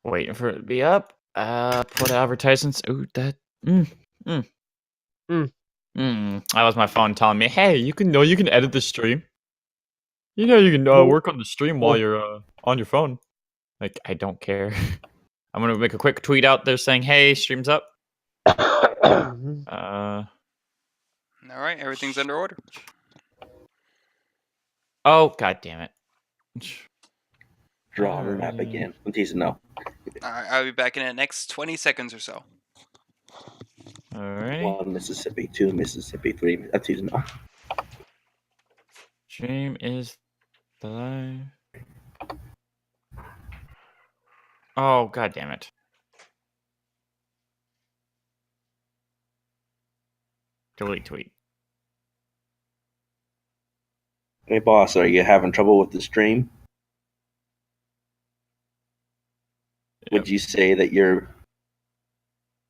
Waiting for it to be up. Put advertisements. Ooh, that. Mm, mm, Mm. That was my phone telling me, "Hey, you can edit the stream. You can work on the stream while you're on your phone." Like, I don't care. I'm gonna make a quick tweet out there saying, "Hey, stream's up." All right, everything's under order. Oh, god damn it. Draw her map again. I'm teasing no. I'll be back in the next 20 seconds or so. Alright. 1 Mississippi, 2 Mississippi, 3. I'm teasing no. Stream is live. Oh, god damn it. Delete tweet. Hey boss, are you having trouble with the stream? Yep. Would you say that you're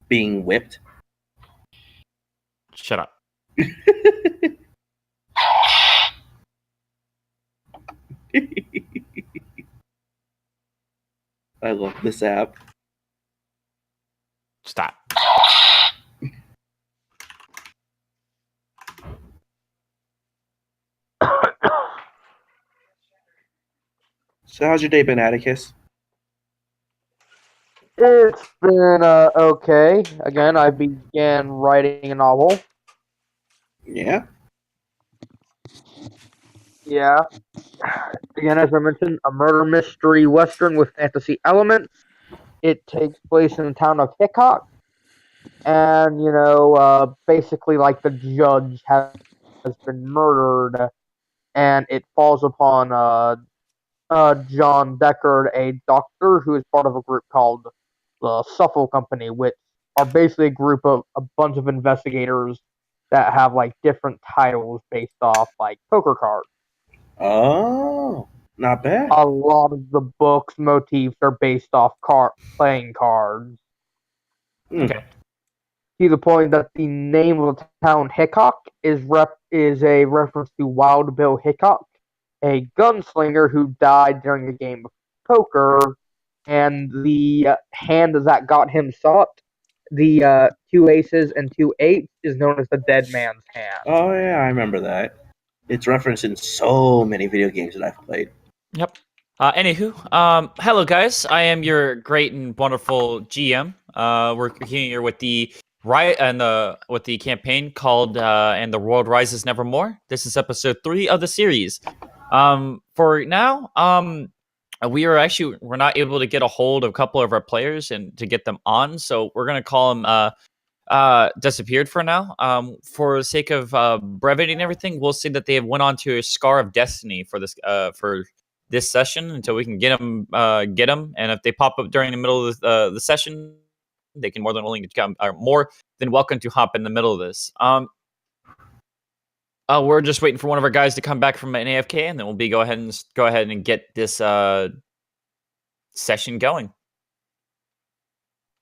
being whipped? Shut up. I love this app. Stop. So how's your day been, Atticus? It's been okay. Again, I began writing a novel. Yeah? Yeah. Again, as I mentioned, a murder mystery western with fantasy elements. It takes place in the town of Hickok. And, basically, like, the judge has been murdered, and it falls upon John Deckard, a doctor who is part of a group called the Shuffle Company, which are basically a bunch of investigators that have like different titles based off like poker cards. Oh, not bad. A lot of the book's motifs are based off playing cards. Okay. To the point that the name of the town Hickok is a reference to Wild Bill Hickok, a gunslinger who died during a game of poker, and the hand that got him shot, the 2 aces and 2 eights, is known as the dead man's hand. Oh yeah, I remember that. It's referenced in so many video games that I've played. Yep. Anywho, hello guys. I am your great and wonderful GM. We're here with the with the campaign called "And the World Rises Nevermore." This is episode 3 of the series. For now, we're not able to get a hold of a couple of our players and to get them on, so we're gonna call them disappeared for now. For the sake of brevity and everything, we'll say that they have went on to a Scar of Destiny for this session until we can get them. And if they pop up during the middle of the session, they can more than welcome to hop in the middle of this. We're just waiting for one of our guys to come back from an AFK, and then we'll go ahead and get this session going.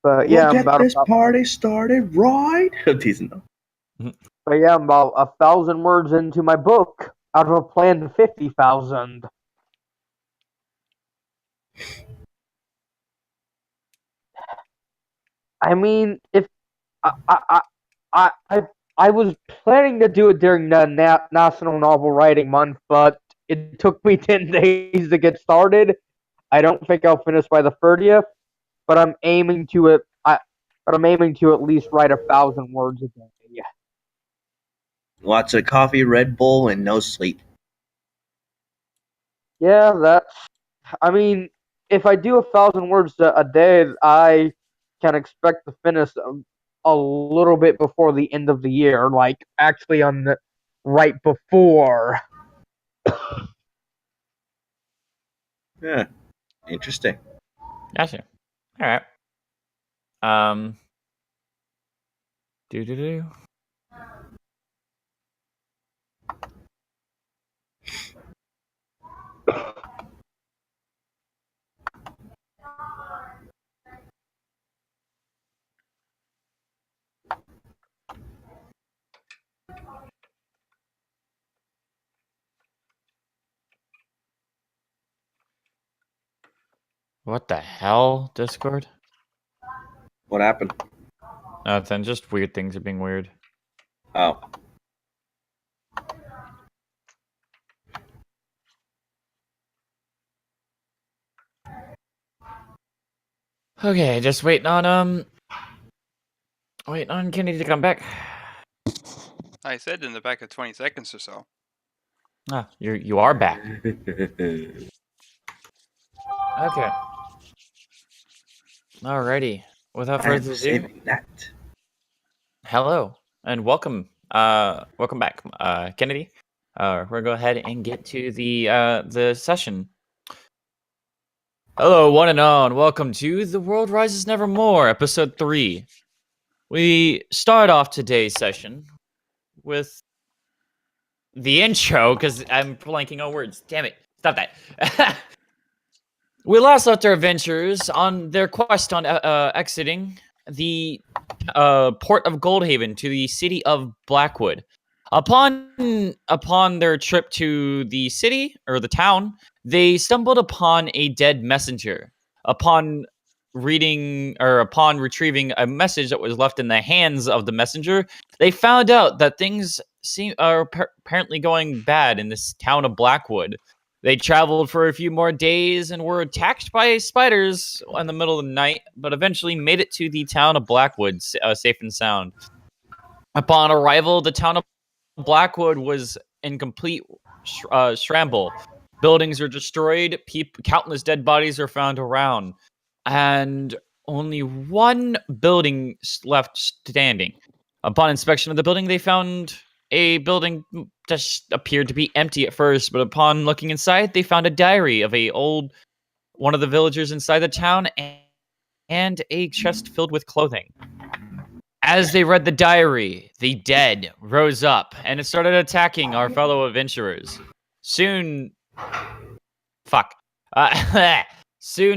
But yeah, we'll get this party started, right? I'm teasing them. But yeah, I'm about 1,000 words into my book out of a planned 50,000. I mean, if I was planning to do it during the National Novel Writing Month, but it took me 10 days to get started. I don't think I'll finish by the 30th, but I'm aiming to at least write 1,000 words a day. Lots of coffee, Red Bull, and no sleep. Yeah, I mean, if I do 1,000 words a day, I can expect to finish a little bit before the end of the year, like actually right before. Yeah, interesting. Gotcha. All right. Do. What the hell, Discord? What happened? Nothing. Just weird things are being weird. Oh. Okay, just waiting on Kennedy to come back. I said in the back of 20 seconds or so. Ah, you are back. Okay. Alrighty. Without I'm further ado, saving that. hello and welcome. Welcome back, Kennedy. We're gonna go ahead and get to the session. Hello, one and all, and welcome to The World Rises Nevermore, episode 3. We start off today's session with the intro, because I'm blanking on words. Damn it. Stop that. We last left our adventurers on their quest on exiting the port of Goldhaven to the city of Blackwood. Upon their trip to the city or the town, they stumbled upon a dead messenger. Upon retrieving a message that was left in the hands of the messenger, they found out that things are apparently going bad in this town of Blackwood. They traveled for a few more days and were attacked by spiders in the middle of the night, but eventually made it to the town of Blackwood safe and sound. Upon arrival, the town of Blackwood was in complete shamble. Buildings are destroyed, countless dead bodies are found around, and only one building left standing. Upon inspection of the building, they found a building just appeared to be empty at first, but upon looking inside, they found a diary of one of the villagers inside the town and a chest filled with clothing. As they read the diary, the dead rose up and it started attacking our fellow adventurers. Soon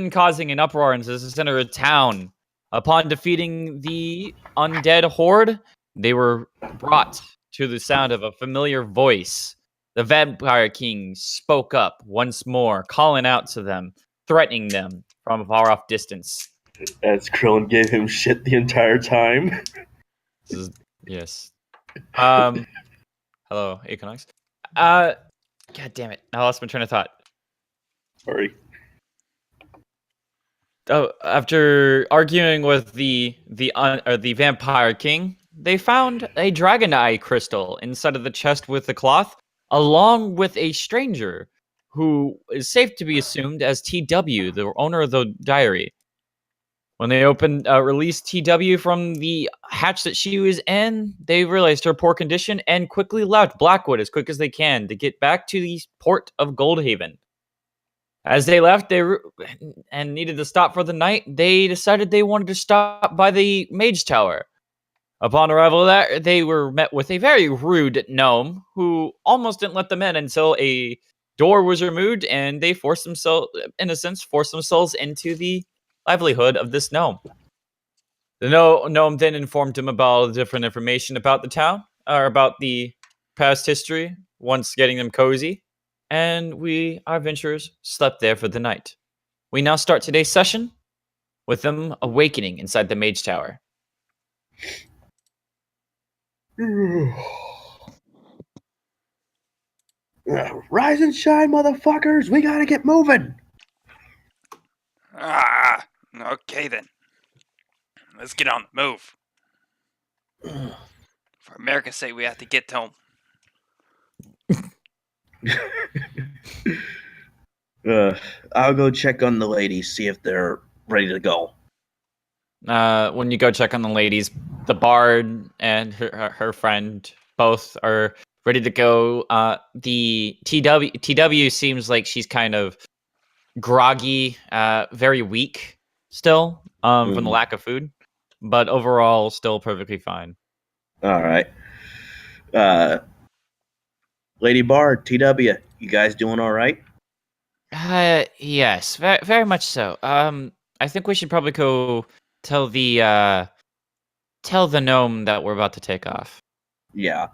causing an uproar in the center of town. Upon defeating the undead horde, they were brought to the sound of a familiar voice. The Vampire King spoke up once more, calling out to them, threatening them from a far off distance. As Krillin gave him shit the entire time. Yes. Hello, Econox. God damn it! I lost my train of thought. Sorry. Oh, after arguing with the Vampire King, they found a dragon eye crystal inside of the chest with the cloth, along with a stranger who is safe to be assumed as TW, the owner of the diary. When they released TW from the hatch that she was in, they realized her poor condition and quickly left Blackwood as quick as they can to get back to the port of Goldhaven. As they left, and needed to stop for the night, they decided they wanted to stop by the Mage Tower. Upon arrival there, they were met with a very rude gnome who almost didn't let them in until a door was removed, and they forced themselves into the livelihood of this gnome. The gnome then informed him about different information about the town, or about the past history, once getting them cozy. And our adventurers, slept there for the night. We now start today's session with them awakening inside the Mage Tower. Rise and shine, motherfuckers! We gotta get moving! Okay then. Let's get on the move. For America's sake, we have to get home. I'll go check on the ladies, see if they're ready to go. When you go check on the ladies, the bard and her friend both are ready to go. The TW seems like she's kind of groggy, very weak still, from the lack of food, but overall still perfectly fine. All right. Lady Bard, TW, you guys doing all right? Yes, very much so. I think we should probably go tell the gnome that we're about to take off. Yeah.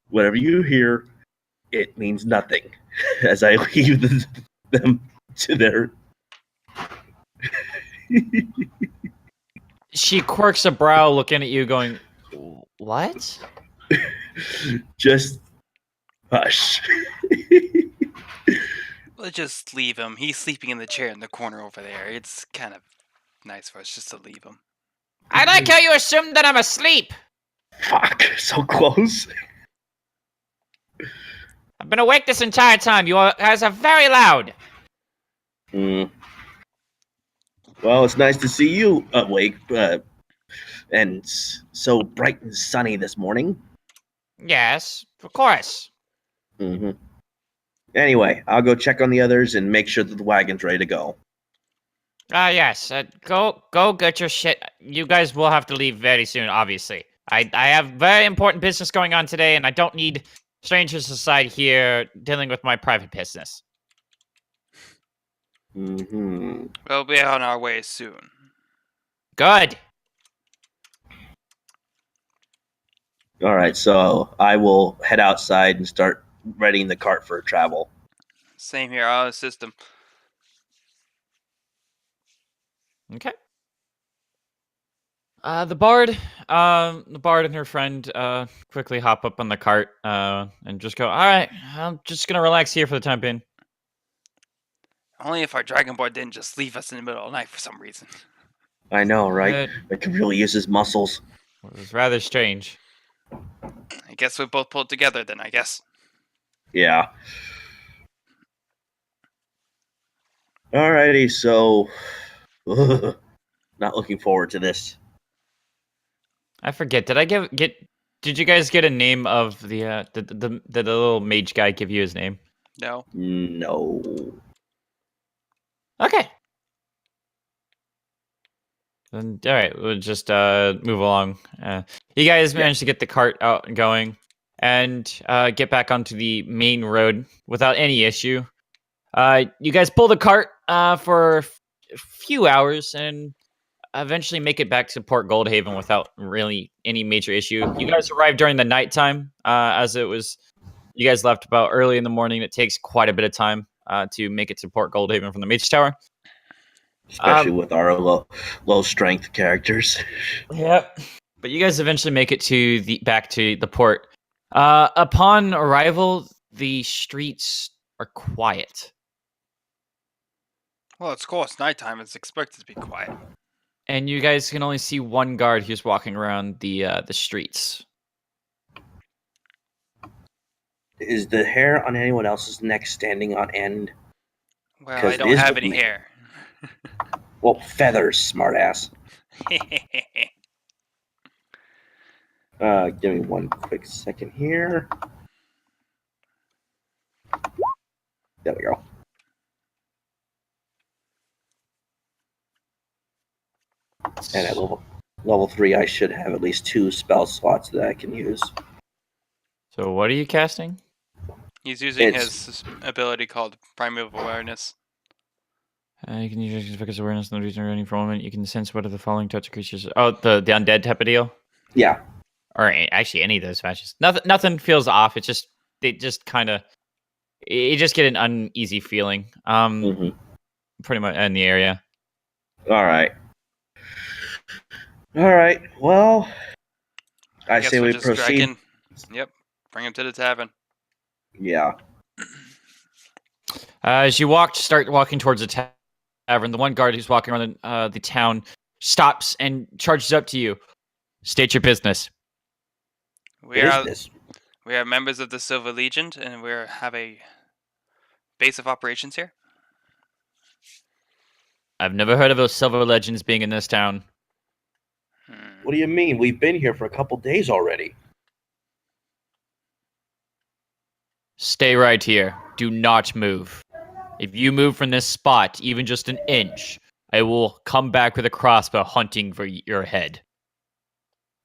Whatever you hear, it means nothing as I leave them to their. She quirks a brow, looking at you, going, "What?" Just hush. Let's just leave him. He's sleeping in the chair in the corner over there. It's kind of nice for us just to leave him. I like how you assumed that I'm asleep. Fuck, so close. I've been awake this entire time. You guys are very loud. Mm. Well, it's nice to see you awake, and so bright and sunny this morning. Yes, of course. Mm-hmm. Anyway, I'll go check on the others and make sure that the wagon's ready to go. Yes. Go get your shit. You guys will have to leave very soon, obviously. I have very important business going on today, and I don't need strangers aside here dealing with my private business. Mm-hmm. We'll be on our way soon. Good. All right, so I will head outside and start readying the cart for travel. Same here. I'll assist him. Okay. The bard and her friend quickly hop up on the cart and just go, "All right, I'm just gonna relax here for the time being." Only if our Dragonborn didn't just leave us in the middle of the night for some reason. I know, right? It I could really use his muscles. was rather strange. I guess we both pulled together then, I guess. Yeah. Alrighty, so not looking forward to this. I forget. Did I get? Did you guys get a name of the little mage guy? Give you his name? No. No. Okay. Then all right, we'll just move along. You guys managed to get the cart out and going, and get back onto the main road without any issue. You guys pull the cart for a few hours and eventually make it back to Port Goldhaven without really any major issue. You guys arrived during the nighttime, as it was. You guys left about early in the morning. It takes quite a bit of time to make it to Port Goldhaven from the Mage Tower. Especially with our low strength characters. Yep. But you guys eventually make it to back to the port. Upon arrival, the streets are quiet, Well, of course, nighttime is expected to be quiet. and you guys can only see one guard who's walking around the streets. Is the hair on anyone else's neck standing on end? Well, 'Cause I it don't is have with any me. hair. Well, feathers, smartass. Give me one quick second here. There we go. And at level 3, I should have at least 2 spell slots that I can use. So what are you casting? He's using It's- his ability called Primeval Awareness. You can use your focus awareness no reason running for a moment. You can sense what are the following types of creatures. Oh, the undead type of deal. Yeah. Or actually any of those matches. Nothing feels off. It's just they just kind of you just get an uneasy feeling. Mm-hmm. Pretty much in the area. All right. Well, I Guess say we'll we just drag proceed. in. Yep. Bring him to the tavern. Yeah. As you start walking towards the tavern, the one guard who's walking around the town stops and charges up to you. State your business. We are Business. we are members of the Silver Legion, and we have a base of operations here. I've never heard of those silver legends being in this town. What do you mean? We've been here for a couple days already. Stay right here. Do not move. If you move from this spot even just an inch, I will come back with a crossbow hunting for your head.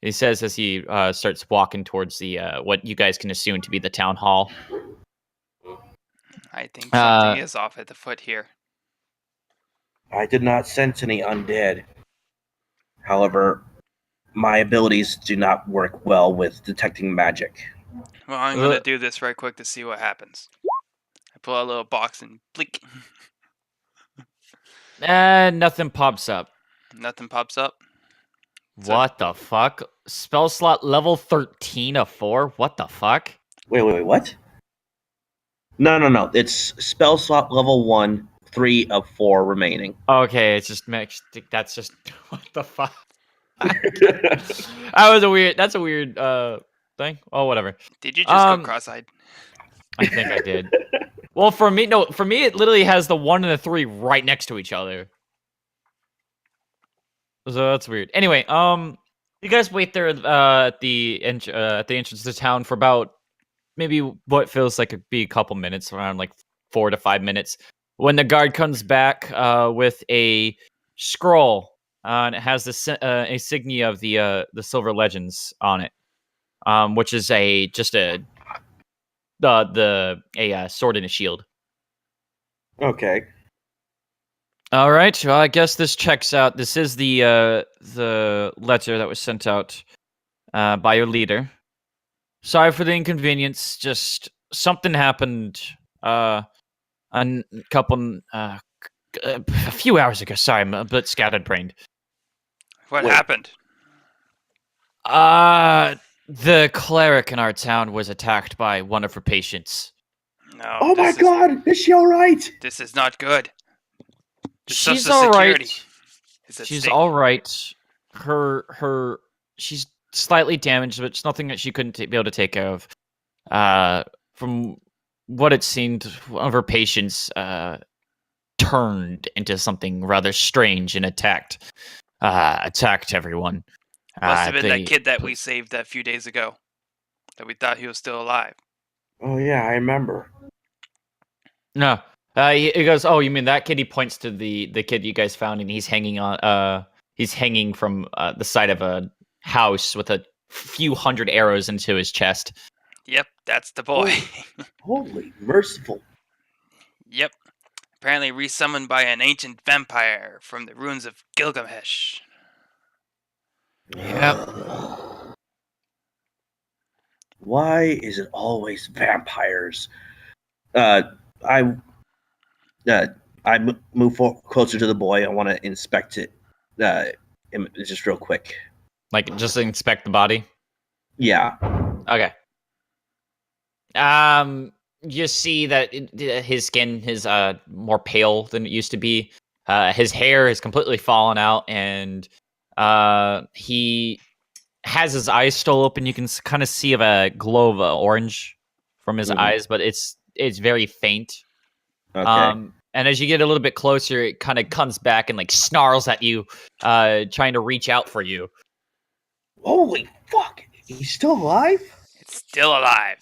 He says as he starts walking towards the what you guys can assume to be the town hall. I think something is off at the foot here. I did not sense any undead. However, my abilities do not work well with detecting magic. Well, I'm gonna do this right quick to see what happens. I pull out a little box and blink. Nothing pops up. Nothing pops up. So- What the fuck? Spell slot level 13 of 4? What the fuck? Wait, what? No. It's spell slot level 1, 3 of 4 remaining. Okay, it's just mixed. That's just what the fuck. That's a weird thing. Oh, whatever. Did you just go cross-eyed? I think I did. Well, for me it literally has the 1 and the 3 right next to each other. So that's weird. Anyway, you guys wait there at the entrance to town for about maybe what feels like it'd be a couple minutes, around like 4 to 5 minutes. When the guard comes back with a scroll, and it has the insignia of the Silver Legends on it, which is a sword and a shield. Okay. All right. Well, I guess this checks out. This is the letter that was sent out by your leader. Sorry for the inconvenience. Just something happened a few hours ago. Sorry, I'm a bit scattered-brained. What Wait. happened? The cleric in our town was attacked by one of her patients. No. Oh my god! Is she alright? This is not good. The She's Social all Security right. is at She's stake. all right. She's slightly damaged, but it's nothing that she couldn't be able to take care of. From what it seemed, one of her patients turned into something rather strange and attacked everyone. Must have been that kid that we saved a few days ago. That we thought he was still alive. Oh yeah, I remember. No. He goes, "Oh, you mean that kid?" He points to the kid you guys found, and he's hanging from the side of a house with a few hundred arrows into his chest. Yep, that's the boy. Holy merciful. Yep. Apparently resummoned by an ancient vampire from the ruins of Gilgamesh. Yep. Why is it always vampires? I move closer to the boy. I want to inspect it, just real quick. Like, just inspect the body? Yeah. Okay. You see that his skin is more pale than it used to be. His hair is completely fallen out, and he has his eyes still open. You can kind of see a glow of orange from his eyes, but it's very faint. Okay. And as you get a little bit closer, it kind of comes back and like snarls at you, trying to reach out for you. Holy fuck! He's still alive? It's still alive.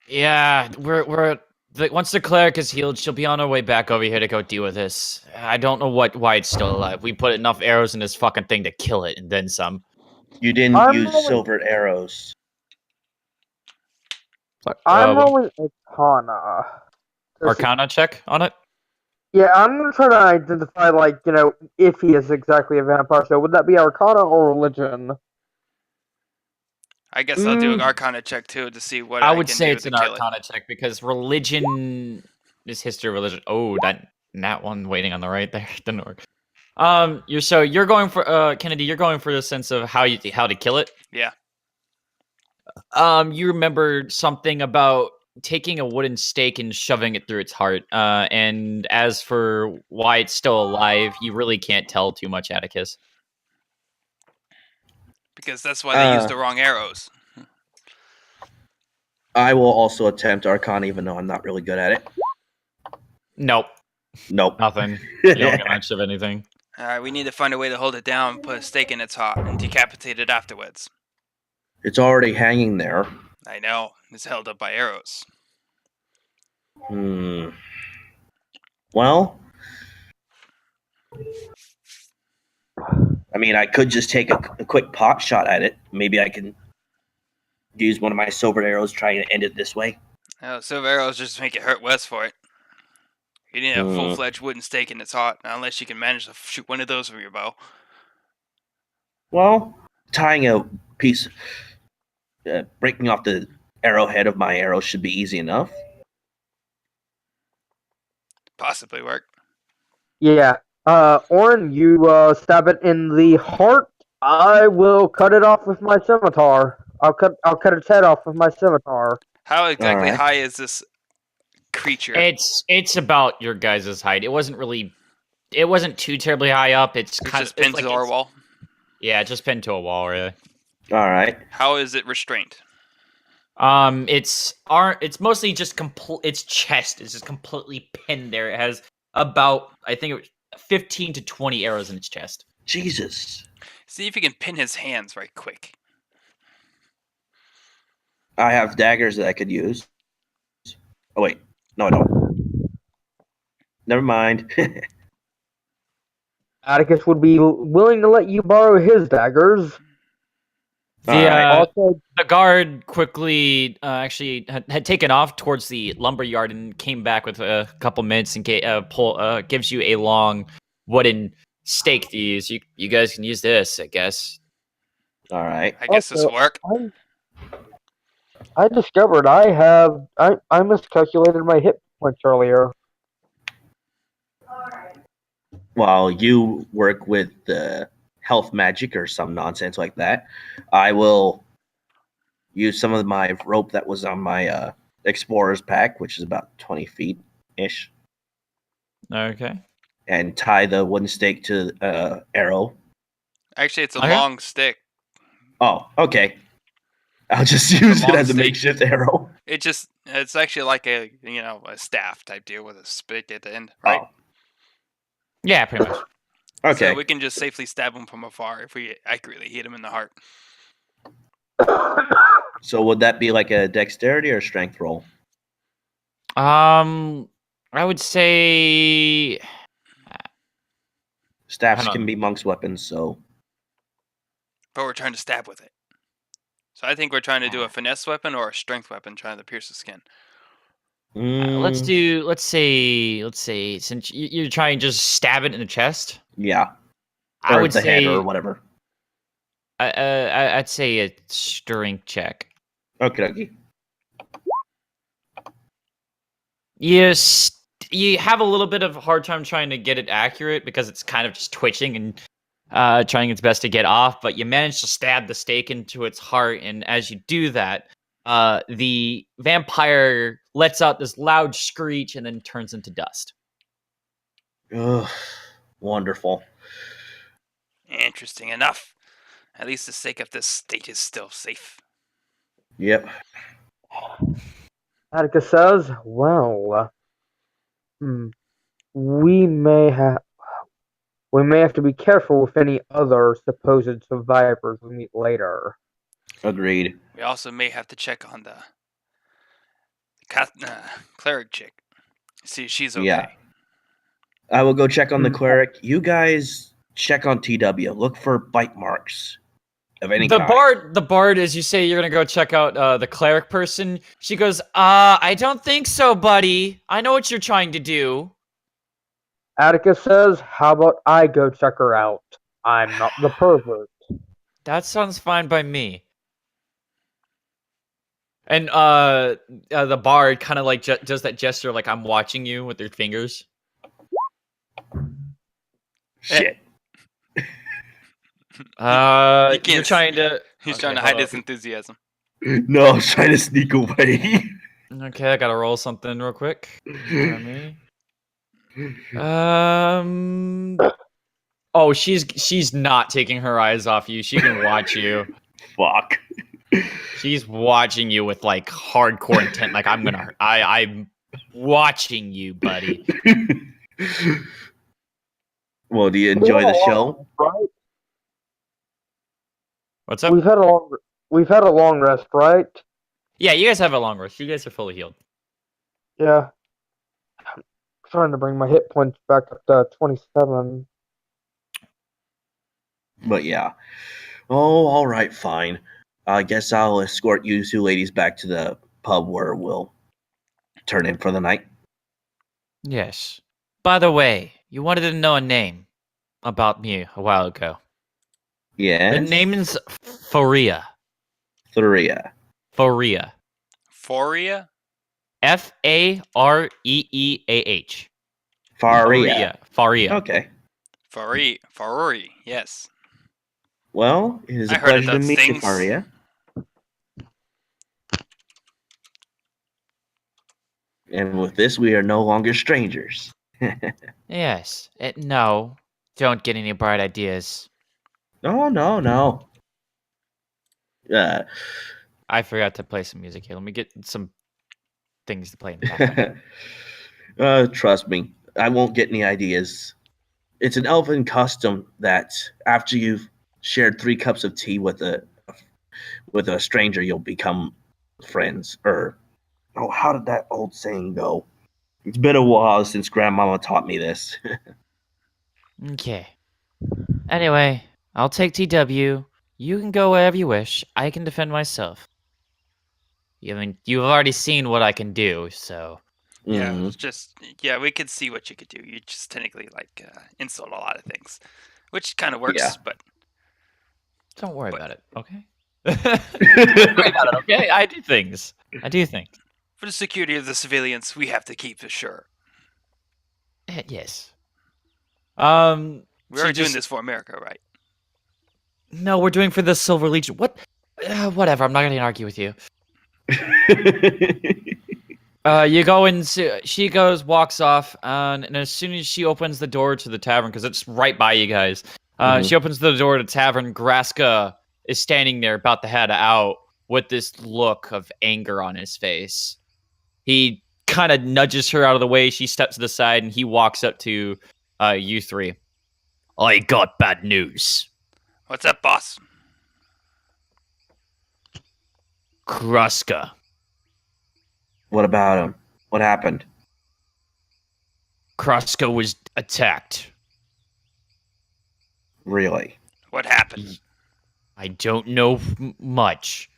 Yeah, once the cleric is healed, she'll be on her way back over here to go deal with this. I don't know why it's still alive. We put enough arrows in this fucking thing to kill it, and then some. You didn't I'm use rolling- silver arrows. I'm rolling Arcana. Arcana check on it. Yeah, I'm gonna try to identify, like, if he is exactly a vampire. So would that be Arcana or Religion? I guess I'll do an Arcana check too to see what I I would can say do it's to an kill Arcana check because religion is history of religion. Oh, that one waiting on the right there didn't work. You're going for Kennedy. You're going for the sense of how to kill it. Yeah. You remember something about taking a wooden stake and shoving it through its heart. And as for why it's still alive, you really can't tell too much, Atticus. Because that's why they used the wrong arrows. I will also attempt Arcana, even though I'm not really good at it. Nope, Nope. nothing. You don't get much of anything. Alright, we need to find a way to hold it down, put a stake in its heart, and decapitate it afterwards. It's already hanging there. I know. It's held up by arrows. Well, I mean, I could just take a quick pot shot at it. Maybe I can use one of my silver arrows, trying to end it this way. Oh, silver arrows just make it hurt worse for it. You need a full-fledged wooden stake in its heart, unless you can manage to shoot one of those from your bow. Well, tying a piece, breaking off the arrowhead of my arrow should be easy enough. Possibly work. Yeah. Orin, you stab it in the heart. I will cut it off with my scimitar. I'll cut its head off with my scimitar. How exactly Alright. high is this creature? It's about your guys' height. It wasn't too terribly high up. It's It's kind just of pinned to our wall. Yeah, just pinned to a wall, really. All right. How is it restrained? It's mostly just its chest is just completely pinned there. It has about, I think it was 15 to 20 arrows in its chest. Jesus. See if you can pin his hands right quick. I have daggers that I could use. Oh, wait. No, I don't. Never mind. Atticus would be willing to let you borrow his daggers. The Also, the guard quickly actually had taken off towards the lumber yard and came back with a couple minutes and gives you a long wooden stake to use. You guys can use this, I guess. All right. I guess this Also, will work. I discovered I miscalculated my hit points earlier. While you work with the health magic or some nonsense like that, I will use some of my rope that was on my explorer's pack, which is about 20 feet ish, Okay. and tie the wooden stake to the arrow. Actually, it's a Okay. long stick. Oh, okay. I'll just use it long as a stake. makeshift arrow. It's actually like a staff type deal with a spike at the end, right? Oh, Yeah, pretty much. okay. So we can just safely stab him from afar if we accurately hit him in the heart. So would that be like a dexterity or strength roll? I would say Staffs Hold on. can be monks' weapons, so But we're trying to stab with it. So I think we're trying to do a finesse weapon or a strength weapon trying to pierce the skin. let's say since you're trying to just stab it in the chest, Yeah, I or would the head say or whatever. I'd say a strength check. Okay. Yes, you have a little bit of a hard time trying to get it accurate because it's kind of just twitching and trying its best to get off, but you manage to stab the stake into its heart, and as you do that, the vampire lets out this loud screech and then turns into dust. Ugh, wonderful. Interesting enough. At least the sake of this state is still safe. Yep. Atticus says, "Well, we may have to be careful with any other supposed survivors we meet later." Agreed. We also may have to check on the cleric chick. See if she's okay. Yeah. I will go check on the Hmm. cleric. You guys check on TW. Look for bite marks of any The kind. bard, as you say, you're gonna go check out the cleric person. She goes, I don't think so, buddy. I know what you're trying to do. Atticus says, "How about I go check her out? I'm not the pervert." That sounds fine by me. And the bard kind of like does that gesture, like I'm watching you with their fingers. Shit. You're can't trying to. He's Okay, trying to hold hide his up. enthusiasm. No, I was trying to sneak away. Okay, I gotta roll something real quick. Pardon me. Oh, she's not taking her eyes off you. She can watch you. Fuck. She's watching you with like hardcore intent. Like I'm watching you, buddy. Well, do you enjoy the show? Right? What's up? We've had a long rest, right? Yeah, you guys have a long rest. You guys are fully healed. Yeah. I'm trying to bring my hit points back up to 27. But yeah. Oh, all right, fine. I guess I'll escort you two ladies back to the pub where we'll turn in for the night. Yes. By the way, you wanted to know a name about me a while ago. Yes. The name is Faria. Thuria. Faria. Foria? Fareeah. Faria. Faria. Okay. Farori, yes. Well, it is I a heard of pleasure to those meet you, things. Faria. And with this, we are no longer strangers. Yes. No. Don't get any bright ideas. No. Uh, I forgot to play some music here. Let me get some things to play in the background. trust me, I won't get any ideas. It's an elven custom that after you've shared 3 cups of tea with a stranger, you'll become friends. Or how did that old saying go? It's been a while since Grandmama taught me this. Okay. Anyway, I'll take TW. You can go wherever you wish. I can defend myself. You've already seen what I can do, so Yeah, Mhm. it's just we could see what you could do. You just technically insult a lot of things, which kind of works. Yeah. But don't worry But- about it, okay? Don't worry about it, okay? I do things. for the security of the civilians, we have to keep this sure. Yes. We she are doing just- this for America, right? No, we're doing for the Silver Legion. What? Whatever. I'm not gonna argue with you. You go into. She walks off, and as soon as she opens the door to the tavern, because it's right by you guys, Mhm. she opens the door to the tavern. Graska is standing there, about to head out, with this look of anger on his face. He kind of nudges her out of the way. She steps to the side, and he walks up to you 3. I got bad news. What's up, boss? Graska. What about him? What happened? Kraska was attacked. Really? What happened? I don't know much,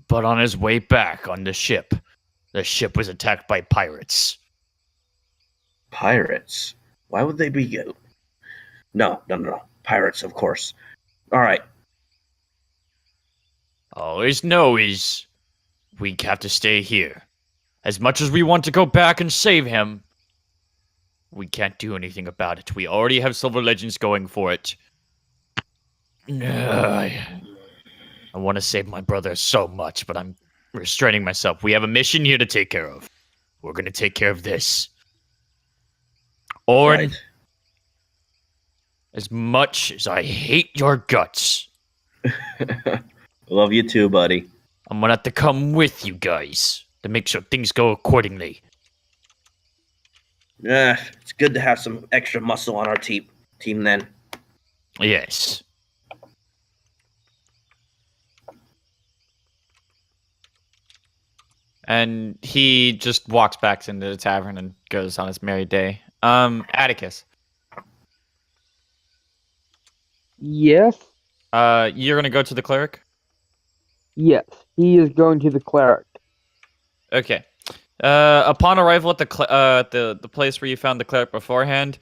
but on his way back on the ship was attacked by pirates. Pirates? Why would they be? No. Pirates, of course. All right. All I know is we have to stay here. As much as we want to go back and save him, we can't do anything about it. We already have Silver Legends going for it. I want to save my brother so much, but I'm restraining myself. We have a mission here to take care of. We're going to take care of this. Orn, Right. as much as I hate your guts, Love you too, buddy. I'm going to have to come with you guys to make sure things go accordingly. It's good to have some extra muscle on our team then. Yes. And he just walks back into the tavern and goes on his merry day. Atticus, Yes, you're gonna go to the cleric? yes, he is going to the cleric. Okay. Upon arrival at the place where you found the cleric beforehand,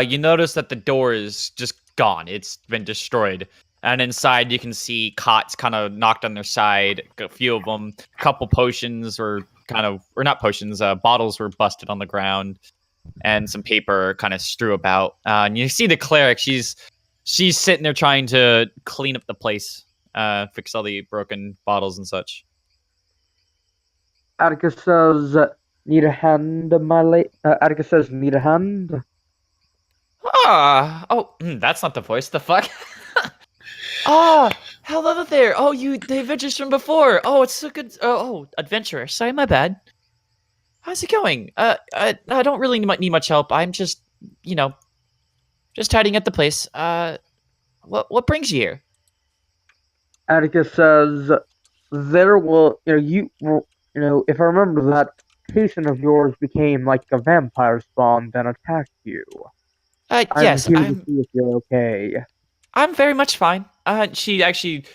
you notice that the door is just gone. It's been destroyed. And inside you can see cots kind of knocked on their side, a few of them, a couple potions or not potions, bottles were busted on the ground, and some paper kind of strew about. And you see the cleric, she's sitting there trying to clean up the place, fix all the broken bottles and such. Atticus says, "Need a hand, my lady?" Atticus says, "Need a hand?" That's not the voice. The fuck? Hello there. Oh, the adventures from before. Oh, it's so good. Adventurer. Sorry, my bad. How's it going? I don't really need much help. I'm just, just tidying up the place. What brings you here? Atticus says, "There will, if I remember, that patient of yours became like a vampire spawn, then attacked you. Yes, I'm here to see if you're okay." I'm very much fine. She actually,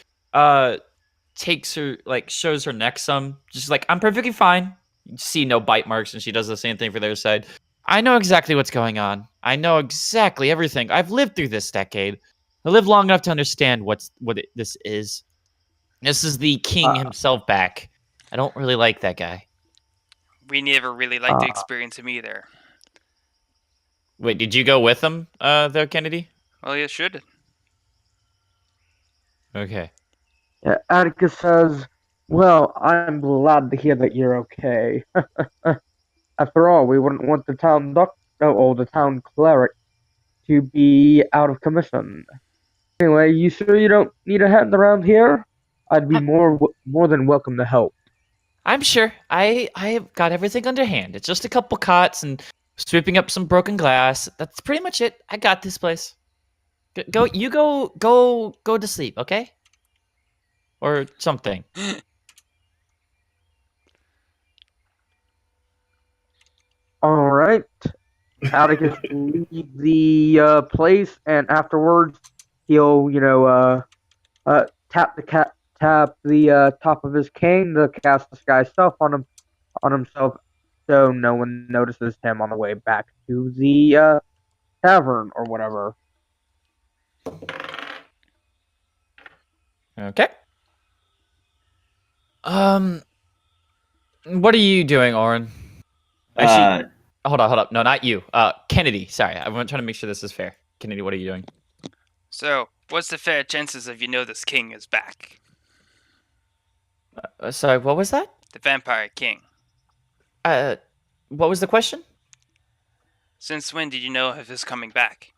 takes her, shows her neck some. Just I'm perfectly fine. You see no bite marks, and she does the same thing for their side. I know exactly what's going on. I know exactly everything. I've lived through this decade. I lived long enough to understand this is. This is the king himself back. I don't really like that guy. We never really liked to experience him either. Wait, did you go with him, there, Kennedy? Well, you should. Okay. Yeah, Atticus says, "Well, I'm glad to hear that you're okay. After all, we wouldn't want the the town cleric to be out of commission. Anyway, you sure you don't need a hand around here? I'd be I'm- more than welcome to help." I'm sure. I've got everything under hand. It's just a couple cots and sweeping up some broken glass. That's pretty much it. I got this place. Go to sleep, okay? Or something. All right. Atticus leaves the place, and afterwards, he'll tap the top of his cane to cast disguise self on himself, so no one notices him on the way back to the tavern or whatever. Okay. What are you doing, Oren? Actually, hold up. No, not you. Kennedy. Sorry, I'm trying to make sure this is fair. Kennedy, what are you doing? So, what's the fair chances of this king is back? Sorry, what was that? The vampire king. What was the question? Since when did you know of his coming back?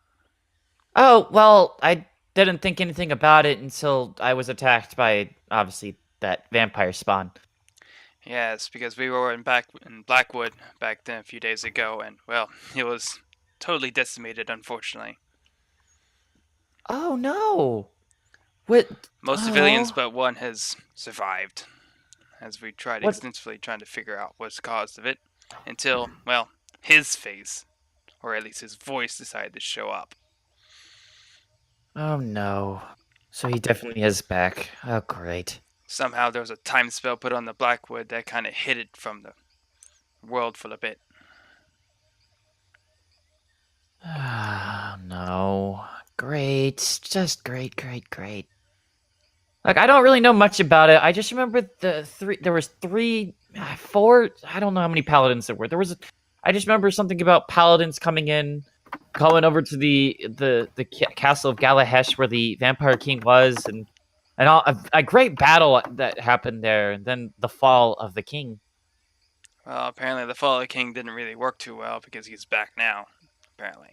Oh, well, I didn't think anything about it until I was attacked by, obviously, that vampire spawn. Yes, because we were in Blackwood back then a few days ago, and well, it was totally decimated, unfortunately. Oh, no. What? Most civilians but one has survived, as we tried What? extensively trying to figure out what's the cause of it, until, well, his face, or at least his voice, decided to show up. Oh, no. So he definitely is back. Oh, great. Somehow there was a time spell put on the Blackwood that kind of hid it from the world for a bit. Oh, no. Great. Just great. Like, I don't really know much about it. I just remember there was four, I don't know how many paladins there were. I just remember something about paladins coming over to the castle of Galahesh where the vampire king was, and a great battle that happened there, and then the fall of the king. Well, apparently the fall of the king didn't really work too well because he's back now, apparently.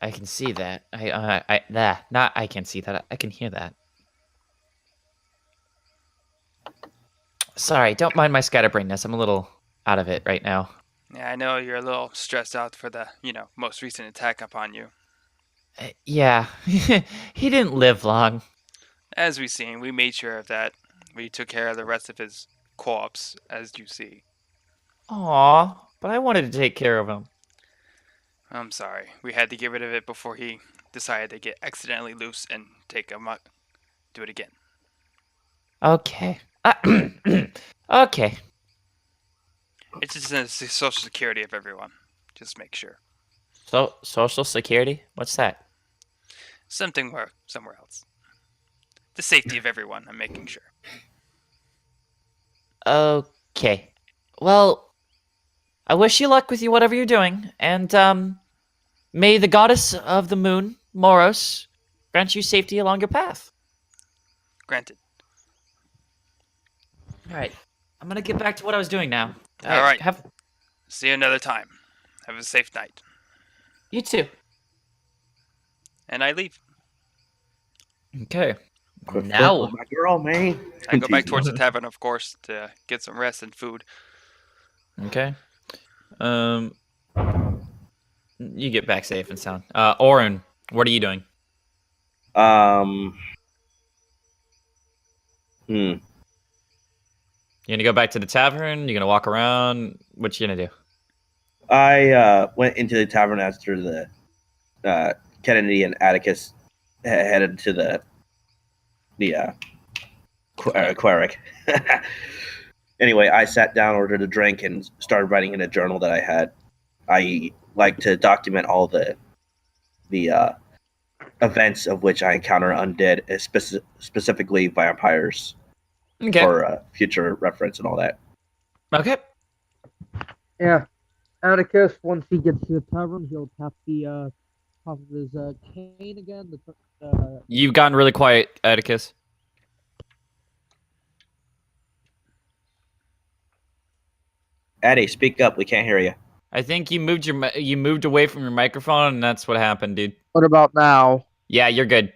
I can see that. I can see that. I can hear that. Sorry, don't mind my scatterbrainness. I'm a little out of it right now. Yeah, I know you're a little stressed out for the, most recent attack upon you. Yeah, he didn't live long. As we've seen, we made sure of that. We took care of the rest of his corpse, as you see. Aw, but I wanted to take care of him. I'm sorry. We had to get rid of it before he decided to get accidentally loose and do it again. Okay. Okay. It's just the social security of everyone. Just make sure. So, social security? What's that? Somewhere else. The safety of everyone, I'm making sure. Okay. Well, I wish you luck with whatever you're doing, and may the goddess of the moon, Moros, grant you safety along your path. Granted. All right. I'm gonna get back to what I was doing now. All right. Have See you another time. Have a safe night. you too. And I leave. Okay. Quit Now, flirting with my girl, man. I go back towards the tavern, of course, to get some rest and food. okay. You get back safe and sound. Oren, what are you doing? Hmm. You gonna go back to the tavern? You gonna walk around? What you gonna do? I went into the tavern after the Kennedy and Atticus headed to the cleric. Anyway, I sat down, ordered a drink, and started writing in a journal that I had. I like to document all the events of which I encounter undead, specifically vampires. Okay. for future reference and all that. Okay. Yeah. Atticus, once he gets to the tavern, he'll tap the top of his cane again. You've gotten really quiet, Atticus. Addy, speak up. We can't hear you. I think you moved away from your microphone, and that's what happened, dude. What about now? Yeah, you're good.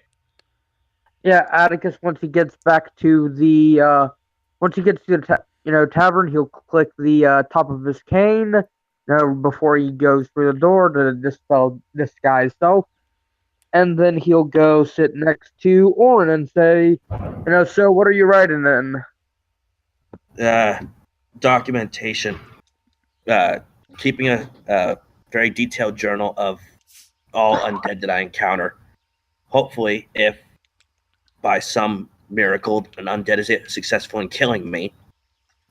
Yeah, Atticus. Once he gets back to the tavern, he'll click the top of his cane. Before he goes through the door to disguise self, and then he'll go sit next to Orin and say, so what are you writing in? Documentation. Keeping a very detailed journal of all undead that I encounter. Hopefully, if by some miracle an undead is successful in killing me,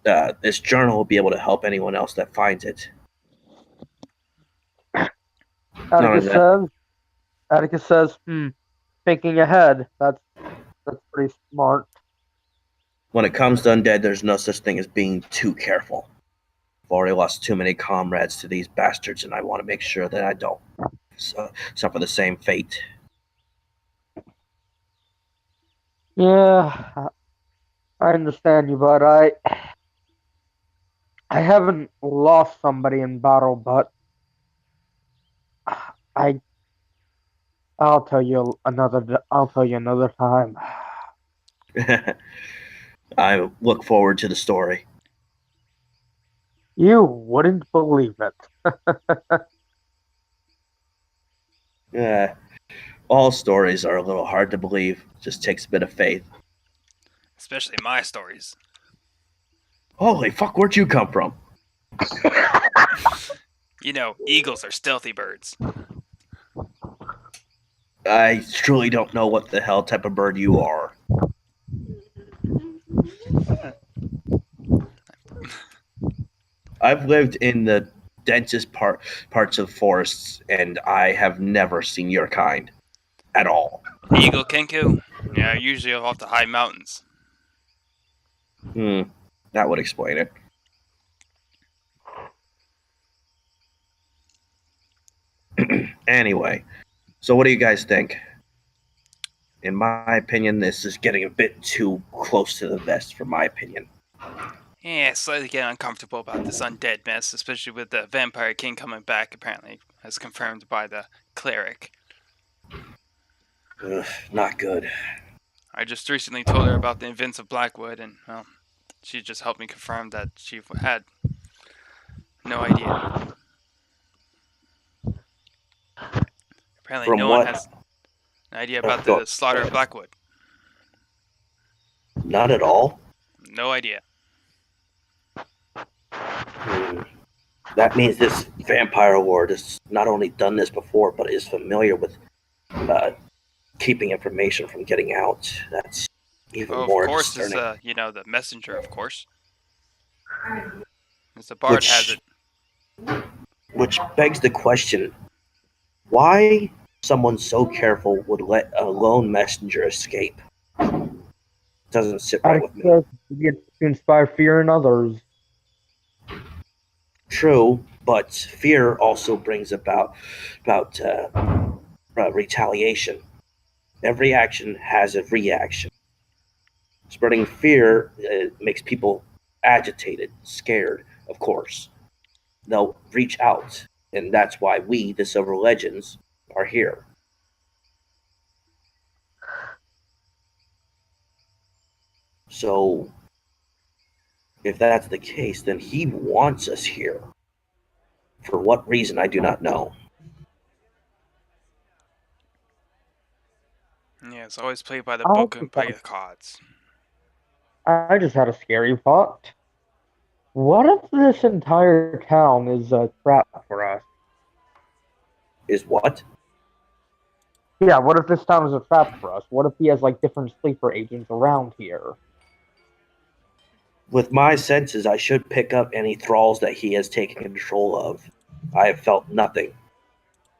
this journal will be able to help anyone else that finds it. Atticus says, thinking ahead. That's pretty smart. When it comes to undead, there's no such thing as being too careful. I've already lost too many comrades to these bastards, and I want to make sure that I don't suffer the same fate. Yeah, I understand you, but I haven't lost somebody in battle, but I'll tell you another time. I look forward to the story. You wouldn't believe it. All stories are a little hard to believe. Just takes a bit of faith. Especially my stories. Holy fuck, where'd you come from? Eagles are stealthy birds. I truly don't know what the hell type of bird you are. I've lived in the densest parts of forests, and I have never seen your kind. At all. Eagle Kenku? Yeah, usually off the high mountains. That would explain it. Anyway, so what do you guys think? In my opinion, this is getting a bit too close to the vest, for my opinion. Yeah, slightly getting uncomfortable about this undead mess, especially with the Vampire King coming back, apparently, as confirmed by the cleric. Ugh, not good. I just recently told her about the events of Blackwood, and, well, she just helped me confirm that she had no idea. Apparently no one has an idea about the slaughter of Blackwood. Not at all? No idea. That means this vampire lord has not only done this before, but is familiar with keeping information from getting out. That's even more concerning. Of course, is the messenger, of course. Mr. Bard has it. Which begs the question, why someone so careful would let a lone messenger escape? Doesn't sit right with me. You get to inspire fear in others. True, but fear also brings about retaliation. Every action has a reaction. Spreading fear makes people agitated, scared, of course. They'll reach out, and that's why we, the Silver Legends, are here. So, if that's the case, then he wants us here. For what reason, I do not know. Yeah, it's always played by the book and play the cards. I just had a scary thought. What if this entire town is a trap for us? Is what? Yeah, what if this town is a trap for us? What if he has, different sleeper agents around here? With my senses, I should pick up any thralls that he has taken control of. I have felt nothing.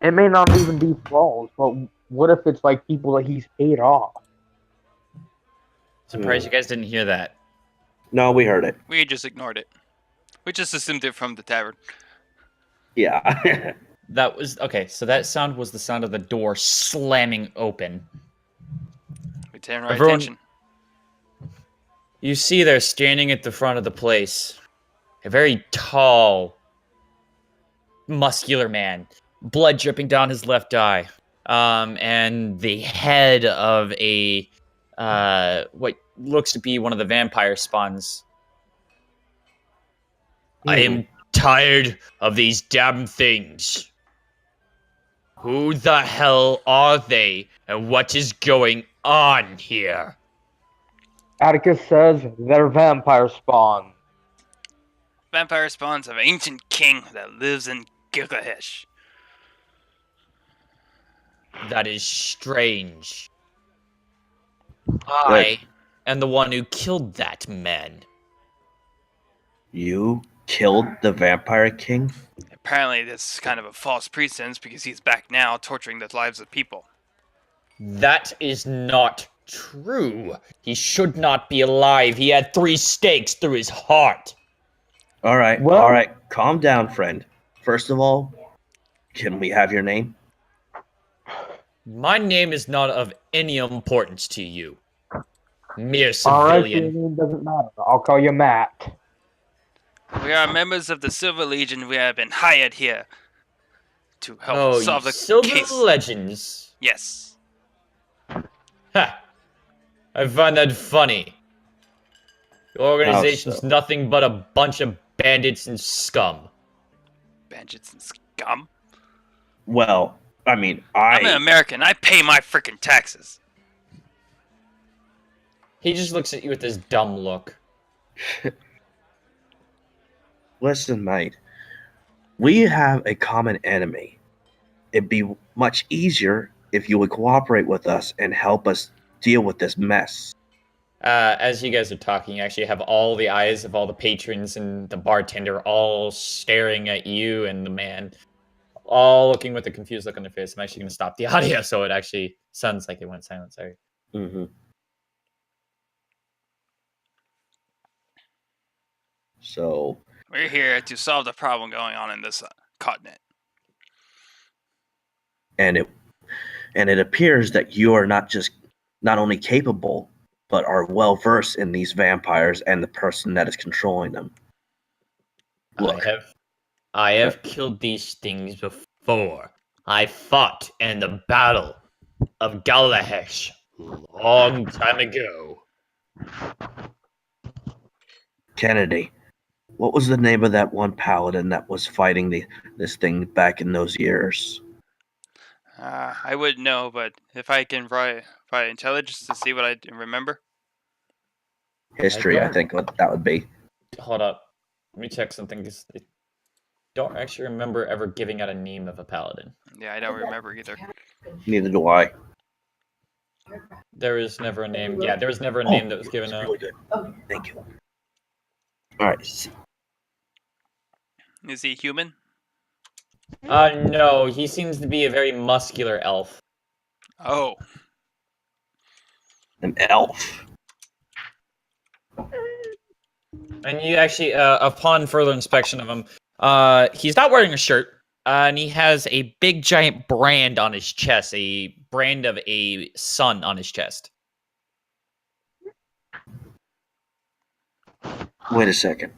It may not even be thralls, but what if it's, people that he's paid off? Surprised you guys didn't hear that. No, we heard it. We just ignored it. We just assumed it from the tavern. Yeah. That was okay. So that sound was the sound of the door slamming open. We turned our Everyone- attention. You see there standing at the front of the place, a very tall, muscular man, blood dripping down his left eye, and the head of a what looks to be one of the vampire spawns. I am tired of these damn things. Who the hell are they, and what is going on here? Atticus says they're vampire spawn. Vampire spawns of ancient king that lives in Gilgamesh. That is strange. I am the one who killed that man. You killed the Vampire King? Apparently, this is kind of a false precedence because he's back now torturing the lives of people. That is not true. He should not be alive. He had 3 stakes through his heart. All right, Well- all right. Calm down, friend. First of all, can we have your name? My name is not of any importance to you. Mere Alright, your civilian. name doesn't matter. I'll call you Matt. We are members of the Silver Legion. We have been hired here to help Oh, solve you the Silver case. Legends. Yes. Ha! I find that funny. Your organization's so? nothing but a bunch of bandits and scum. Bandits and scum. Well, I mean, I'm an American. I pay my freaking taxes. He just looks at you with this dumb look. Listen, mate. We have a common enemy. It'd be much easier if you would cooperate with us and help us deal with this mess. As you guys are talking, you actually have all the eyes of all the patrons and the bartender all staring at you and the man, all looking with a confused look on their face. I'm actually going to stop the audio so it actually sounds like it went silent. Sorry. Mm-hmm. So, We're here to solve the problem going on in this continent. and it appears that you are not only capable, but are well versed in these vampires and the person that is controlling them. Look, I have killed these things before. I fought in the Battle of Galahesh long time ago. Kennedy, what was the name of that one paladin that was fighting this thing back in those years? I wouldn't know, but if I can provide intelligence to see what I remember. History, I think that would be. Hold up. Let me check something. 'Cause I don't actually remember ever giving out a name of a paladin. Yeah, I don't remember either. Neither do I. There was never a name. Yeah, there was never a name that was given that's out. really good. Thank you. All right. Is he human? No, he seems to be a very muscular elf. Oh, An elf. And you actually, upon further inspection of him, he's not wearing a shirt, and he has a big giant brand on his chest, a brand of a sun on his chest. Wait a second.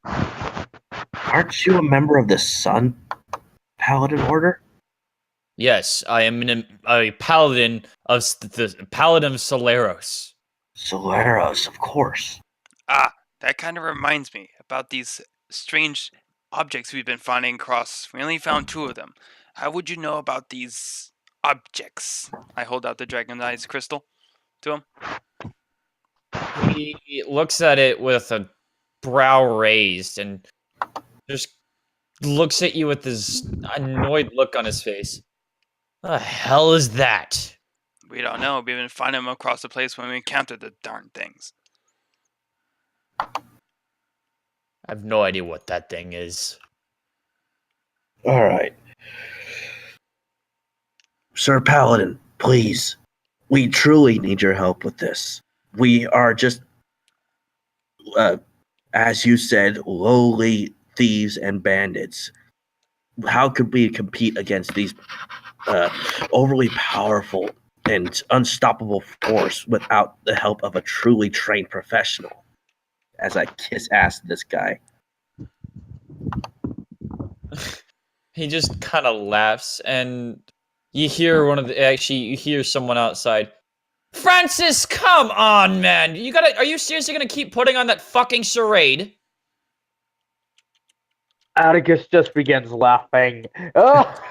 Aren't you a member of the Sun Paladin Order? Yes, I am a paladin of the paladin of Solaros. Solaros, of course. that kind of reminds me about these strange objects we've been finding across. We only found 2 of them. How would you know about these objects? I hold out the dragonized crystal to him. He looks at it with a brow raised and just looks at you with this annoyed look on his face. What the hell is that? We don't know. We've been finding them across the place when we encountered the darn things. I have no idea what that thing is. All right. Sir Paladin, please. We truly need your help with this. We are just as you said, lowly thieves and bandits. How could we compete against these overly powerful and unstoppable force without the help of a truly trained professional? As I kiss ass to this guy. He just kind of laughs, and you hear you hear someone outside. Francis, come on, man! Are you seriously gonna keep putting on that fucking charade? Atticus just begins laughing. Oh,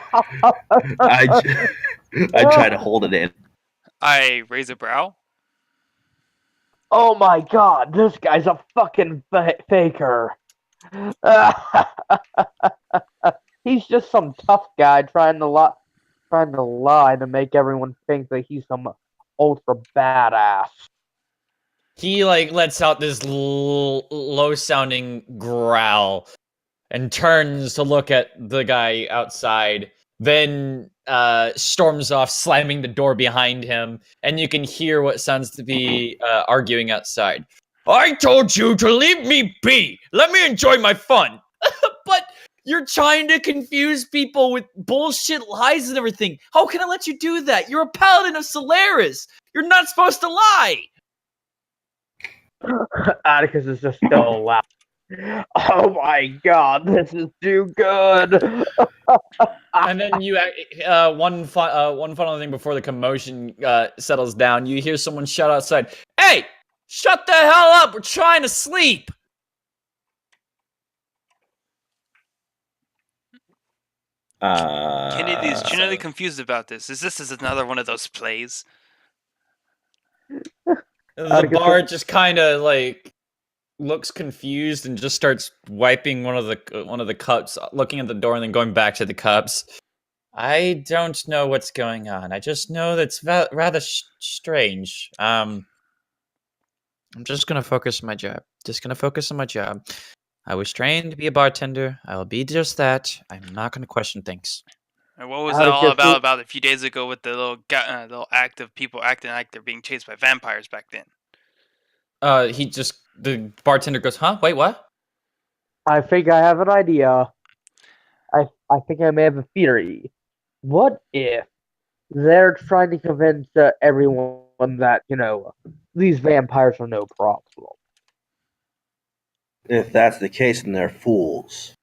I try to hold it in. I raise a brow. oh my god, this guy's a fucking faker. He's just some tough guy trying to lie to make everyone think that he's some ultra badass. He lets out this low-sounding growl and turns to look at the guy outside. Then storms off, slamming the door behind him, and you can hear what sounds to be arguing outside. I told you to leave me be. Let me enjoy my fun. But you're trying to confuse people with bullshit lies and everything. How can I let you do that? You're a paladin of Solaris. You're not supposed to lie. Atticus is just still laughing. Oh my god, this is too good. And then you one final thing before the commotion settles down. You hear someone shout outside, "Hey, shut the hell up! We're trying to sleep." Kennedy is generally confused about this. Is this another one of those plays? The bard just kind of looks confused and just starts wiping one of the cups, looking at the door and then going back to the cups. I don't know what's going on. I just know that's rather strange. I'm just gonna focus on my job. I was trained to be a bartender. I will be just that. I'm not gonna question things. And what was that all about a few days ago with the little act of people acting like they're being chased by vampires back then? The bartender goes, "Huh? Wait, what?" I think I have an idea. I think I may have a theory. What if they're trying to convince everyone that, these vampires are no problem? If that's the case, then they're fools.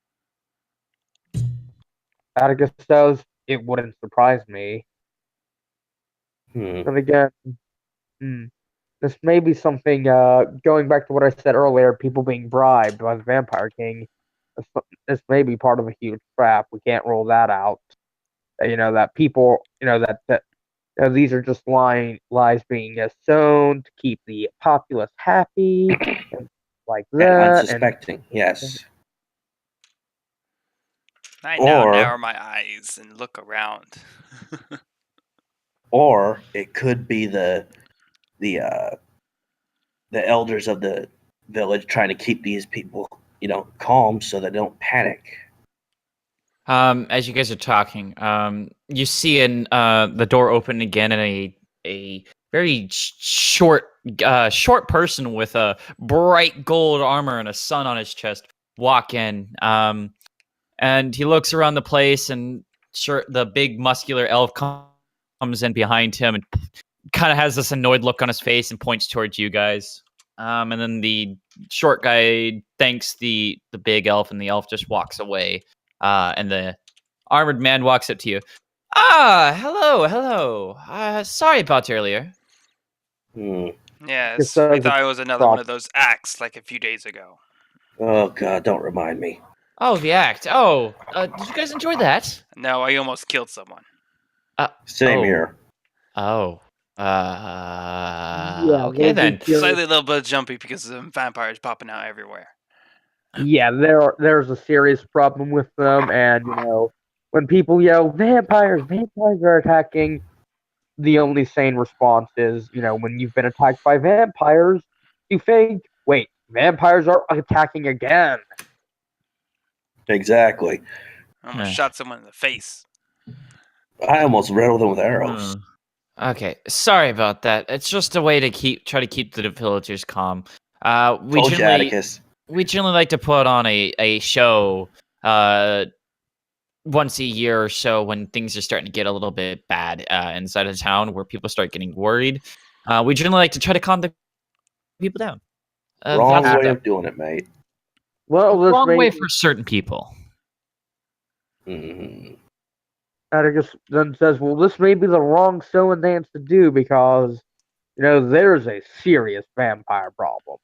Atticus says, it wouldn't surprise me. But again, this may be something, going back to what I said earlier, people being bribed by the Vampire King. This may be part of a huge trap. We can't rule that out. That people, that these are just lies being sown to keep the populace happy, and like that. And unsuspecting, yes. I now narrow my eyes and look around. Or it could be the elders of the village trying to keep these people, calm so they don't panic. As you guys are talking, you see the door open again, and a very short person with a bright gold armor and a sun on his chest walk in. And he looks around the place, and the big muscular elf comes in behind him and kind of has this annoyed look on his face and points towards you guys. And then the short guy thanks the big elf, and the elf just walks away. And the armored man walks up to you. Hello. Sorry about earlier. Yes, we thought it was another one of those acts like a few days ago. Oh God, don't remind me. Oh, the act. Oh, did you guys enjoy that? No, I almost killed someone. Same here. Oh. Yeah, okay then. Slightly a little bit jumpy because of vampires popping out everywhere. Yeah, there's a serious problem with them, and when people yell vampires are attacking, the only sane response is, when you've been attacked by vampires, you think, wait, vampires are attacking again. Exactly. I almost shot someone in the face. I almost riddled them with arrows. Okay, sorry about that. It's just a way to try to keep the villagers calm. We Told you, generally Atticus. like to put on a show once a year or so when things are starting to get a little bit bad inside of town, where people start getting worried. We generally like to try to calm the people down. Wrong That's way the of doing it, mate. Well, this wrong way may for certain people. Mhm. Atticus then says, "Well, this may be the wrong show and dance to do because there's a serious vampire problem."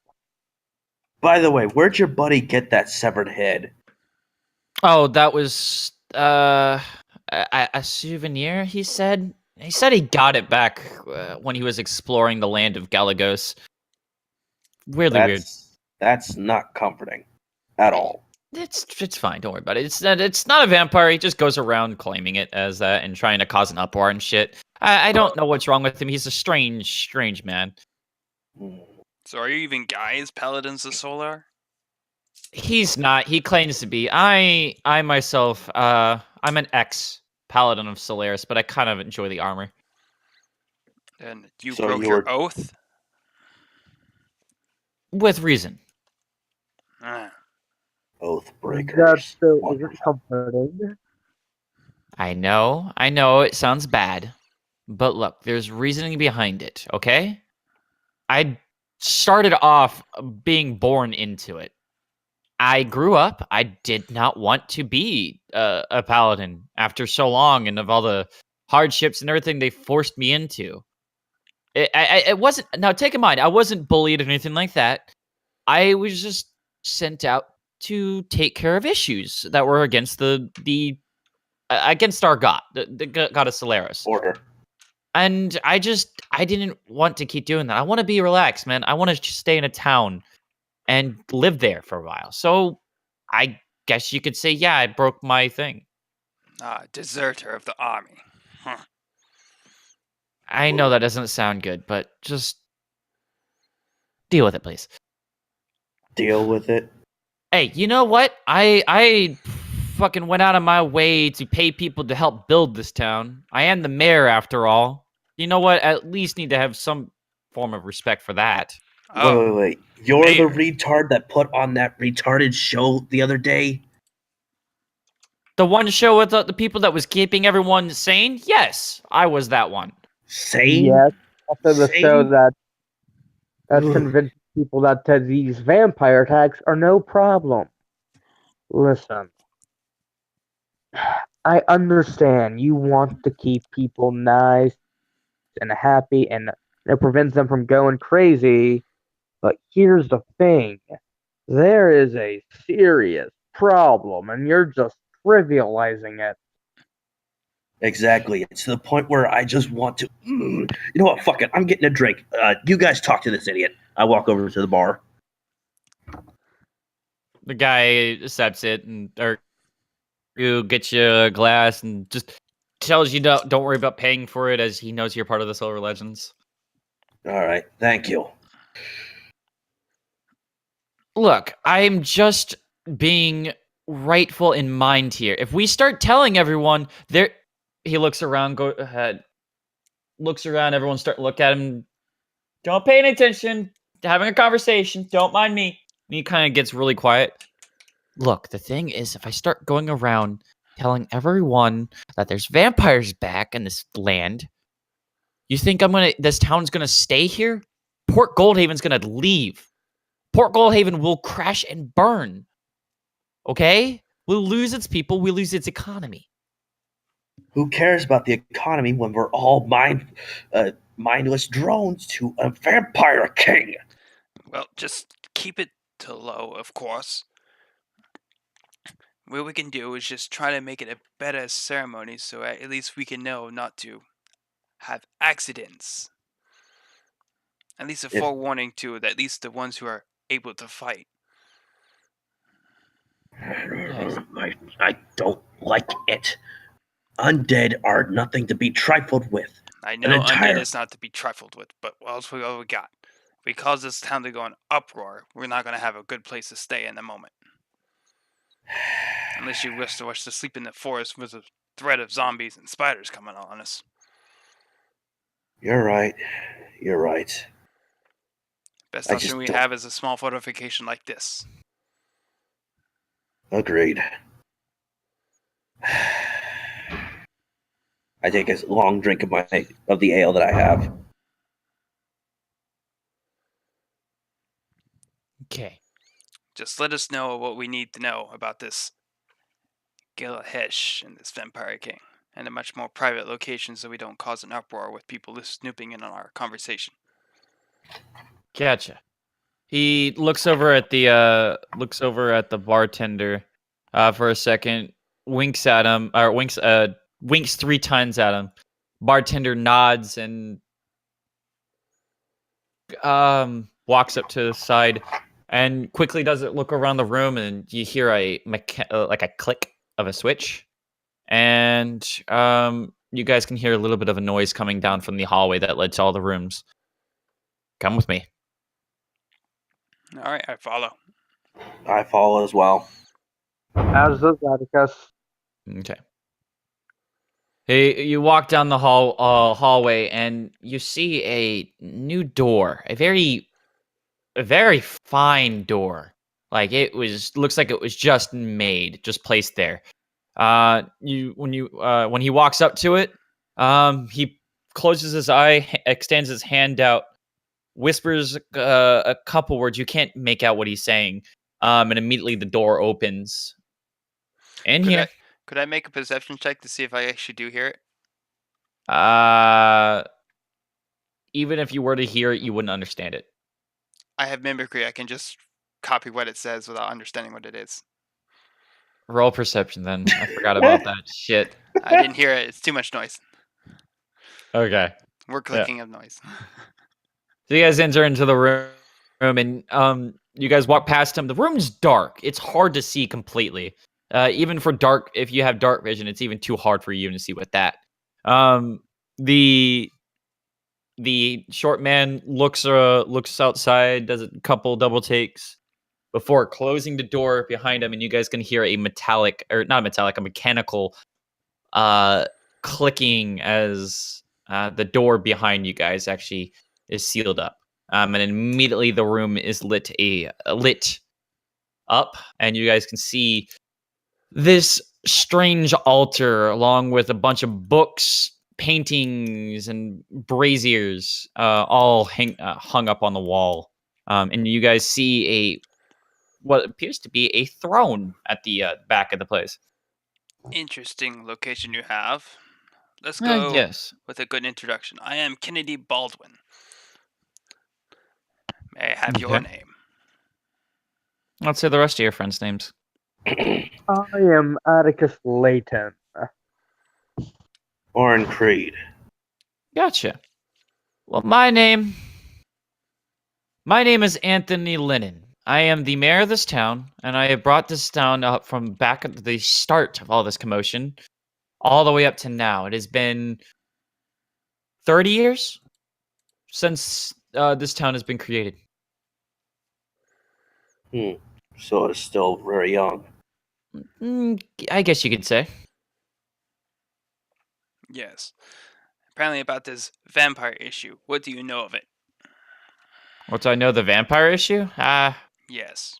By the way, where'd your buddy get that severed head? Oh, that was a souvenir. He said he got it back when he was exploring the land of Galagos. Weirdly weird. That's not comforting at all. It's fine. Don't worry about it. It's not a vampire. He just goes around claiming it as that and trying to cause an uproar and shit. I don't know what's wrong with him. He's a strange man. Mm. So are you even guys paladins of Solar? He's not. He claims to be. I myself, I'm an ex paladin of Solaris, but I kind of enjoy the armor. And you So broke you your were- oath? With reason. Ah, Oath That breakers. still isn't Wonderful. comforting. I know, it sounds bad, but look, there's reasoning behind it, okay? I started off being born into it. I grew up, I did not want to be a paladin after so long and of all the hardships and everything they forced me into. It wasn't, now take in mind, I wasn't bullied or anything like that. I was just sent out to take care of issues that were against the against our god, the god of Solaris. Order. And I didn't want to keep doing that. I want to be relaxed, man. I want to just stay in a town and live there for a while. So I guess you could say, yeah, I broke my thing. deserter of the army. Huh. I know that doesn't sound good, but just deal with it, please. Deal with it. Hey, you know what? I fucking went out of my way to pay people to help build this town. I am the mayor after all. You know what? At least need to have some form of respect for that. Oh, Wait. You're Mayor. the retard that put on that retarded show the other day? The one show with the people that was keeping everyone sane? Yes, I was that one. Sane? Yes, after the show Sane? that's Ugh. convinced people that these vampire attacks are no problem. Listen, I understand you want to keep people nice and happy, and it prevents them from going crazy. But here's the thing: there is a serious problem, and you're just trivializing it. Exactly. It's to the point where I just want to. You know what? Fuck it. I'm getting a drink. You guys talk to this idiot. I walk over to the bar. The guy accepts it and or you get you a glass and just tells you don't worry about paying for it as he knows you're part of the Silver Legends. All right. Thank you. Look, I'm just being rightful in mind here. If we start telling everyone there, he looks around, go ahead, looks around, everyone start look at him. Don't pay any attention. Having a conversation. Don't mind me. And he kind of gets really quiet. Look, the thing is, if I start going around telling everyone that there's vampires back in this land, you think this town's gonna stay here? Port Goldhaven's gonna leave. Port Goldhaven will crash and burn. Okay? We'll lose its people, we lose its economy. Who cares about the economy when we're all mindless drones to a vampire king? Well, just keep it to low, of course. What we can do is just try to make it a better ceremony so at least we can know not to have accidents. At least a If- forewarning to at least the ones who are able to fight. Yes. I don't like it. Undead are nothing to be trifled with. I know entire- undead is not to be trifled with, but what else we got? If we cause this town to go in uproar, we're not going to have a good place to stay in the moment. Unless you wish to sleep in the forest with a threat of zombies and spiders coming on us. You're right. You're right. Best I option just we don't- have is a small fortification like this. Agreed. I take a long drink of the ale that I have. Okay. Just let us know what we need to know about this Gilahesh and this Vampire King, and a much more private location so we don't cause an uproar with people snooping in on our conversation. Gotcha. He looks over at the bartender for a second, winks at him, or winks 3 times at him. Bartender nods and walks up to the side and quickly does it look around the room, and you hear like a click of a switch, and you guys can hear a little bit of a noise coming down from the hallway that led to all the rooms. Come with me. All right, I follow. I follow as well. As does Atticus. Okay. Hey, you walk down the hallway and you see a new door, a very fine door. Like looks like it was just made, just placed there. When he walks up to it, he closes his eye, extends his hand out, whispers a couple words. You can't make out what he's saying. And immediately the door opens. In Could here. could I make a perception check to see if I actually do hear it? Even if you were to hear it, you wouldn't understand it. I have mimicry. I can just copy what it says without understanding what it is. Roll perception then. I forgot about that. Shit. I didn't hear it. It's too much noise. Okay. We're clicking of noise. So you guys enter into the room and you guys walk past him. The room's dark. It's hard to see completely. Even for dark, if you have dark vision, it's even too hard for you to see with that. The short man looks outside, does a couple double takes before closing the door behind him, and you guys can hear a mechanical clicking as the door behind you guys actually is sealed up. And immediately the room is lit up, and you guys can see this strange altar along with a bunch of books, paintings, and braziers all hung up on the wall. And you guys see what appears to be a throne at the back of the place. Interesting location you have. Let's go Yes. with a good introduction. I am Kennedy Baldwin. May I have your Okay. name? Let's say the rest of your friends' names. I am Atticus Layton. Orin Creed. Gotcha. Well, my name is Anthony Lennon. I am the mayor of this town, and I have brought this town up from back at the start of all this commotion, all the way up to now. It has been 30 years since this town has been created. So it's still very young. I guess you could say. Yes. Apparently about this vampire issue. What do you know of it? What do I know? The vampire issue? Yes.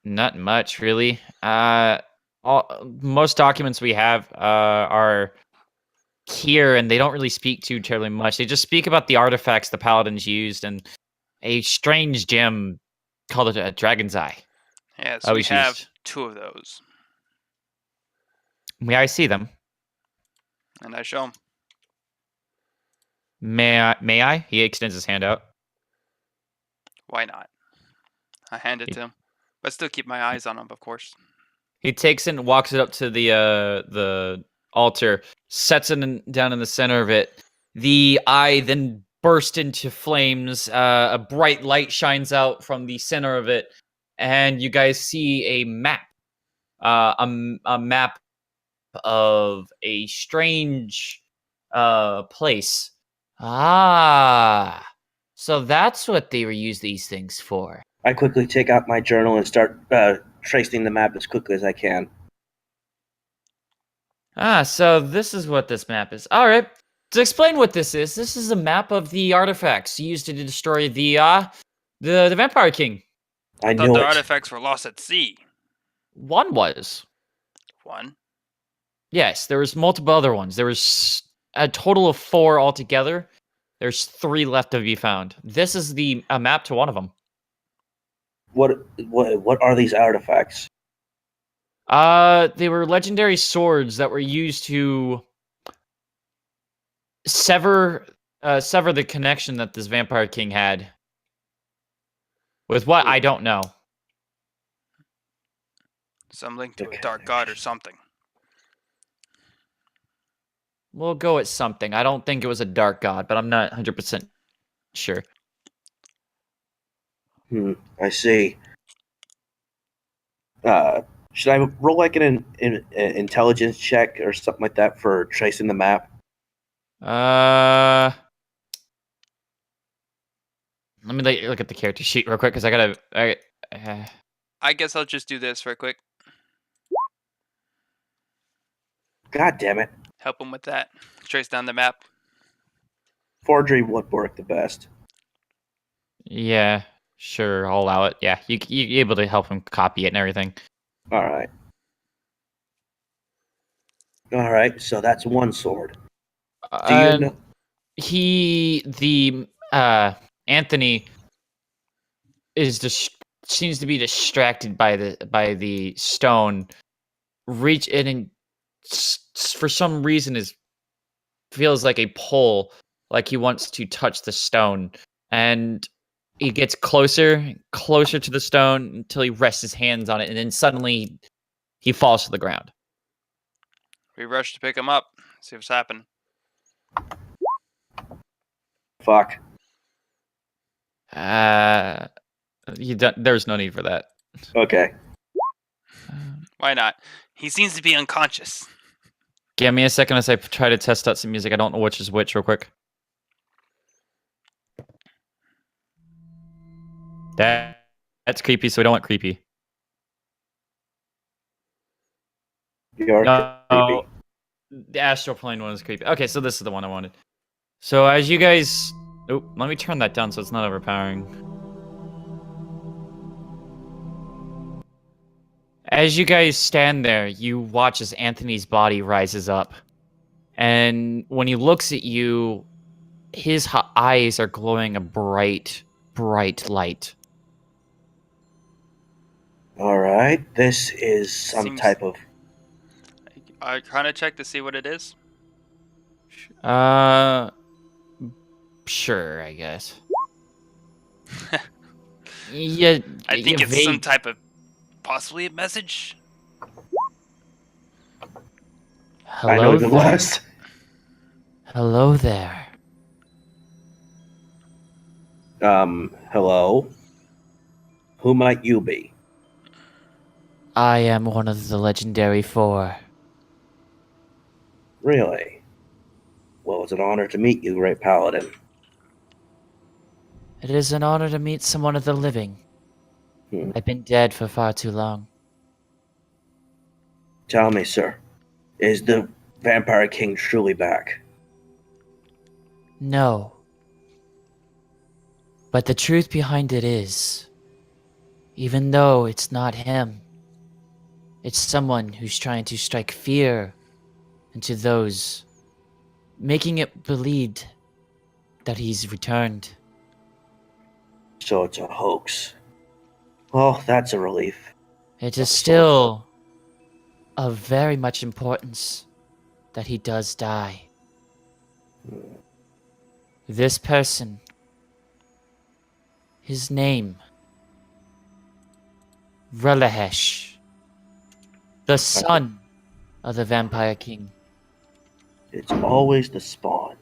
Not much, really. Most documents we have are here, and they don't really speak to terribly much. They just speak about the artifacts the paladins used and a strange gem called a dragon's eye. Yes, Oh, we it's have used. 2 of those. May I see them? And I show him. May I? He extends his hand out. Why not? I hand it to him. But still keep my eyes on him, of course. He takes it and walks it up to the altar, sets it down in the center of it. The eye then bursts into flames. A bright light shines out from the center of it, and you guys see a map. A map of a strange place. So that's what they use these things for. I quickly take out my journal and start tracing the map as quickly as I can. So this is what this map is. All right. To explain what this is a map of the artifacts used to destroy the The Vampire King. I Thought knew the it. artifacts were lost at sea. One was. One. Yes, there was multiple other ones. There was a total of 4 altogether. There's 3 left to be found. This is a map to one of them. What are these artifacts? They were legendary swords that were used to sever the connection that this Vampire King had. With what? I don't know. Some link to a Okay. dark god or something. We'll go with something. I don't think it was a dark god, but I'm not 100% sure. I see. Should I roll like an intelligence check or something like that for tracing the map? Let me look at the character sheet real quick because I guess I'll just do this real quick. God damn it. Help him with that. Trace down the map. Forgery would work the best. yeah, sure, I'll allow it. Yeah, you're able to help him copy it and everything. All right. All right. So that's one sword. Do you know? Anthony is seems to be distracted by the stone. Reach in and for some reason feels like a pull, like he wants to touch the stone, and he gets closer to the stone until he rests his hands on it, and then suddenly he falls to the ground. We rush to pick him up. See what's happened. Fuck. There's no need for that. Okay. Why not? He seems to be unconscious. Give me a second as I try to test out some music. I don't know which is which real quick. That's creepy, so we don't want creepy. You're No, creepy. the astral plane one is creepy. Okay, so this is the one I wanted. So as you guys... Oh, let me turn that down so it's not overpowering. As you guys stand there, you watch as Anthony's body rises up. And when he looks at you, his eyes are glowing a bright, bright light. All right. This is some Seems- type of. I kind of check to see what it is. Sure, I guess. Yeah, I think it's some type of possibly a message. Hello I know the there. West. Hello there. Hello. Who might you be? I am one of the legendary 4. Really? Well, it's an honor to meet you, Great Paladin. It is an honor to meet someone of the living. Hmm. I've been dead for far too long. Tell me, sir, is the Vampire King truly back? No. But the truth behind it is, even though it's not him, it's someone who's trying to strike fear into those, making it believed that he's returned. So it's a hoax. Well, that's a relief. It is still of very much importance that he does die. This person, his name, Relahesh, the son of the Vampire King. It's always the spawn.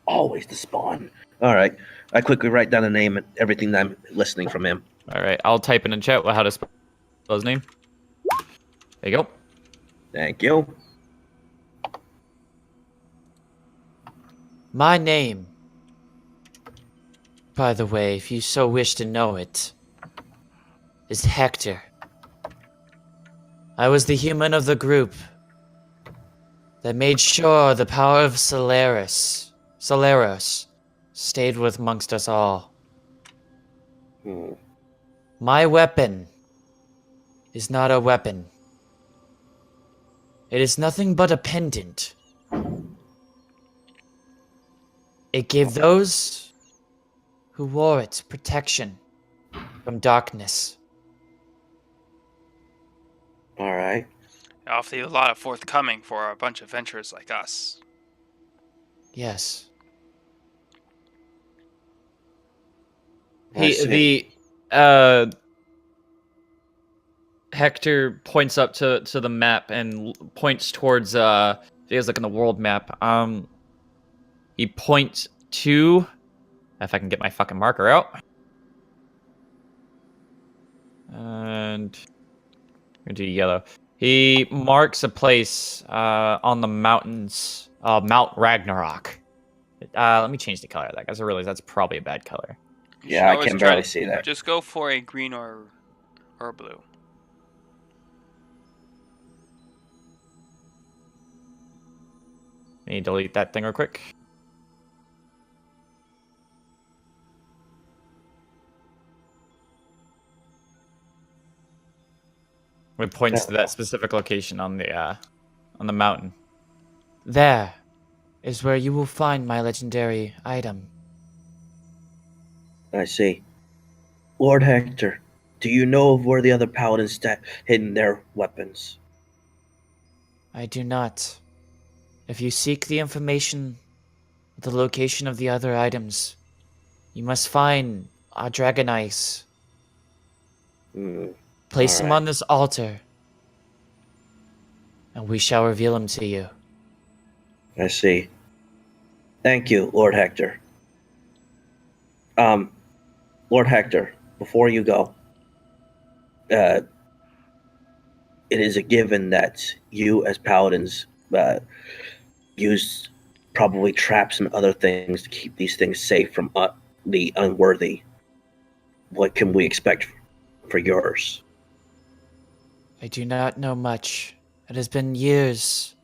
Always the spawn. All right. I quickly write down the name and everything that I'm listening from him. All right, I'll type in chat how to spell his name. There you go. Thank you. My name, by the way, if you so wish to know it, is Hector. I was the human of the group that made sure the power of Solaris stayed with amongst us all. Hmm. My weapon is not a weapon. It is nothing but a pendant. It gave those who wore it protection from darkness. All right. Awfully a lot of forthcoming for a bunch of venturers like us. Yes. I see. Hector points up to the map and points towards he has like in the world map. He points to, if I can get my fucking marker out. And I'm gonna do yellow. He marks a place on the mountains, Mount Ragnarok. Let me change the color of that, because I realize that's probably a bad color. You Yeah, should I always can try barely to see that. just go for a green or blue. Let me delete that thing real quick. It points to that specific location on the mountain. There is where you will find my legendary item. I see. Lord Hector, do you know of where the other paladins hidden their weapons? I do not. If you seek the information, the location of the other items, you must find our dragon ice. Hmm. Place him Alright. on this altar, and we shall reveal him to you. I see. Thank you, Lord Hector. Lord Hector, before you go, it is a given that you, as paladins, use probably traps and other things to keep these things safe from the unworthy. What can we expect for yours? I do not know much. It has been years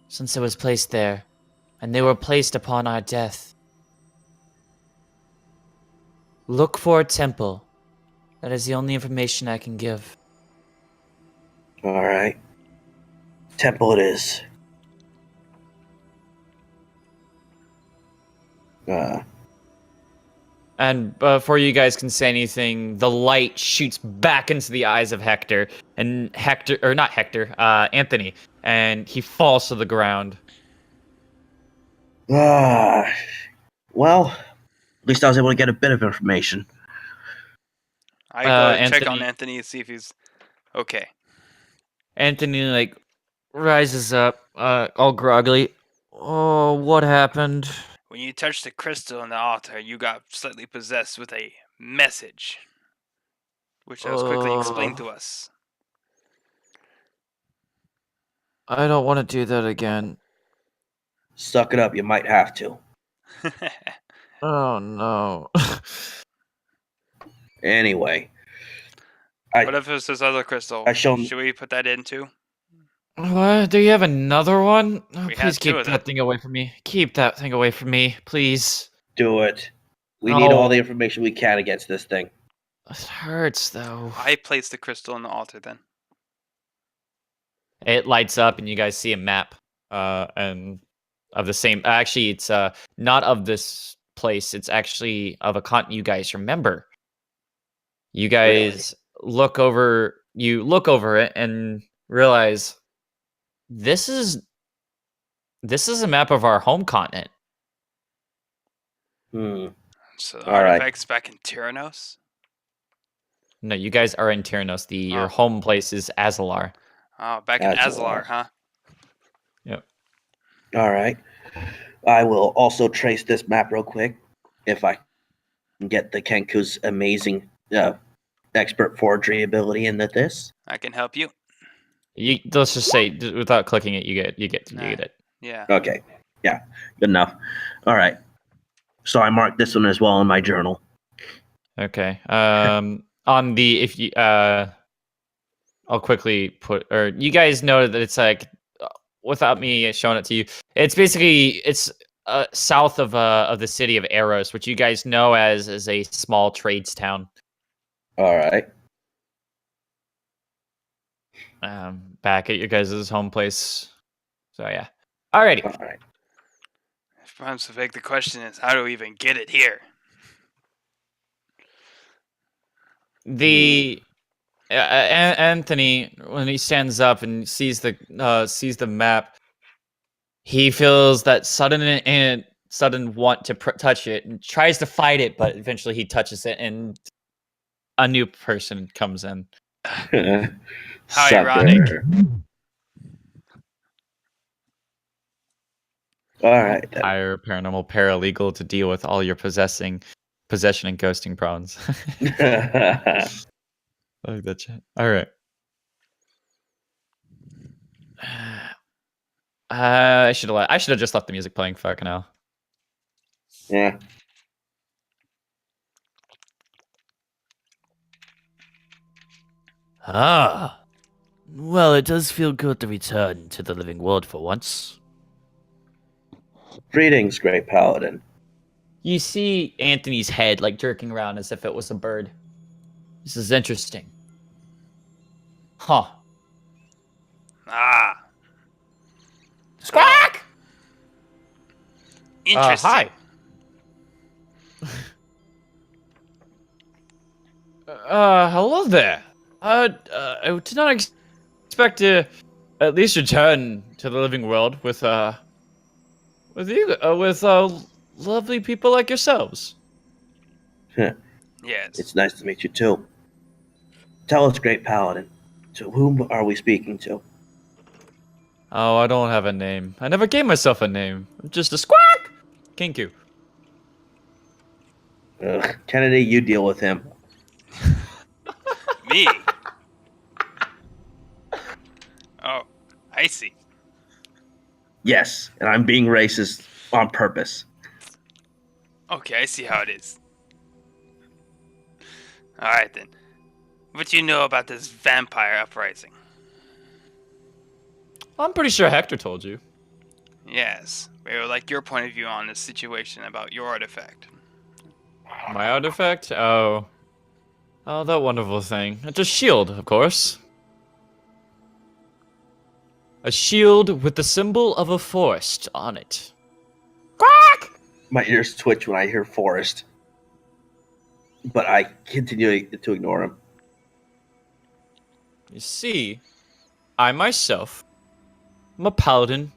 since it was placed there, and they were placed upon our death. Look for a temple. That is the only information I can give. Alright. Temple it is. And before you guys can say anything, the light shoots back into the eyes of Hector, and Hector, or not Hector, Anthony, and he falls to the ground. Well, at least I was able to get a bit of information. I go to check on Anthony, Anthony and see if he's okay. Anthony, like, rises up, all groggily. Oh, what happened? When you touched the crystal on the altar, you got slightly possessed with a message, which was quickly explained to us. I don't want to do that again. Suck it up, you might have to. Oh, no. Anyway. What if it's this other crystal? Should we put that in too? What? Do you have another one? Oh, We please had two keep of that them. thing away from me. Keep that thing away from me, please. Do it. We need all the information we can against this thing. It hurts, though. I placed the crystal on the altar then. It lights up, and you guys see a map, and of the same. Actually, it's not of this place. It's actually of a continent you guys remember. You guys look over. You look over it and realize this is a map of our home continent. So the artifacts back in Tyrannos? No, you guys are in Tyrannos. Your home place is Azalar. Oh, back in Azalar, huh? Yep. All right. I will also trace this map real quick if I can get the Kenku's amazing expert forgery ability into this. I can help you. Let's just say without clicking it, you get it. Yeah. Okay. Yeah. Good enough. All right. So I marked this one as well in my journal. Okay. On the if you I'll quickly put, or you guys know that it's like without me showing it to you, it's basically south of the city of Eros, which you guys know as a small trades town. All right. Back at your guys' home place. So yeah. Alrighty. All right. Perhaps the question is, how do we even get it here? The Anthony, when he stands up and sees the map, he feels that sudden want to touch it and tries to fight it, but eventually he touches it and a new person comes in. How ironic. Sucker. All right. then. Hire a paranormal paralegal to deal with all your possession and ghosting problems. Like that shit. All right. I should have just left the music playing. Fucking hell. Yeah. Ah. Well, it does feel good to return to the living world for once. Greetings, Great Paladin. You see Anthony's head like jerking around as if it was a bird. This is interesting. Huh. Ah, Squawk! interesting. Hi. Hello there. I did not expect to at least return to the living world with lovely people like yourselves. Yes. It's nice to meet you too. Tell us, Great Paladin, to whom are we speaking to? Oh, I don't have a name. I never gave myself a name. I'm just a squawk. Kinku. Kennedy, you deal with him. Me? Oh, I see. Yes, and I'm being racist on purpose. Okay, I see how it is. Alright then. What do you know about this vampire uprising? I'm pretty sure Hector told you. Yes. We would like your point of view on this situation about your artifact. My artifact? Oh, that wonderful thing. It's a shield, of course. A shield with the symbol of a forest on it. Quack! My ears twitch when I hear forest, but I continue to ignore him. You see, I myself am a paladin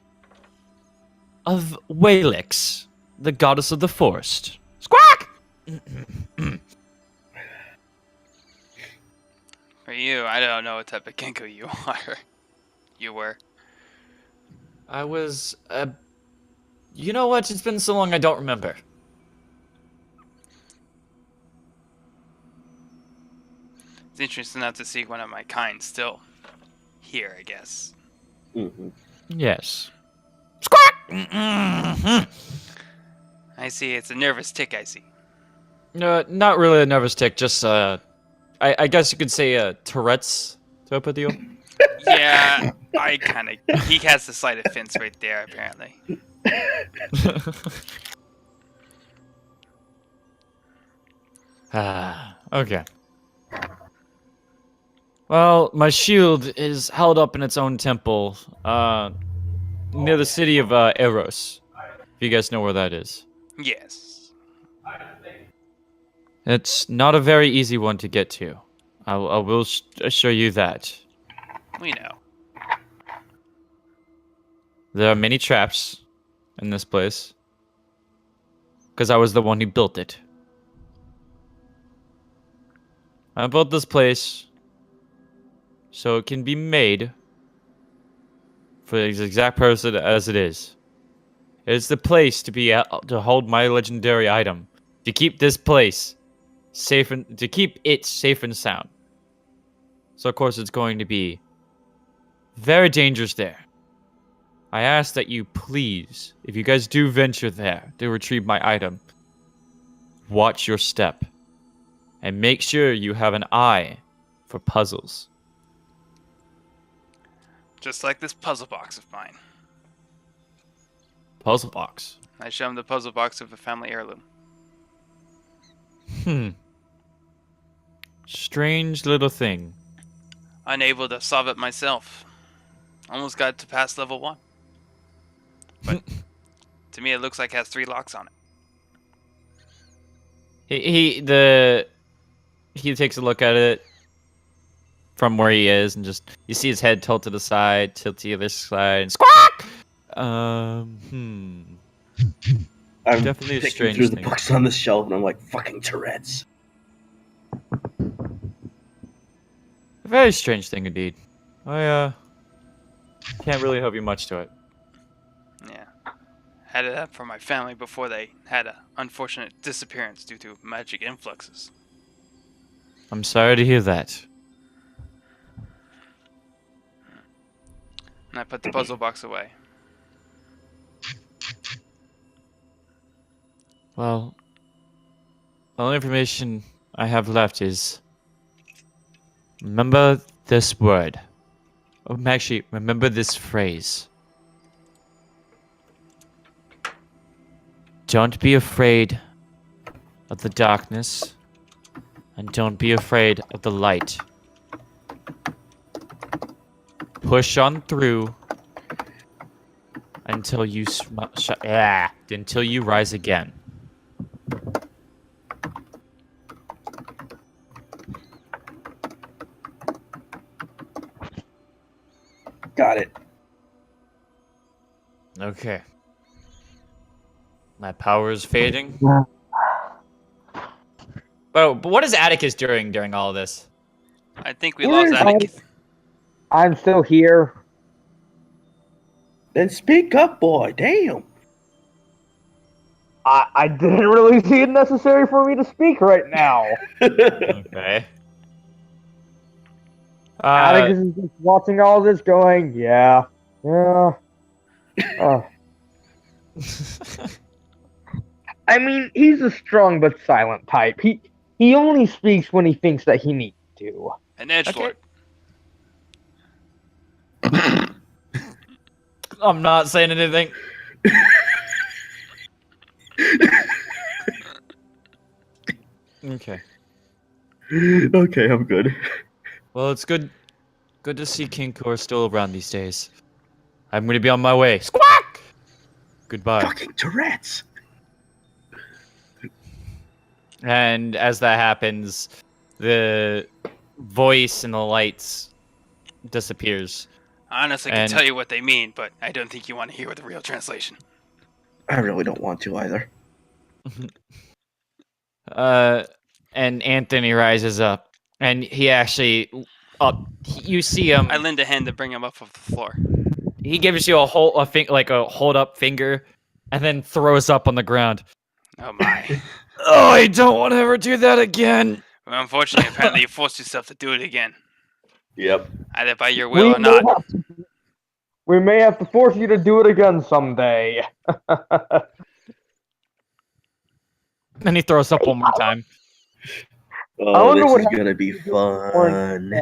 of Walix, the goddess of the forest. Squawk! For you, I don't know what type of Kenko you are. You were. I was, you know what? It's been so long I don't remember. It's interesting enough to see one of my kind still here, I guess. Mm-hmm. Yes. Squawk! I see, it's a nervous tick, I see. Not really a nervous tick, just, I guess you could say, Tourette's type of deal. Yeah, he has the slight offense right there, apparently. Okay. Well, my shield is held up in its own temple, near the city of, Eros. If you guys know where that is. Yes. It's not a very easy one to get to. I will assure you that. We know. There are many traps in this place. Because I was the one who built it. I built this place so it can be made for the exact person as it is. It's the place to hold my legendary item. To keep this place safe and to keep it safe and sound. So of course it's going to be very dangerous there. I ask that you please, if you guys do venture there to retrieve my item, watch your step. And make sure you have an eye for puzzles. Just like this puzzle box of mine. Puzzle box. I show him the puzzle box of a family heirloom. Strange little thing. Unable to solve it myself. Almost got to past level 1. But to me, it looks like it has 3 locks on it. He takes a look at it from where he is, and just you see his head tilt to the side, tilt to the other side, and squawk. I'm Definitely a picking strange through the thing. books on the shelf, and I'm like, fucking Tourette's. A very strange thing indeed. I can't really help you much to it. Yeah. Had it up for my family before they had an unfortunate disappearance due to magic influxes. I'm sorry to hear that. And I put the puzzle box away. Well, the only information I have left is remember this word. Actually, remember this phrase. Don't be afraid of the darkness, and don't be afraid of the light. Push on through until you until you rise again. Got it. Okay. My power is fading. But what is Atticus doing during all of this? I think we lost Where's Atticus. I'm still here. Then speak up, boy. Damn. I didn't really see it necessary for me to speak right now. Okay. Atticus is just watching all this going, yeah. I mean, he's a strong but silent type. He only speaks when he thinks that he needs to. An edgelord. I'm not saying anything. Okay. Okay, I'm good. Well, it's good to see King Kor still around these days. I'm gonna be on my way. Squawk! Goodbye. Fucking Tourette's. And as that happens, the voice and the lights disappears. I honestly can And- tell you what they mean, but I don't think you want to hear the real translation. I really don't want to either. And Anthony rises up, and he actually you see him. I lend a hand to bring him up off the floor. He gives you a hold up finger, and then throws up on the ground. Oh my. Oh, I don't want to ever do that again. Well, unfortunately, apparently you forced yourself to do it again. Yep. Either by your will or not. We may have to force you to do it again someday. And he throws up one more time. I Oh, wonder this what is gonna be fun.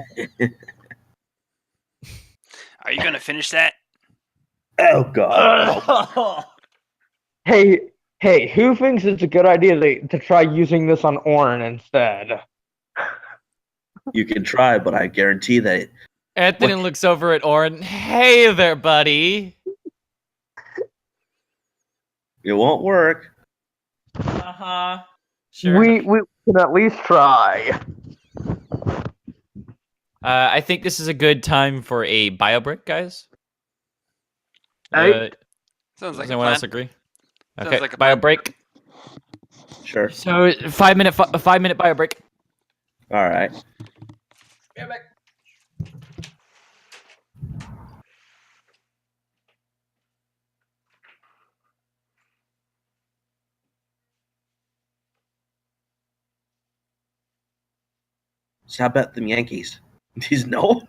Are you gonna finish that? Oh god. Hey, who thinks it's a good idea to try using this on Orin instead? You can try, but I guarantee that Anthony looks over at Orin. Hey there, buddy. it won't work. Uh-huh. Sure. We can at least try. I think this is a good time for a bio break, guys. Hey. Sounds Does like a anyone plan. else agree? Sounds Okay, like a bio plan. break. Sure. So 5-minute bio break. All right. So how about them Yankees? These no.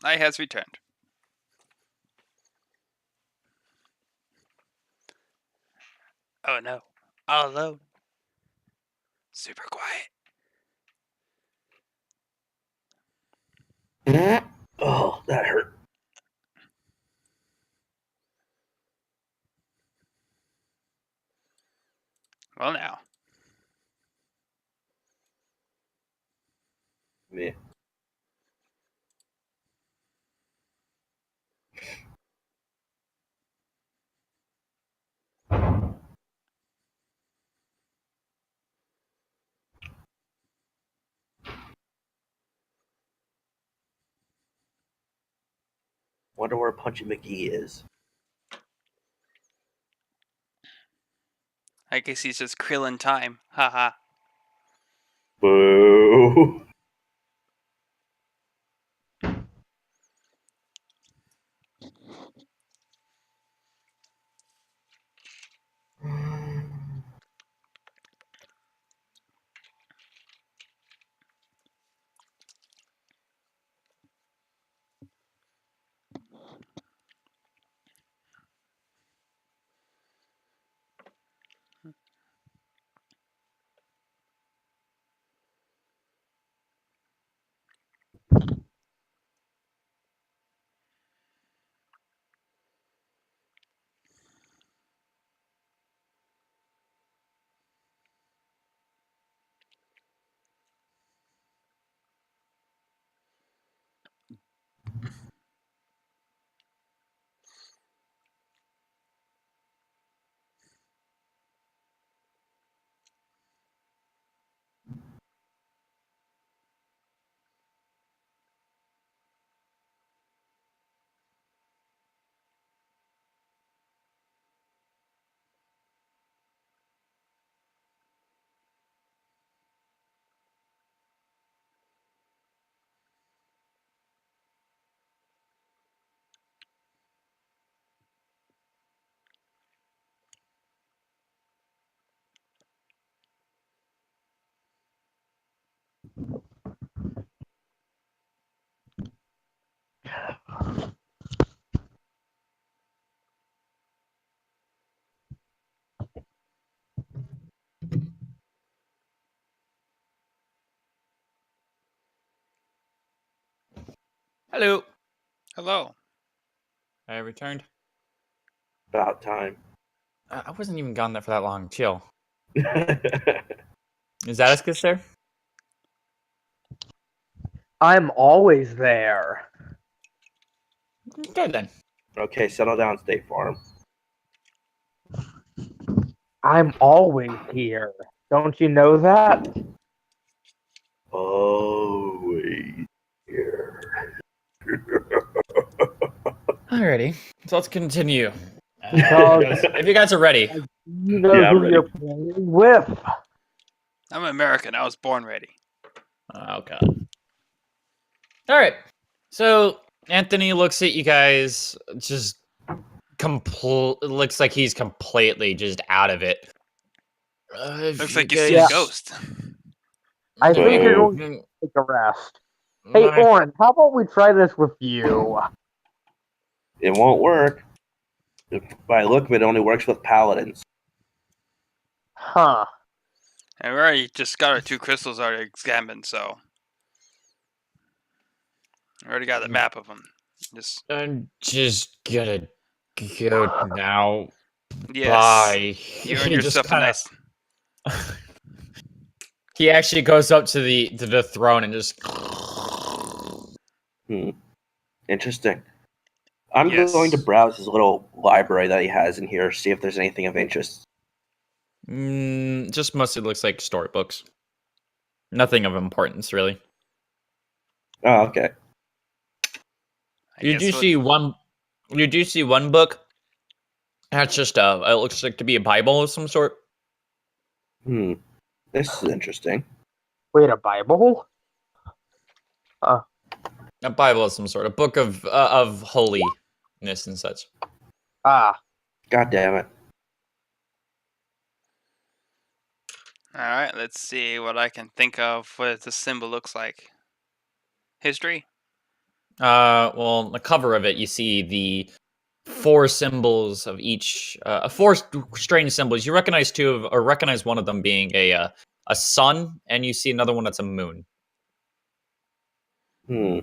I has returned. Oh no. All alone. Super quiet. Oh, that hurt. Well now. Yeah. Wonder where Punchy McGee is. I guess he's just krillin time. Haha. Boo. Hello. Hello. I returned. About time. I wasn't even gone there for that long. Chill. Is that as good, sir? I'm always there. Good then. Okay, settle down, State Farm. I'm always here. Don't you know that? Always here. Alrighty. So let's continue. Because If you guys are ready. you know Yeah, I'm who ready. you're playing with. I'm American. I was born ready. Oh god. Alright. So Anthony looks at you guys just looks like he's completely just out of it. If Looks you like you've seen Yeah. a ghost. I think you're Boo. going to take a rest. Hey, Bye. Oren, how about we try this with you? It won't work. By the look of it, it only works with paladins. Huh. And we already just got our 2 crystals already examined, so we already got the map of them. Just I'm just gonna go now. yes. Bye. You earned He just yourself a kinda- nice. He actually goes up to the throne and just. Interesting. I'm Yes. going to browse his little library that he has in here, see if there's anything of interest. Just mostly looks like storybooks. Nothing of importance, really. Oh, okay. I You guess do what- see one. You do see one book. That's just it looks like to be a Bible of some sort. This is interesting. Wait, a Bible? A Bible of some sort. A book of holiness and such. Ah, God damn it. All right, let's see what I can think of what the symbol looks like. History? Well, on the cover of it, you see the four symbols of each, four strange symbols. You recognize two of, or recognize one of them being a sun, and you see another one that's a moon. Hmm.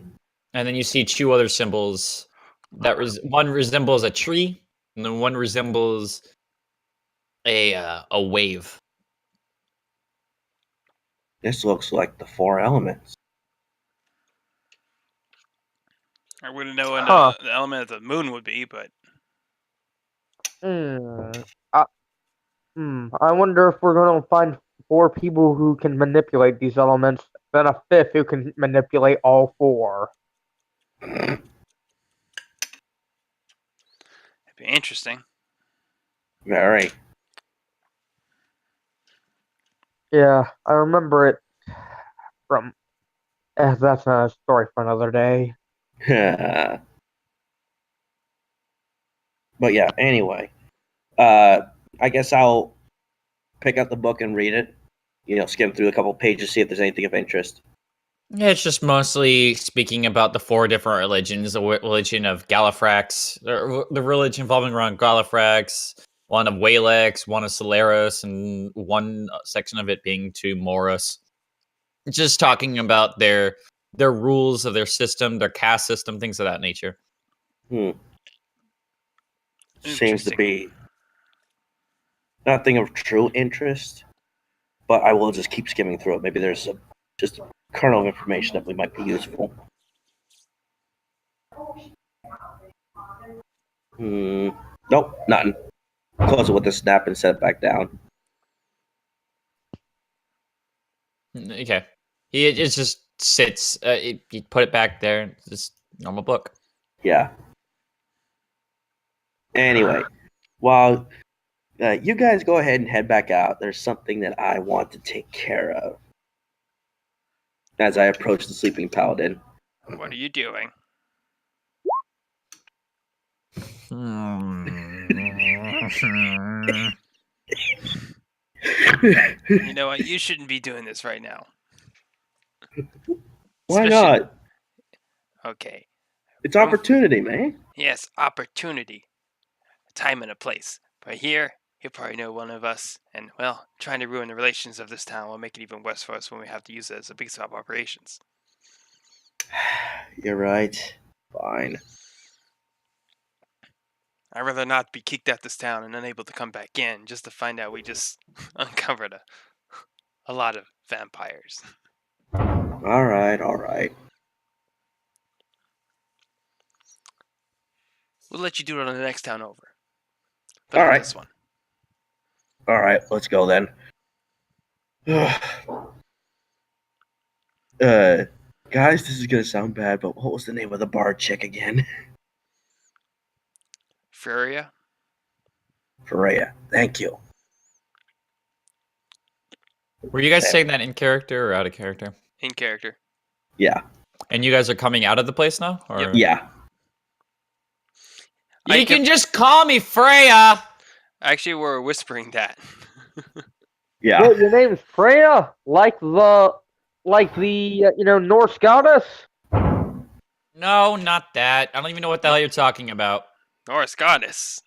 And then you see two other symbols that one resembles a tree, and then one resembles a wave. This looks like the four elements. I wouldn't know what Huh. the element of the moon would be, but Hmm. I wonder if we're going to find 4 people who can manipulate these elements, then a 5th who can manipulate all 4. it'd be interesting. Very. Yeah, I remember it from. That's a story for another day. But yeah, anyway. I guess I'll pick up the book and read it. Skim through a couple pages, see if there's anything of interest. Yeah, it's just mostly speaking about the four different religions: the religion of Gallifrax, the religion involving around Gallifrax, one of Walex, one of Solaris, and one section of it being to Morus. It's just talking about their rules of their system, their caste system, things of that nature. Seems to Interesting. be nothing of true interest, but I will just keep skimming through it. Maybe there's just a kernel of information that we might be useful. Nope, nothing. Close it with a snap and set it back down. Okay, it just sits. You put it back there. It's just normal book. Yeah. Anyway, while you guys go ahead and head back out, there's something that I want to take care of. As I approach the sleeping paladin. What are you doing? You know what? You shouldn't be doing this right now. Why Especially- not? Okay. It's opportunity, man. Yes, opportunity. A time and a place. But here, you probably know one of us, and, well, trying to ruin the relations of this town will make it even worse for us when we have to use it as a base of operations. You're right. Fine. I'd rather not be kicked out this town and unable to come back in just to find out we just uncovered a lot of vampires. All right. We'll let you do it on the next town over. All right. This one. All right, let's go then. Guys, this is gonna sound bad, but what was the name of the bar chick again? Furia? Freya. Thank you. Were you guys saying that in character or out of character? In character. Yeah. And you guys are coming out of the place now? Or? Yep. Yeah. You can just call me Freya! Actually, we're whispering that. Yeah. What, your name's Freya? Like the Norse goddess? No, not that. I don't even know what the hell you're talking about. Norse goddess.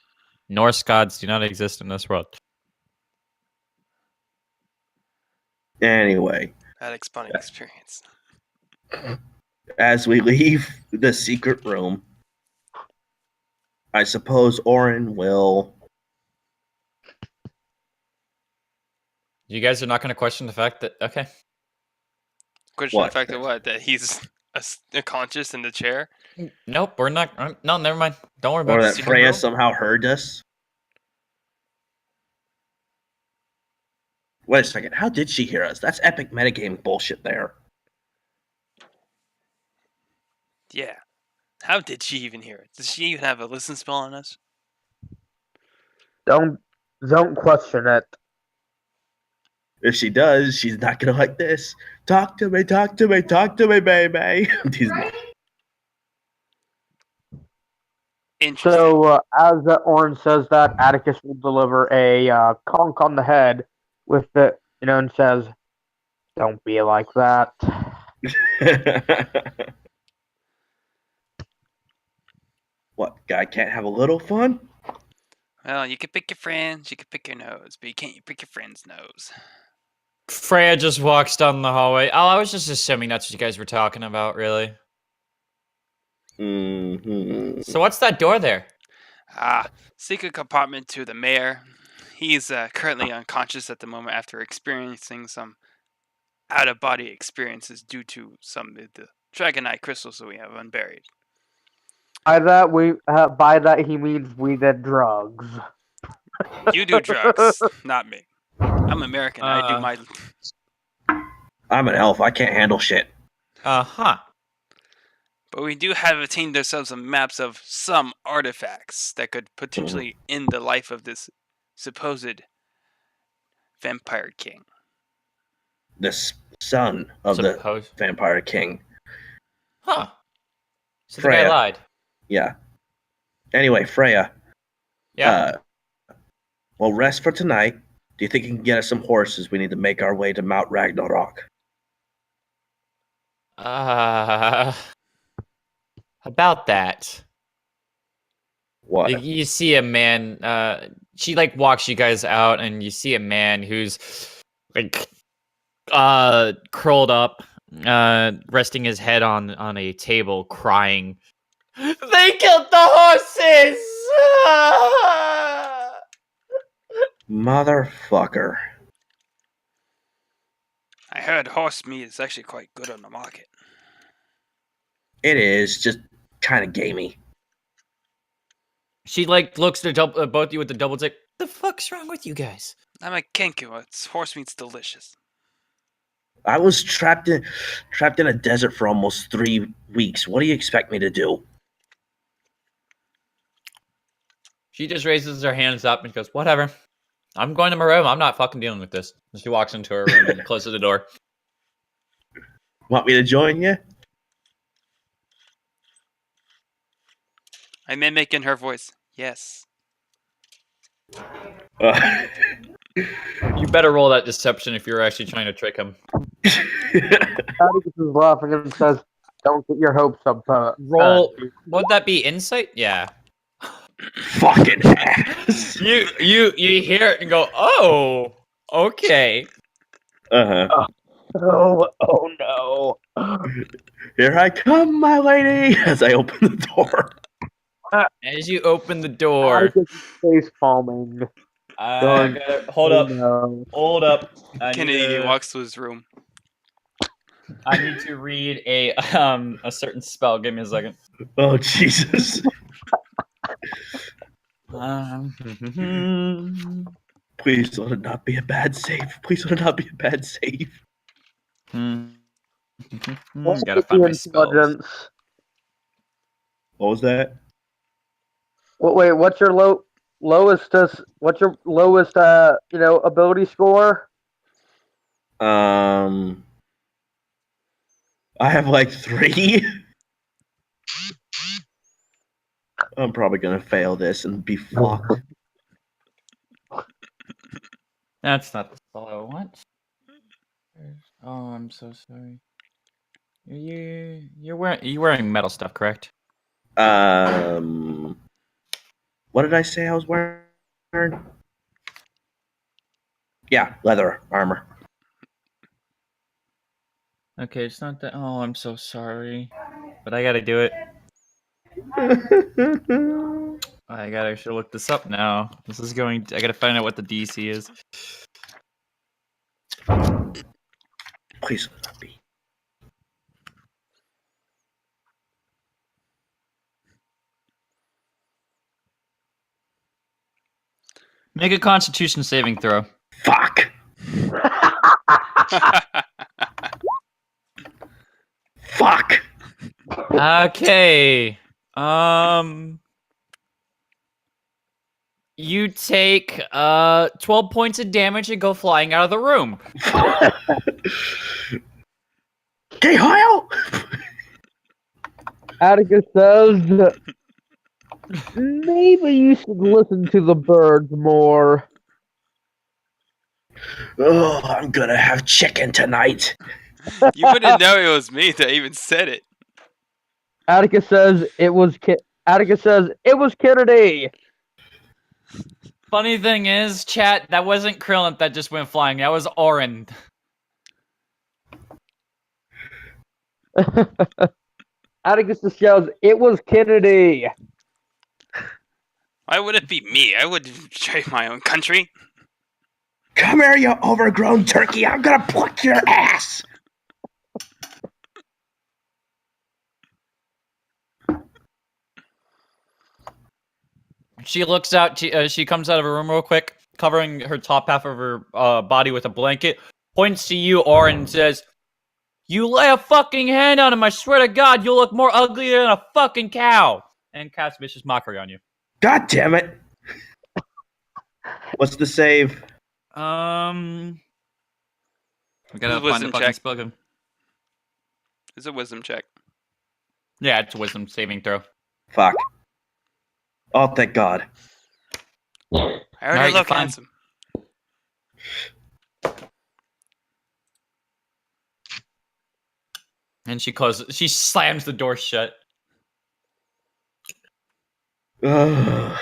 Norse gods do not exist in this world. Anyway, That exponent experience. as we leave the secret room, I suppose Orin will. You guys are not going to question the fact that okay. Question What? the fact that what? That he's unconscious in the chair? Nope, we're not. No, never mind. Don't worry about Or it. that Freya somehow heard us. Wait a second. How did she hear us? That's epic metagame bullshit there. Yeah. How did she even hear it? Does she even have a listen spell on us? Don't question it. If she does, she's not gonna like this. Talk to me, baby. Interesting. So, as Orin says that, Atticus will deliver a conk on the head with the and says, "Don't be like that." What, guy can't have a little fun? Well, you could pick your friends, you could pick your nose, but you can't pick your friend's nose. Freya just walks down the hallway. Oh, I was just assuming that's what you guys were talking about, really. Mm-hmm. So what's that door there? Secret compartment to the mayor. He's currently unconscious at the moment after experiencing some out-of-body experiences due to some of the Dragonite crystals that we have unburied. By that he means we did drugs. You do drugs, not me. I'm American. I do my. I'm an elf. I can't handle shit. Uh-huh. But we do have obtained ourselves some maps of some artifacts that could potentially end the life of this supposed vampire king. The son of the Suppose. vampire king. Huh. So the Freya. guy lied. Yeah. Anyway, Freya. Yeah. Well, rest for tonight. Do you think you can get us some horses? We need to make our way to Mount Ragnarok. About that. What? You see a man, she like walks you guys out and you see a man who's like curled up, resting his head on a table crying. They killed the horses! Motherfucker. I heard horse meat is actually quite good on the market. It is just kind of gamey. She like looks at both of you with the double tick. The fuck's wrong with you guys? I'm a Kenku. It's horse meat's delicious. I was trapped in a desert for almost 3 weeks. What do you expect me to do? She just raises her hands up and goes, "Whatever. I'm going to my room. I'm not fucking dealing with this." And she walks into her room and closes the door. Want me to join you? I mimic in her voice. Yes. You better roll that deception if you're actually trying to trick him. Atticus is laughing and says, "Don't get your hopes up." Roll. Would that be insight? Yeah. Fucking ass. You hear it and go, "Oh, okay." Uh-huh. Oh no! Here I come, my lady, as I open the door. As you open the door, Atticus is face palming. hold Oh, up, no. hold up. Kennedy walks to his room. I need to read a certain spell. Give me a second. Oh, Jesus. Please let it not be a bad save. Please let it not be a bad save. Gotta find my spells. Intelligence. What was that? Wait, what's your lowest? What's your lowest? Ability score? I have like 3. I'm probably gonna fail this and be fucked. That's not the spell I want. Oh, I'm so sorry. You're wearing metal stuff, correct? What did I say I was wearing? Yeah, leather armor. Okay, it's not that. Oh, I'm so sorry, but I gotta do it. I should look this up now. I gotta find out what the DC is. Please let it not be. Make a Constitution saving throw. Fuck. Fuck. Okay. You take 12 points of damage and go flying out of the room. Okay, Kyle. Atticus says, "Maybe you should listen to the birds more." Oh, I'm gonna have chicken tonight. You wouldn't know it was me that even said it. Atticus says it was Kennedy. Funny thing is, chat, that wasn't Krillin that just went flying. That was Orin. Atticus just yells, "It was Kennedy." Why would it be me? I wouldn't betray my own country. Come here, you overgrown turkey. I'm gonna pluck your ass. She looks out. She comes out of her room real quick, covering her top half of her body with a blanket. Points to you, Orin, and says, "You lay a fucking hand on him. I swear to God, you'll look more ugly than a fucking cow." And casts vicious mockery on you. God damn it. What's the save? We gotta find the Wisdom fucking check. spell. It's a wisdom check. Yeah, it's a wisdom saving throw. Fuck. Oh, thank God. I already Alright, you're look fine. handsome. And she slams the door shut. Ugh.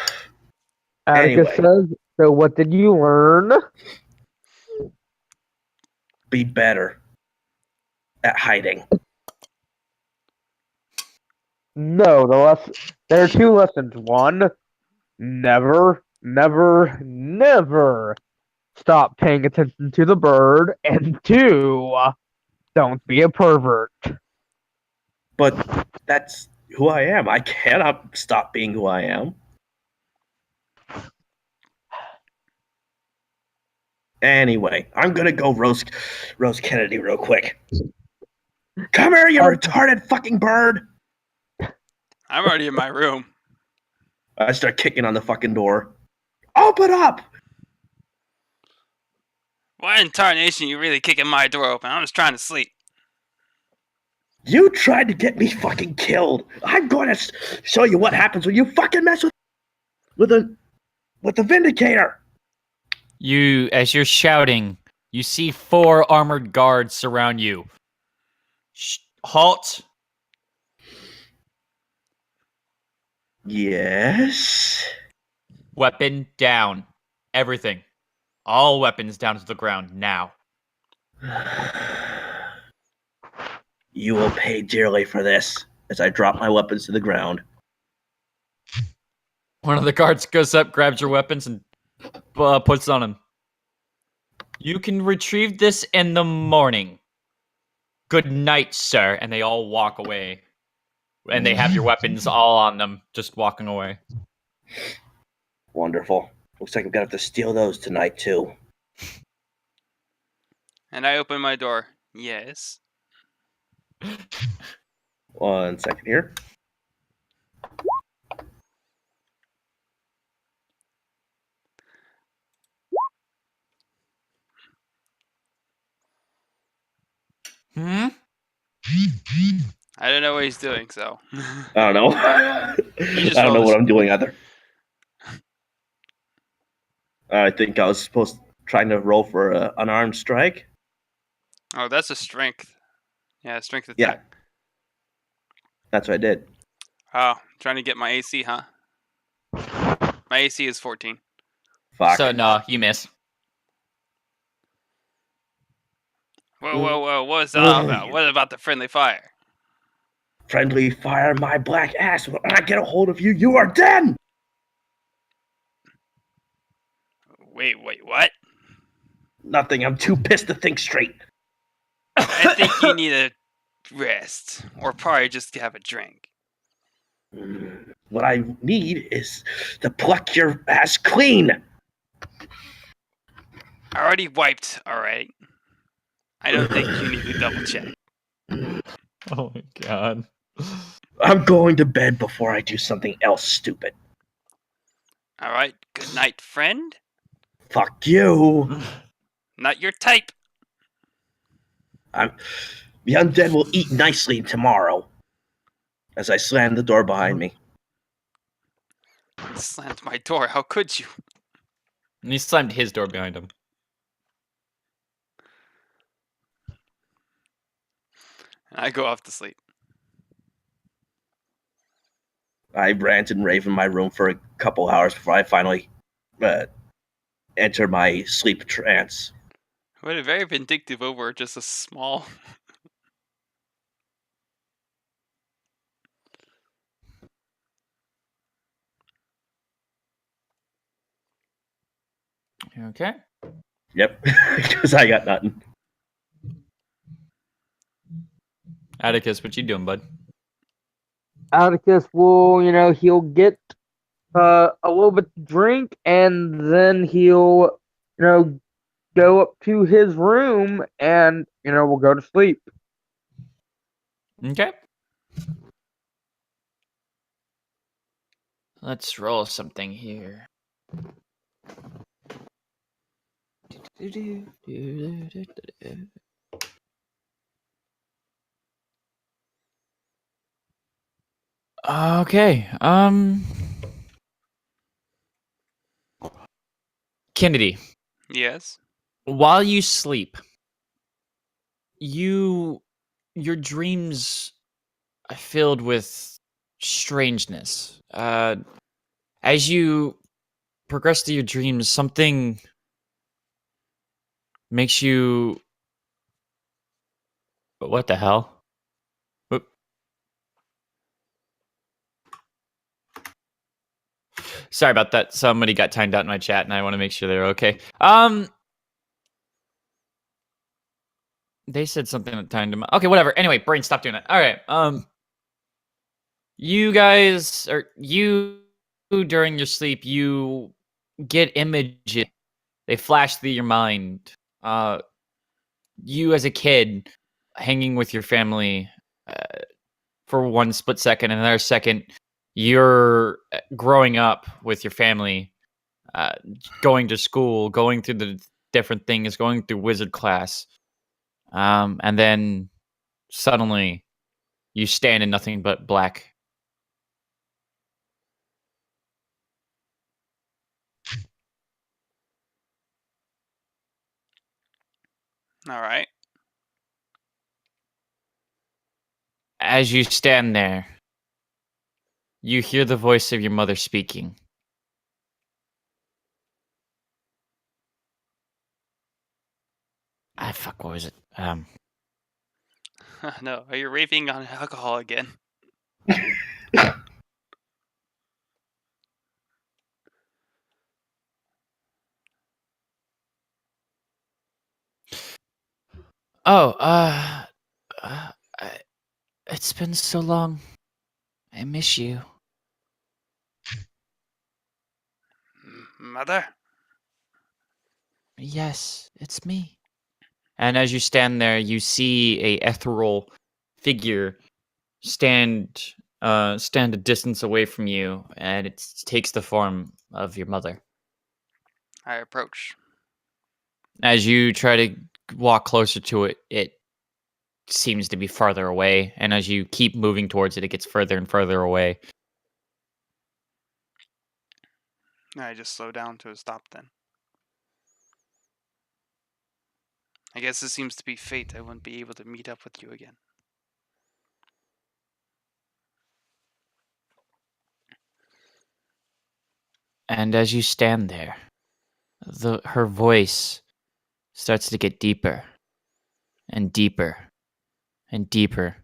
Atticus Anyway. says, "So what did you learn?" Be better at hiding. No, there are two lessons. One, never stop paying attention to the bird, and two, don't be a pervert. But that's who I am. I cannot stop being who I am. Anyway, I'm gonna go roast Kennedy real quick. Come here, you retarded fucking bird! I'm already in my room. I start kicking on the fucking door. Open up! Why in tarnation you really kicking my door open? I'm just trying to sleep. You tried to get me fucking killed. I'm going to show you what happens when you fucking mess with the Vindicator. As you're shouting, you see 4 armored guards surround you. Halt. Yes. Weapon down. Everything. All weapons down to the ground now. You will pay dearly for this as I drop my weapons to the ground. One of the guards goes up, grabs your weapons, and puts it on him. You can retrieve this in the morning. Good night, sir. And they all walk away. And they have your weapons all on them, just walking away. Wonderful. Looks like I'm gonna have to steal those tonight too. And I open my door. Yes. 1 second here. Hmm? I don't know what he's doing, so. I don't know. I just don't know rolled what a- I'm doing either. I think I was trying to roll for an unarmed strike. Oh, that's a strength. Yeah, strength Yeah. attack. That's what I did. Oh, trying to get my AC, huh? My AC is 14. Fuck. So, no, you miss. Whoa, what was that all about? What about the friendly fire? Friendly fire my black ass. When I get a hold of you, you are dead! Wait, what? Nothing. I'm too pissed to think straight. I think you need a rest. Or probably just have a drink. What I need is to pluck your ass clean. I already wiped, alright? I don't think you need to double check. Oh my god. I'm going to bed before I do something else stupid. Alright, good night, friend. Fuck you. Not your type. The undead will eat nicely tomorrow. As I slam the door behind me. Slammed my door, how could you? And he slammed his door behind him. I go off to sleep. I rant and rave in my room for a couple hours before I finally enter my sleep trance. What very vindictive over just a small. Okay. Yep, because I got nothing. Atticus, what you doing, bud? Atticus will, he'll get a little bit to drink, and then he'll, go up to his room, and we'll go to sleep. Okay. Let's roll something here. Okay. Kennedy, Yes. while you sleep, your dreams are filled with strangeness. As you progress through your dreams, something makes you. What the hell? Whoop. Sorry about that. Somebody got timed out in my chat, and I want to make sure they're okay. They said something that timed them. Okay, whatever. Anyway, brain, stop doing that. All right. You guys, or you during your sleep, you get images. They flash through your mind. You as a kid hanging with your family for one split second, and another second, you're growing up with your family, going to school, going through the different things, going through wizard class, and then suddenly you stand in nothing but black. All right. As you stand there, you hear the voice of your mother speaking. Fuck, what was it? No, are you raving on alcohol again? Oh, uh, it's been so long. I miss you. Mother? Yes, it's me. And as you stand there, you see a ethereal figure stand a distance away from you, and it takes the form of your mother. I approach. As you try to walk closer to it, it seems to be farther away, and as you keep moving towards it, it gets further and further away. I just slow down to a stop then. I guess it seems to be fate. I wouldn't be able to meet up with you again. And as you stand there, her voice starts to get deeper and deeper and deeper.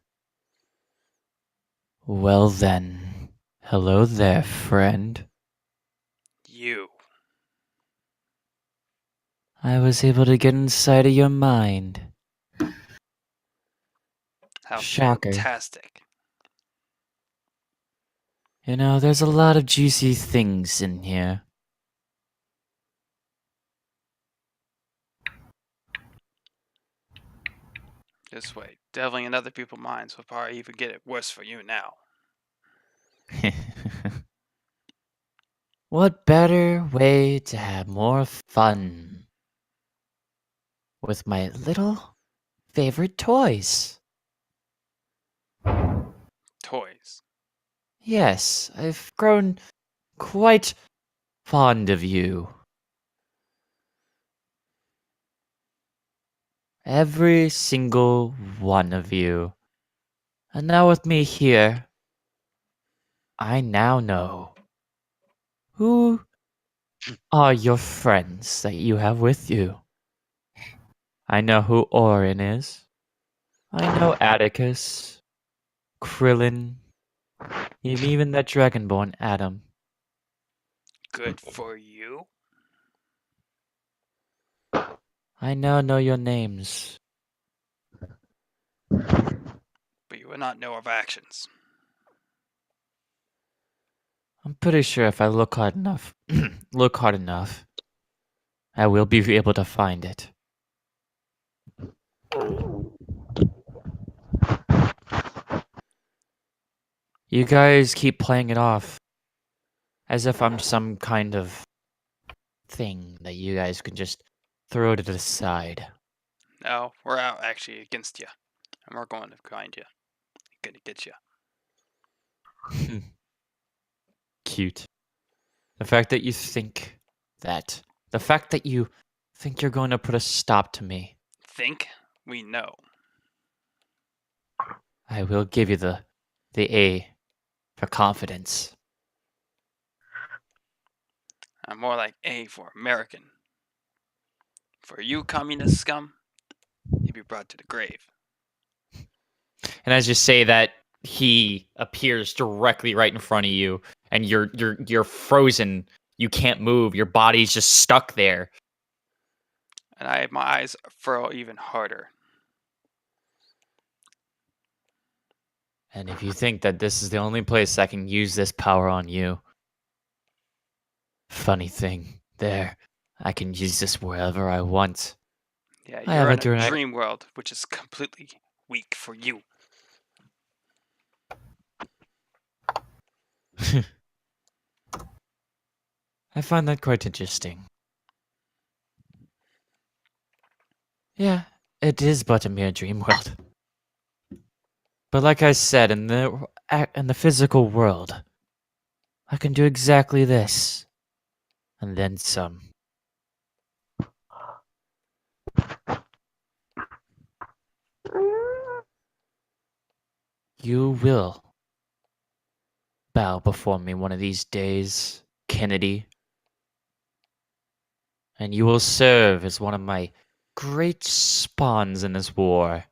Well then, hello there, friend. You. I was able to get inside of your mind. How Shocker. fantastic. You know, there's a lot of juicy things in here. This way, delving in other people's minds will probably even get it worse for you now. What better way to have more fun with my little favorite toys? Toys. Yes, I've grown quite fond of you. Every single one of you. And now with me here, I now know who are your friends that you have with you. I know who Orin is. I know Atticus, Krillin, even that Dragonborn Adam. Good for you. I now know your names. But you will not know of actions. I'm pretty sure if I look hard enough, I will be able to find it. You guys keep playing it off as if I'm some kind of thing that you guys can just throw to the side. No, we're out actually against you. And we're going to find you. Gonna get you. Cute. The fact that you think that. The fact that you think you're going to put a stop to me. Think? We know. I will give you the A for confidence. I'm more like A for American. For you, communist scum, you'd be brought to the grave. And as you say that, he appears directly right in front of you, and you're frozen. You can't move. Your body's just stuck there. And my eyes furrow even harder. And if you think that this is the only place I can use this power on you, funny thing, there, I can use this wherever I want. Yeah, I have you're a in a direct- dream world, which is completely weak for you. I find that quite interesting. Yeah, it is but a mere dream world. But like I said, in the physical world, I can do exactly this, and then some. You will bow before me one of these days, Kennedy. And you will serve as one of my great spawns in this war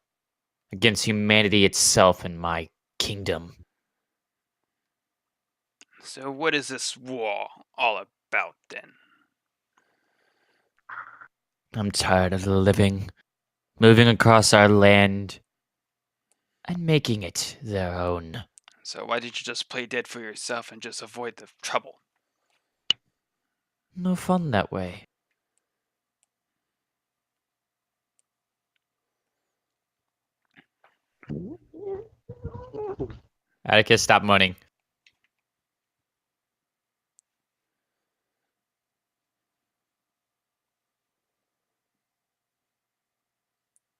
against humanity itself in my kingdom. So what is this war all about then? I'm tired of the living, moving across our land, and making it their own. So why did you just play dead for yourself and just avoid the trouble? No fun that way. Atticus, stop moaning.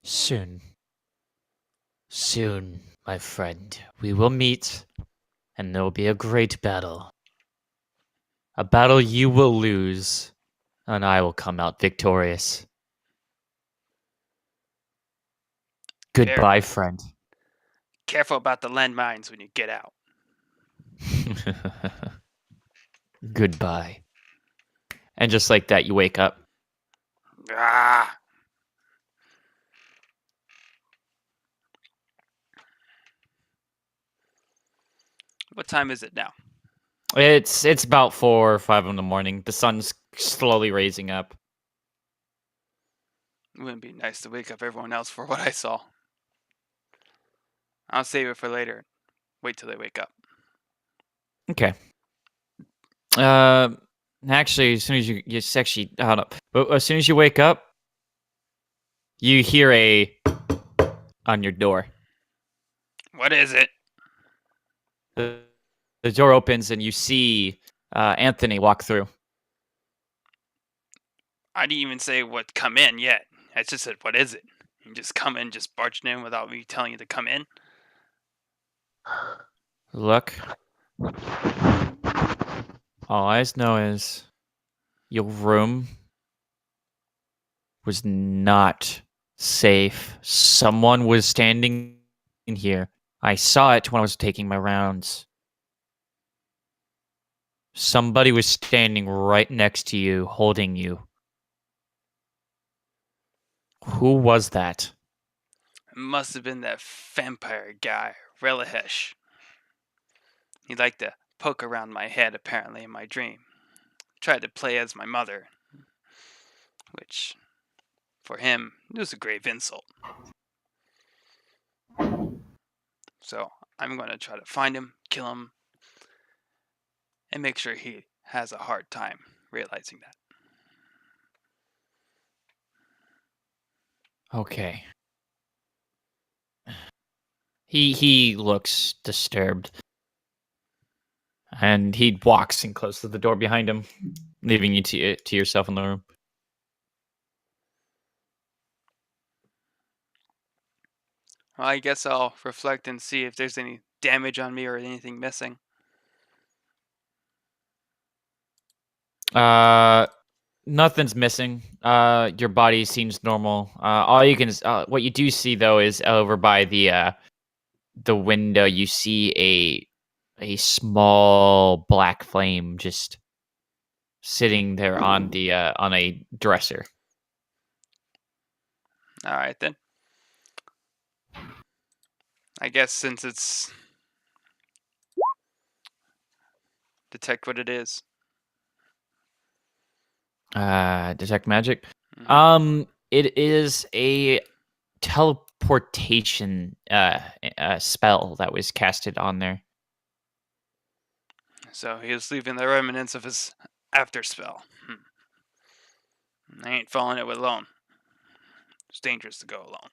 Soon. Soon, my friend, we will meet, and there will be a great battle. A battle you will lose, and I will come out victorious. Goodbye, friend. Careful about the landmines when you get out. Goodbye. And just like that, you wake up. Ah! What time is it now? It's about 4 or 5 in the morning. The sun's slowly raising up. It wouldn't be nice to wake up everyone else for what I saw. I'll save it for later. Wait till they wake up. Okay. Actually, as soon as you actually hold up. But as soon as you wake up, you hear a on your door. What is it? The door opens and you see Anthony walk through. I didn't even say what come in yet. I just said, what is it? You just come in, just barging in without me telling you to come in? Look. All I know is your room was not safe. Someone was standing in here I saw it when I was taking my rounds. Somebody was standing right next to you, holding you. Who was that? It must have been that vampire guy, Relihesh. He liked to poke around my head, apparently, in my dream. Tried to play as my mother, which, for him, was a grave insult. So, I'm going to try to find him, kill him, and make sure he has a hard time realizing that. Okay. He looks disturbed. And he walks and closes the door behind him, leaving you to yourself in the room. Well, I guess I'll reflect and see if there's any damage on me or anything missing. Nothing's missing. Your body seems normal. All you can, what you do see though is over by the window. You see a small black flame just sitting there on a dresser. All right, then. I guess since it's... detect what it is. Detect magic. Mhm. It is a teleportation spell that was casted on there. So he was leaving the remnants of his after spell. I ain't following it alone. It's dangerous to go alone.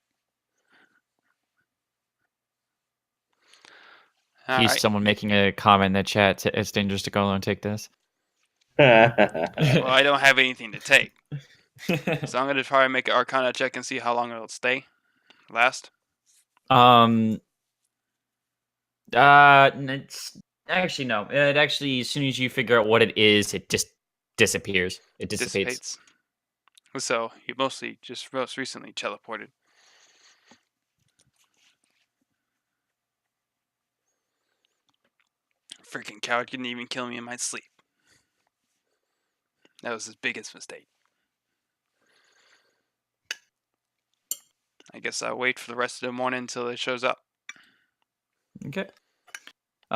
All He's right. someone making a comment in the chat. It's dangerous to go alone. Take this. Well, I don't have anything to take, so I'm gonna try and make an Arcana check and see how long it'll last. It's actually no. It actually, as soon as you figure out what it is, it just disappears. It dissipates. So he most recently teleported. Freaking coward couldn't even kill me in my sleep. That was his biggest mistake. I guess I'll wait for the rest of the morning until it shows up. Okay.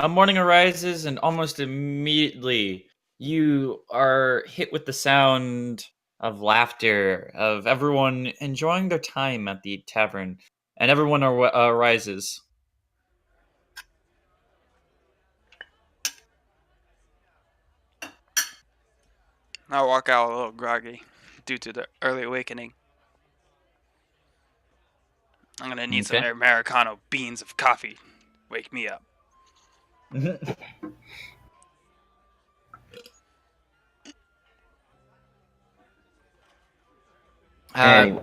Morning arises, and almost immediately you are hit with the sound of laughter, of everyone enjoying their time at the tavern, and everyone arises. I'll walk out a little groggy due to the early awakening. I'm gonna need some Okay. Americano beans of coffee. Wake me up. Anyway,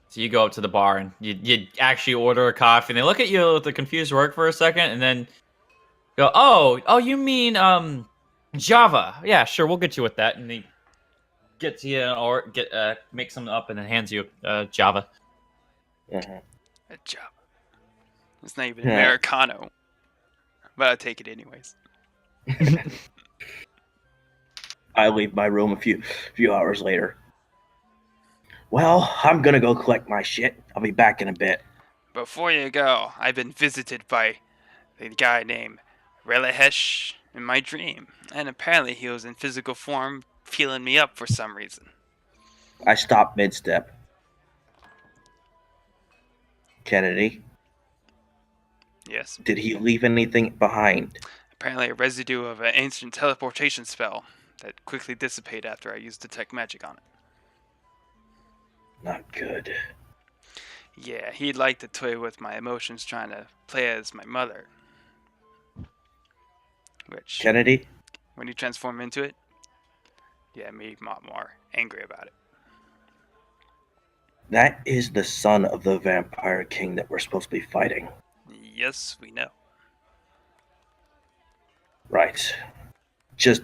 So you go up to the bar and you actually order a coffee, and they look at you with a confused look for a second, and then go, "Oh, you mean Java? Yeah, sure, we'll get you with that." And he gets you or makes something up and then hands you Java. uh-huh. A job. It's not even Yeah. Americano, but I'll take it anyways. I leave my room a few hours later. Well, I'm gonna go collect my shit. I'll be back in a bit. Before you go, I've been visited by the guy named Relihesh in my dream, and apparently he was in physical form, feeling me up for some reason. I stopped mid-step. Kennedy, Yes, did he leave anything behind? apparently a residue of an ancient teleportation spell that quickly dissipated after I used detect magic on it. Not good. Yeah, he'd like to toy with my emotions trying to play as my mother. Which, Kennedy, when you transform into it, yeah, me more angry about it. that is the son of the vampire king that we're supposed to be fighting. Yes, we know. Right. Just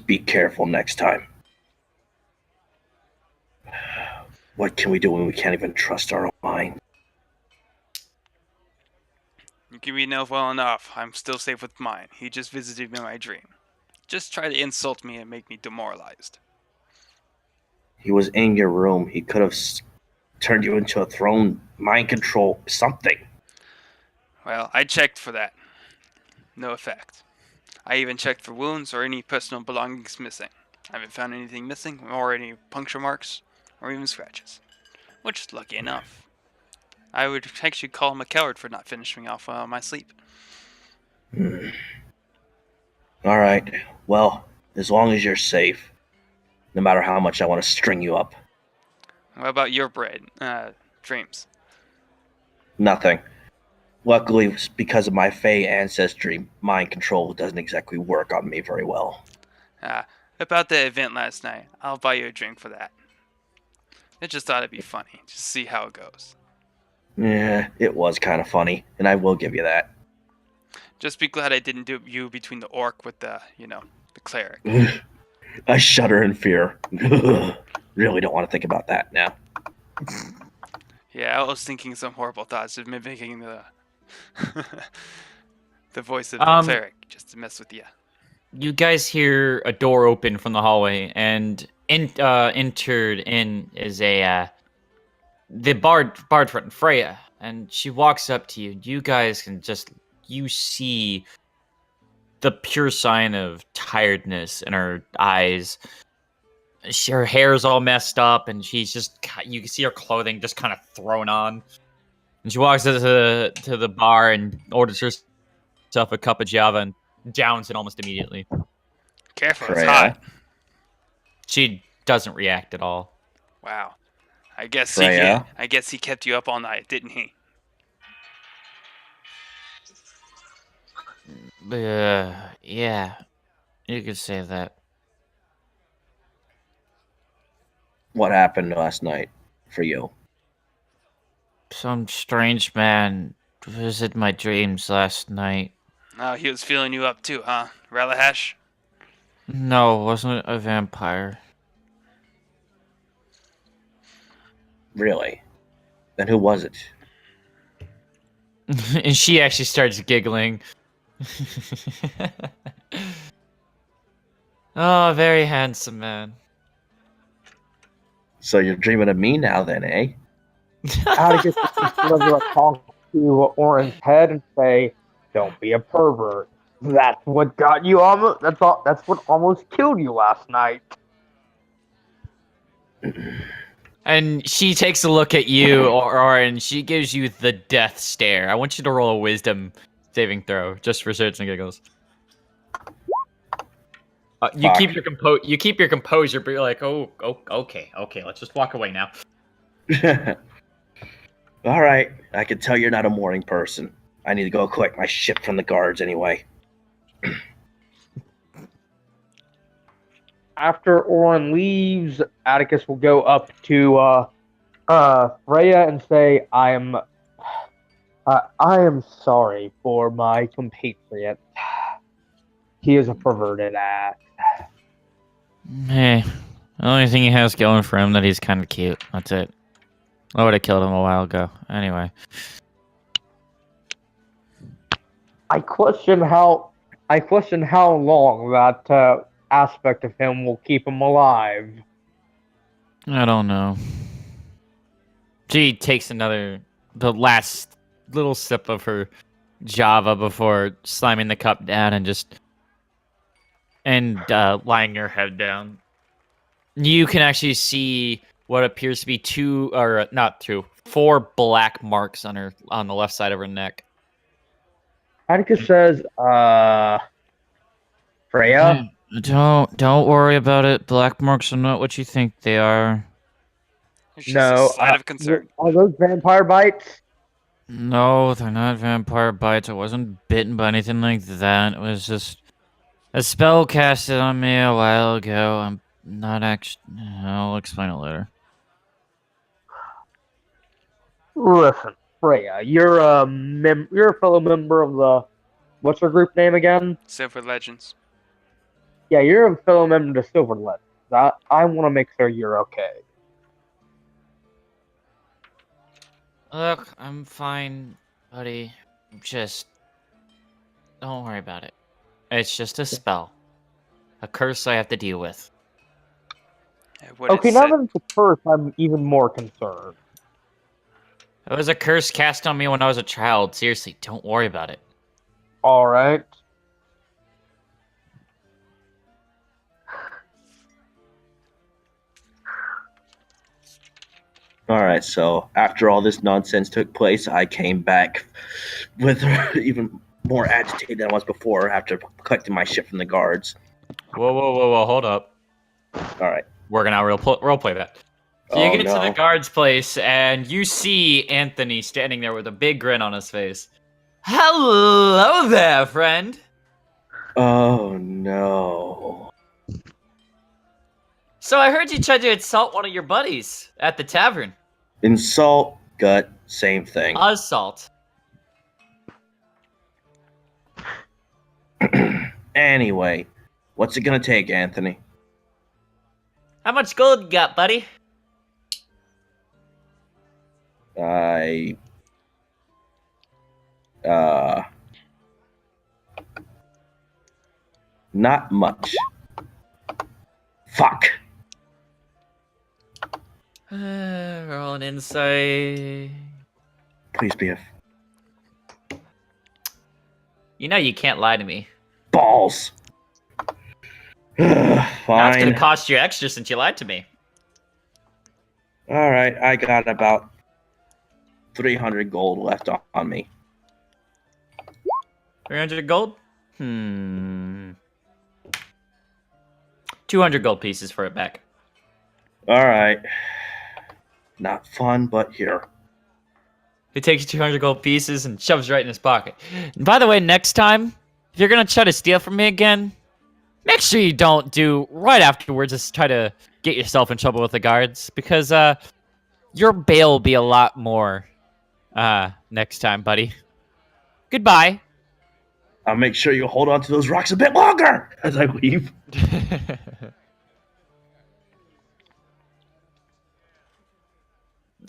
be careful next time. What can we do when we can't even trust our own mind? You can read enough well enough. I'm still safe with mine. He just visited me in my dream. Just try to insult me and make me demoralized. He was in your room. He could have turned you into a throne, mind control, something. Well, I checked for that. No effect. I even checked for wounds or any personal belongings missing. I haven't found anything missing, or any puncture marks, or even scratches. Which is lucky enough. I would actually call him a coward for not finishing off my sleep. All right. Well, as long as you're safe, no matter how much I want to string you up. What about your dreams? Nothing. Luckily, because of my Fey ancestry, mind control doesn't exactly work on me very well. About the event last night, I'll buy you a drink for that. I just thought it'd be funny, just see how it goes. Yeah, it was kind of funny, and I will give you that. Just be glad I didn't do you between the orc with the cleric. I shudder in fear. Really don't want to think about that now. Yeah, I was thinking some horrible thoughts of mimicking the the voice of the cleric just to mess with you. You guys hear a door open from the hallway, and entered in is the bard friend Freya, and she walks up to you. You guys you see the pure sign of tiredness in her eyes. Her hair's all messed up, and you can see her clothing just kind of thrown on. And she walks to the bar and orders herself a cup of java and downs it almost immediately. Careful, it's Freya? hot. She doesn't react at all. Wow. I guess Freya? he kept you up all night, didn't he? Yeah, you could say that. What happened last night for you? Some strange man visited my dreams last night. Oh, he was feeling you up too, huh? Relahash? No, it wasn't a vampire. Really? Then who was it? And she actually starts giggling. Oh, very handsome man. So you're dreaming of me now, then, eh? Atticus will talk to Oren's head and say, "Don't be a pervert. That's what got you almost. That's what almost killed you last night." And she takes a look at you, and she gives you the death stare. I want you to roll a wisdom saving throw, just for shits and giggles. You Fuck. You keep your composure, but you're like, okay, let's just walk away now. All right, I can tell you're not a morning person. I need to go collect my shit from the guards anyway. After Oren leaves, Atticus will go up to Freya and say, I am sorry for my compatriot. He is a perverted ass." Hey, the only thing he has going for him that he's kind of cute. That's it. I would have killed him a while ago. Anyway. I question how long that aspect of him will keep him alive. I don't know. She takes the last little sip of her Java before slamming the cup down and lying her head down. You can actually see what appears to be four black marks on the left side of her neck. Atticus says, Freya? Don't worry about it. Black marks are not what you think they are. It's just No. a sign of concern. Are those vampire bites? No, they're not vampire bites. I wasn't bitten by anything like that. It was just a spell casted on me a while ago. I'm not actually... I'll explain it later. Listen, Freya, you're a fellow member of the... What's her group name again? Silver Legends. Yeah, you're a fellow member of the Silver Legends. I want to make sure you're okay. Look, I'm fine, buddy. Just don't worry about it. It's just a spell. A curse I have to deal with. What Okay, is now it? that it's a curse, I'm even more concerned. It was a curse cast on me when I was a child. Seriously, don't worry about it. Alright. All right, so after all this nonsense took place, I came back with even more agitated than I was before after collecting my shit from the guards. Whoa, hold up. All right. We're gonna roleplay that. So you Oh, get to the no. guard's place, and you see Anthony standing there with a big grin on his face. Hello there, friend. Oh, no. So I heard you tried to insult one of your buddies at the tavern. Insult, gut, same thing. Assault. Anyway, what's it gonna take, Anthony? How much gold you got, buddy? I not much. Fuck. Roll an insight. Please be a You know you can't lie to me. balls. Now it's gonna Fine. cost you extra since you lied to me. All right, I got about 300 gold left on me. 300 gold? 200 gold pieces for it back. All right. Not fun, but here. He takes 200 gold pieces and shoves right in his pocket. And by the way, next time, if you're gonna try to steal from me again, make sure you don't do right afterwards. Just try to get yourself in trouble with the guards, because your bail will be a lot more next time, buddy. Goodbye. I'll make sure you hold on to those rocks a bit longer as I leave.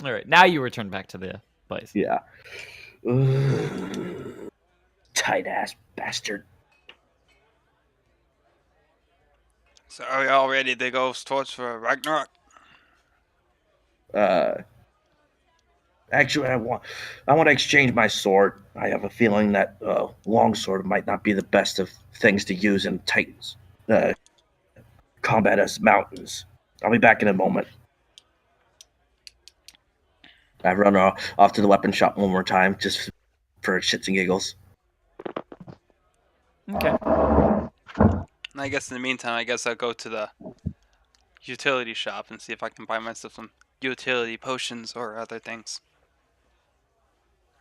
All right, now you return back to the place. Yeah. Tight ass bastard. So are we all ready to go towards for Ragnarok? Actually, I want to exchange my sword. I have a feeling that longsword might not be the best of things to use in tight combat as mountains. I'll be back in a moment. I run off to the weapon shop one more time, just for shits and giggles. Okay. And I guess in the meantime, I guess I'll go to the utility shop and see if I can buy myself some utility potions or other things.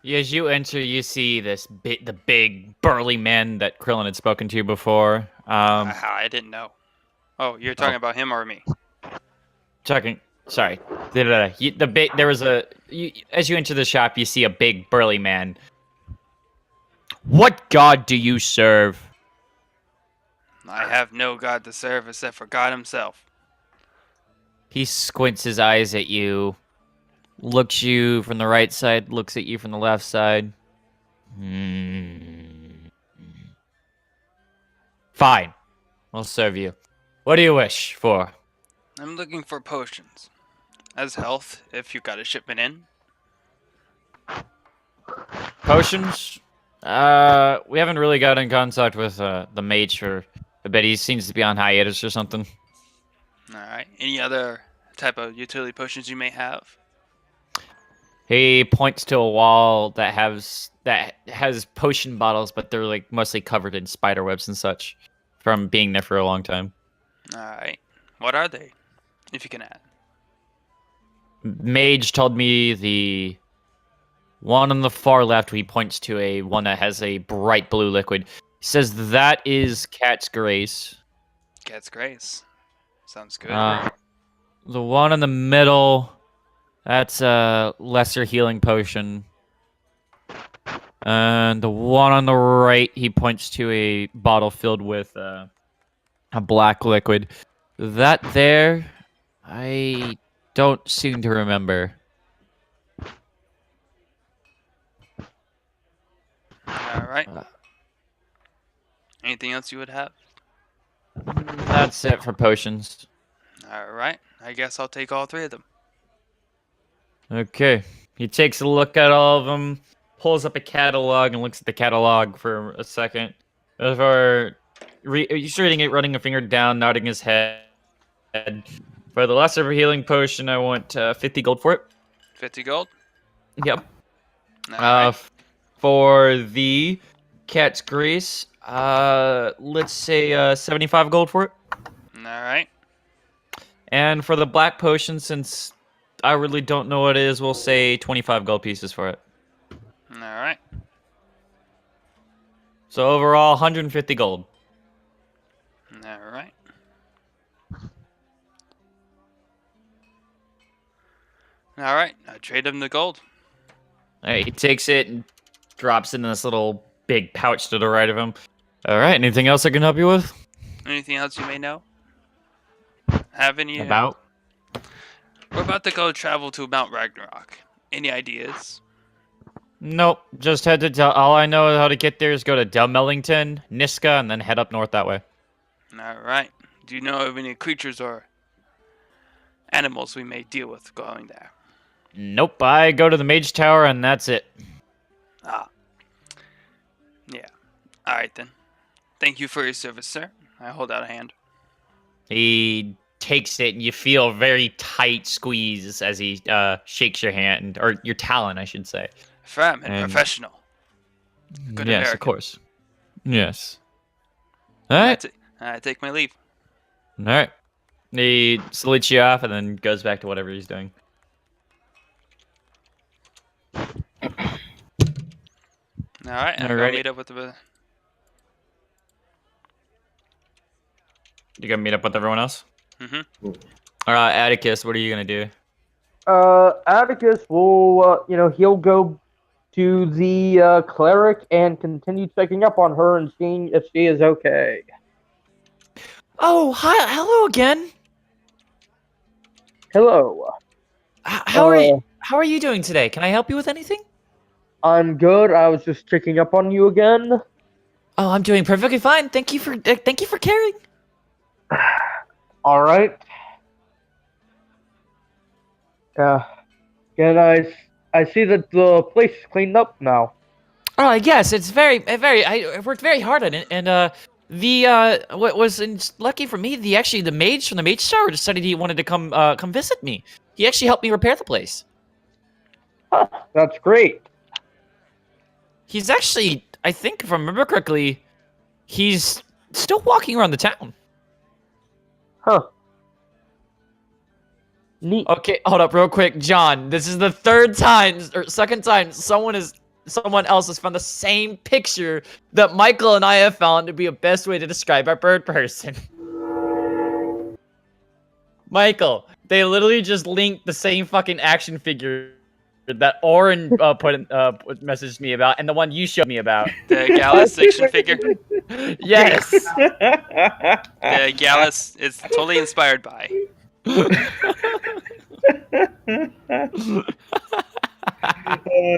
As you enter, you see the big burly man that Krillin had spoken to before. I didn't know. Oh, you're talking about him or me? Sorry. As you enter the shop, you see a big burly man. What god do you serve? I have no god to serve except for God himself. He squints his eyes at you, looks you from the right side, looks at you from the left side. Fine. I'll serve you. What do you wish for? I'm looking for potions. As health, if you got a shipment in. Potions? We haven't really got in contact with the mage for a bit. He seems to be on hiatus or something. Alright. Any other type of utility potions you may have? He points to a wall that has potion bottles, but they're like mostly covered in spider webs and such from being there for a long time. Alright. What are they? If you can add. Mage told me the one on the far left, he points to a one that has a bright blue liquid. He says that is Cat's Grace. Cat's Grace. Sounds good. The one in the middle, that's a lesser healing potion. And the one on the right, he points to a bottle filled with a black liquid. That there, I don't seem to remember. All right. Uh. Anything else you would have? That's it for potions. All right. I guess I'll take all 3 of them. Okay. He takes a look at all of them, pulls up a catalog, and looks at the catalog for a second. Before he's reading it, running a finger down, nodding his head. For the lesser healing potion, I want 50 gold for it. 50 gold. Yep. All right. For the cat's grease, let's say 75 gold for it. All right. And for the black potion, since I really don't know what it is, we'll say 25 gold pieces for it. All right. So overall, 150 gold. All right. All right. I trade him the gold. All right, he takes it and drops it in this little big pouch to the right of him. All right, anything else I can help you with? Anything else you may know? Have any? About? We're about to go travel to Mount Ragnarok. Any ideas? Nope, just head to all I know how to get there is go to Delmellington, Niska, and then head up north that way. All right. Do you know of any creatures or animals we may deal with going there? Nope, I go to the Mage Tower and that's it. Ah. Yeah. All right then. Thank you for your service, sir. I hold out a hand. He takes it and you feel a very tight squeeze as he shakes your hand, or your talon, I should say. Firm and professional. Good yes, American. of course. Yes. All right. I take my leave. All right. He salutes you off and then goes back to whatever he's doing. All right. I'm Alrighty. gonna meet up with the. You gonna meet up with everyone else? Mm-hmm. All right, Atticus, what are you gonna do? Atticus will, he'll go to the cleric and continue checking up on her and seeing if she is okay. Oh, hi, hello again. Hello. How are you? How are you doing today? Can I help you with anything? I'm good. I was just checking up on you again. Oh, I'm doing perfectly fine. Thank you for caring. All right. Can I see that the place is cleaned up now. Oh, yes, it's very. I worked very hard on it, and what was lucky for me, the mage from the Mage Tower decided he wanted to come visit me. He actually helped me repair the place. Huh, that's great. He's actually, I think, if I remember correctly, he's still walking around the town. Huh. Neat. Okay, hold up real quick, John. This is the second time someone else has found the same picture that Michael and I have found to be a best way to describe our bird person. Michael, they literally just linked the same fucking action figure that Oren messaged me about, and the one you showed me about. The Gallus action figure. Yes. The Gallus is totally inspired by. Oh,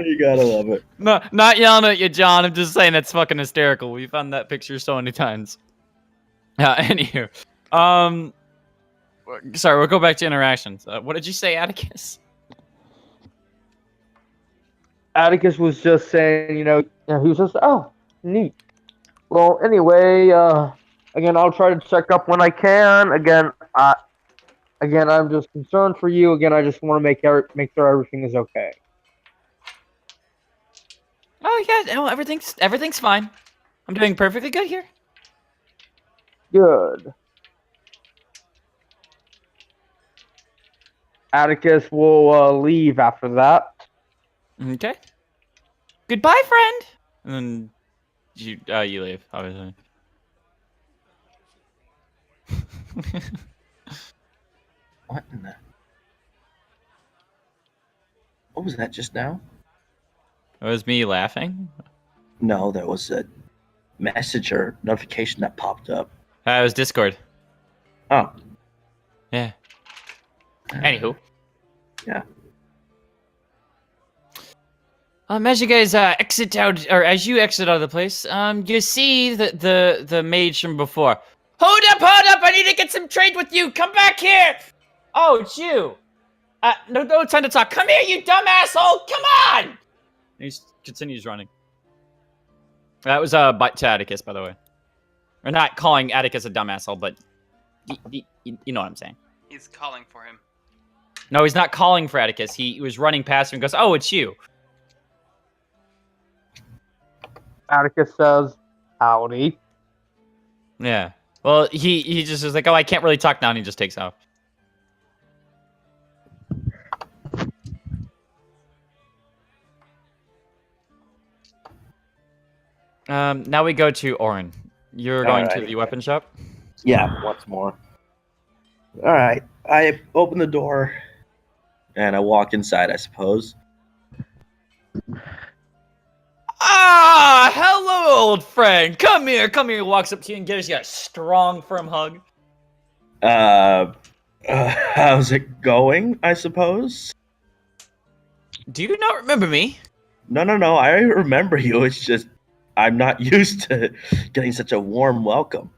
you gotta love it. No, not yelling at you, John. I'm just saying that's fucking hysterical. We found that picture so many times. Anywho, sorry, we'll go back to interactions. What did you say, Atticus? Atticus was just saying, he was just, oh, neat. Well, anyway, again, I'll try to check up when I can. Again, I'm just concerned for you. Again, I just want to make sure everything is okay. Oh yeah, no, everything's fine. I'm doing perfectly good here. Good. Atticus will leave after that. Okay. Goodbye, friend. And then you leave, obviously. What in the? What was that just now? It was me laughing. No, there was a message or notification that popped up. It was Discord. Oh. Yeah. Anywho. Yeah. As you guys exit out, or as you exit out of the place, you see the mage from before. Hold up! I need to get some trade with you. Come back here. Oh, it's you. No time to talk. Come here, you dumb asshole. Come on. And he continues running. That was to Atticus, by the way. We're not calling Atticus a dumb asshole, but you know what I'm saying. He's calling for him. No, he's not calling for Atticus. He was running past him and goes, "Oh, it's you." Atticus says, "Howdy." Yeah. Well, he just was like, "Oh, I can't really talk now," and he just takes off. Now we go to Orin. You're going to the weapon shop? Yeah, once more. All right. I open the door and I walk inside, I suppose. Ah, hello, old friend. Come here. Walks up to you and gives you a strong, firm hug. How's it going, I suppose? Do you not remember me? No. I remember you. It's just I'm not used to getting such a warm welcome.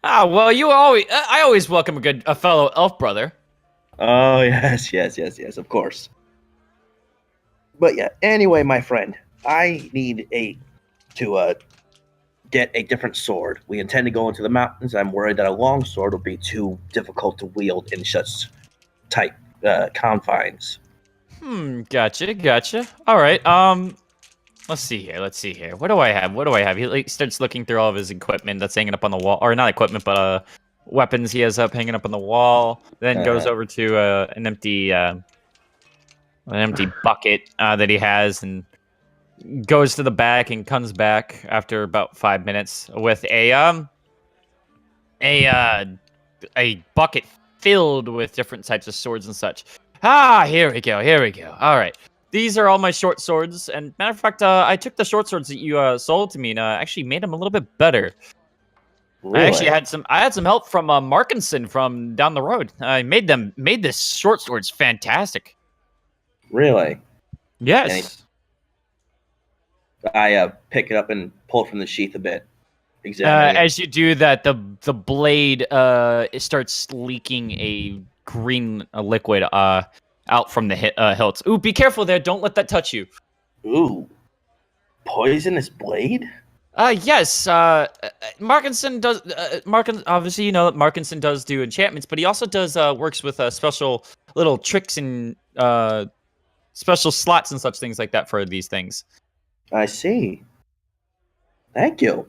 Ah, well, I always welcome a fellow elf brother. Oh, yes, of course. But yeah, anyway, my friend, I need to get a different sword. We intend to go into the mountains. I'm worried that a long sword will be too difficult to wield in such tight confines. Gotcha. All right. Let's see here. What do I have? He starts looking through all of his equipment that's hanging up on the wall, or not equipment, but weapons he has up hanging up on the wall. Then goes over to an empty bucket that he has, and goes to the back and comes back after about 5 minutes with a bucket filled with different types of swords and such. Ah, here we go. All right. These are all my short swords, and matter of fact, I took the short swords that you sold to me and actually made them a little bit better. Really? I actually had some help from Markinson from down the road. I made this short swords fantastic. Really? Yes. I pick it up and pull it from the sheath a bit. Examine it. As you do that, the blade it starts leaking a green liquid out from the hilts. Ooh, be careful there! Don't let that touch you. Ooh, poisonous blade? Yes. Markinson does. Obviously, you know that Markinson does do enchantments, but he also does works with special little tricks and special slots and such things like that for these things. I see. Thank you.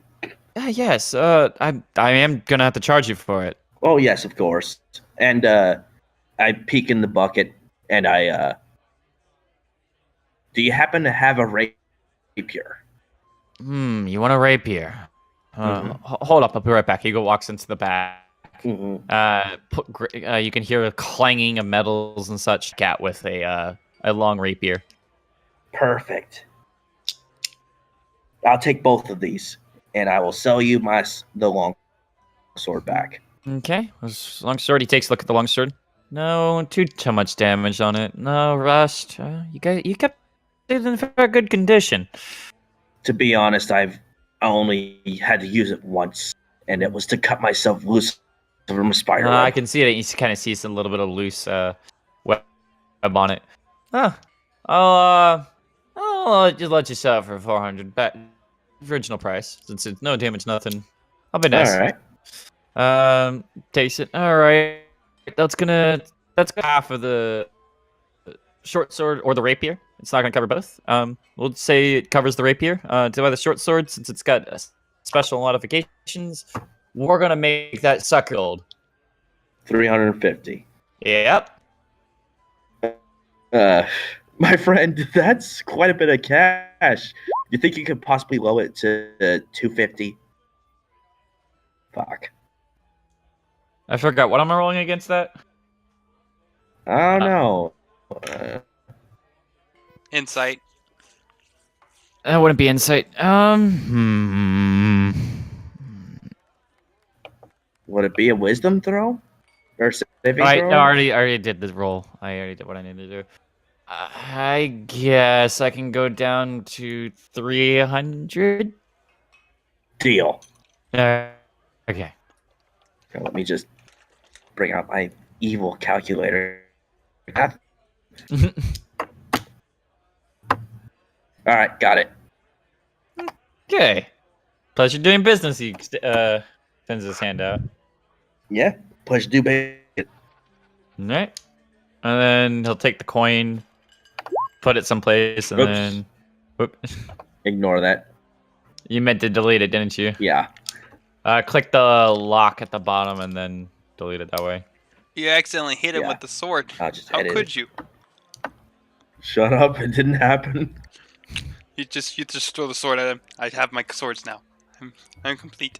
Yes. I am gonna have to charge you for it. Oh yes, of course. And I peek in the bucket and I do you happen to have a rapier? You want a rapier? Hold up, I'll be right back. He walks into the back. You can hear a clanging of metals and such. Cat with a long rapier. Perfect. I'll take both of these, and I will sell you the long sword back. Okay, long sword. He takes a look at the long sword. No, too much damage on it. No rust. You kept it in very good condition. To be honest, I've only had to use it once, and it was to cut myself loose from a spider web. I can see it. You kind of see a little bit of loose web on it. I'll just let you sell it for 400 back. Original price, since it's no damage, nothing. I'll be nice. All right. Taste it. All right. That's half of the short sword or the rapier. It's not gonna cover both. We'll say it covers the rapier. To buy the short sword, since it's got special modifications, we're gonna make that sucker gold. 350. Yep. My friend, that's quite a bit of cash. You think you could possibly lower it to 250? Fuck. I forgot. What am I rolling against that? I don't know. Insight. That wouldn't be insight. Would it be a wisdom throw? Or saving I throw? already did the roll. I already did what I needed to do. I guess I can go down to 300. Deal. Okay. Now, let me just bring out my evil calculator. All right, got it. Okay. Pleasure doing business. He extends his hand out. Yeah, push do bait. All right. And then he'll take the coin, put it someplace, and Oops. then. Whoop. Ignore that. You meant to delete it, didn't you? Yeah. Click the lock at the bottom and then delete it that way. You accidentally hit him Yeah. with the sword. I'll just How edit could it. you? Shut up! It didn't happen. You just throw the sword at him. I have my swords now. I'm complete.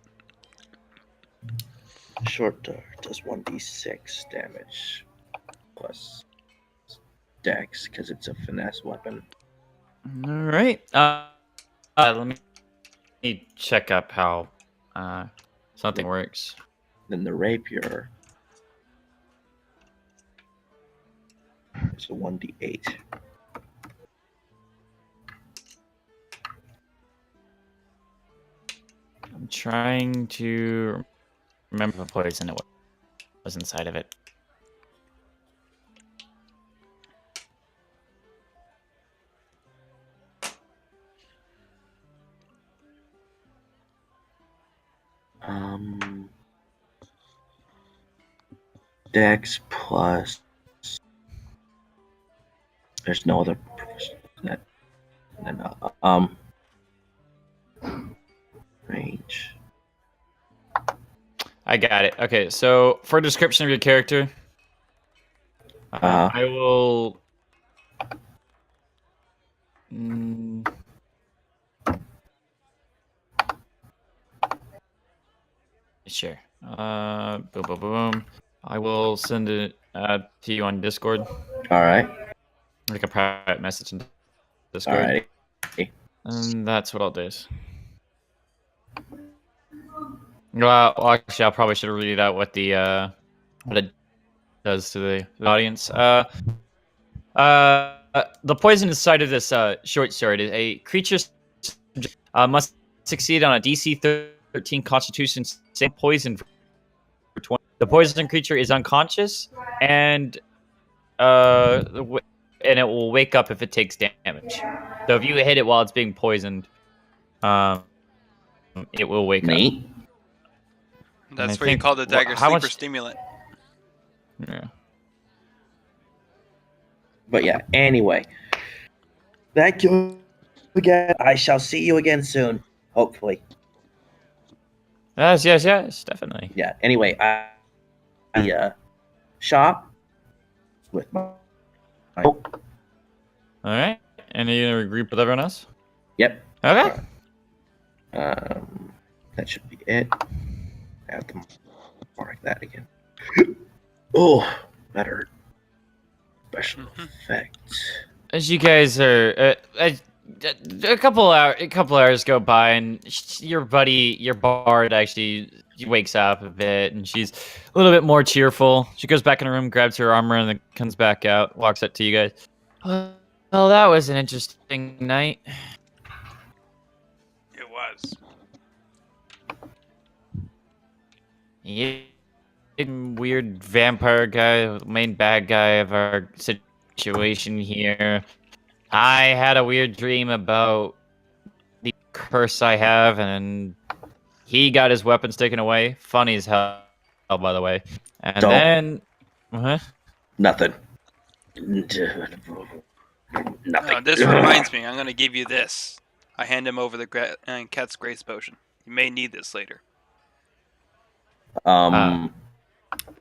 Short dart does 1d6 damage plus dex because it's a finesse weapon. All right. Let me check up how something works. Then the rapier is a 1d8. I'm trying to remember the poison it was inside of it. Dex plus. There's no other. That. And range. I got it. Okay, so for description of your character, I will. Sure. Boom, boom, boom. I will send it to you on Discord, All right. like a private message in All Discord. right. And that's what I'll do. Well, actually, I probably should read out what the what it does to the audience. The poison inside of this short sword is a creature must succeed on a DC 13 Constitution save poison for 20. The poison creature is unconscious and it will wake up if it takes damage. So if you hit it while it's being poisoned, it will wake up. Neat. That's I what you think- call the dagger how sleeper much- stimulant. Yeah. But yeah. Anyway. Thank you again. I shall see you again soon. Hopefully. Yes, definitely. Yeah. Anyway, I shop with my. All right. And are you gonna group with everyone else? Yep. Okay. That should be it. I have to mark that again. Oh, that hurt. Special effects. As you guys are, a couple hours go by, and your bard, actually wakes up a bit, and she's a little bit more cheerful. She goes back in her room, grabs her armor, and then comes back out, walks up to you guys. Well, that was an interesting night. It was. Yeah, weird vampire guy, main bad guy of our situation here. I had a weird dream about the curse I have, and he got his weapons taken away. Funny as hell, by the way. And Don't. then, huh? Nothing. Nothing. Oh, this reminds me. I'm gonna give you this. I hand him over the Cat's Grace potion. You may need this later.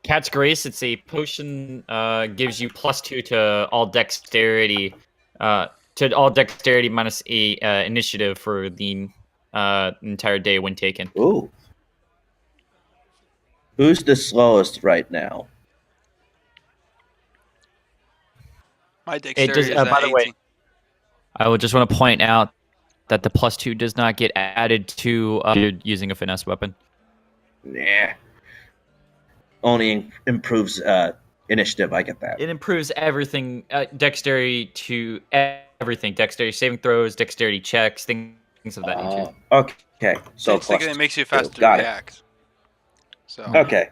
Cat's Grace. It's a potion. Gives you +2 to all dexterity. Minus a initiative for the entire day when taken. Ooh. Who's the slowest right now? My dexterity is by at the 18. way, I would just want to point out that the +2 does not get added to using a finesse weapon. Nah. Only improves initiative. I get that. It improves everything, dexterity to everything. Dexterity saving throws, dexterity checks, things of that nature. Okay. So Basically, plus it makes you 2. faster to Got it. react. So, Okay.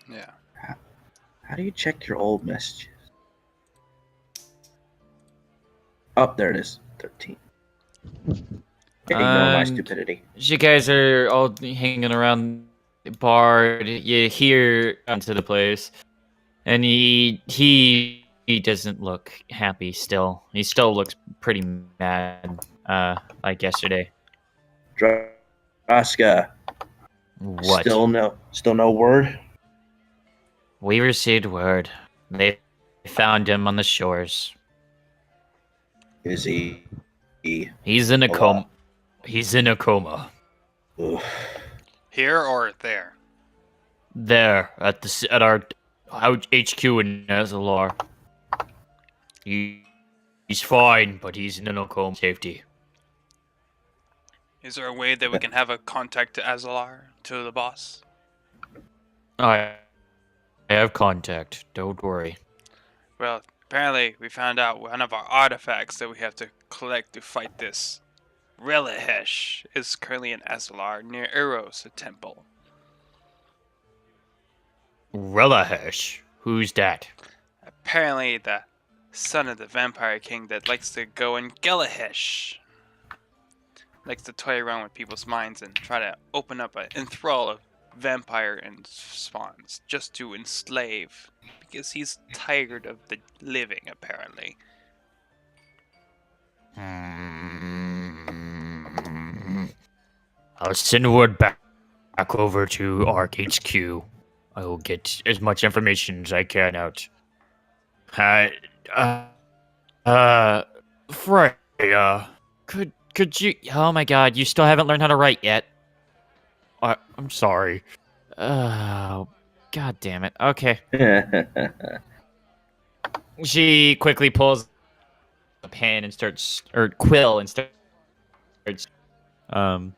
yeah. How do you check your old messages? Oh, there it is. 13. Ignore my And stupidity. as you guys are all hanging around the bar, you hear into the place, and he doesn't look happy still. He still looks pretty mad, like yesterday. Draska, What? still no word? We received word. They found him on the shores. Is he He's in a alive? coma. He's in a coma. Ugh. Here or there? There at our HQ in Azalar. He's fine, but he's in a coma. Safety. Is there a way that we can have a contact to Azalar, to the boss? I have contact. Don't worry. Well, apparently we found out one of our artifacts that we have to collect to fight this Relihesh is currently in Azalar near Eros, a temple. Relahesh. Who's that? Apparently the son of the vampire king that likes to go in Gelahesh. Likes to toy around with people's minds and try to open up an enthrall of vampire and spawns just to enslave. Because he's tired of the living, apparently. I'll send word back over to Arc HQ. I will get as much information as I can out. Freya, could you? Oh my God, you still haven't learned how to write yet. I'm sorry. Oh, God damn it. Okay. She quickly pulls a pen and starts, or quill and starts, a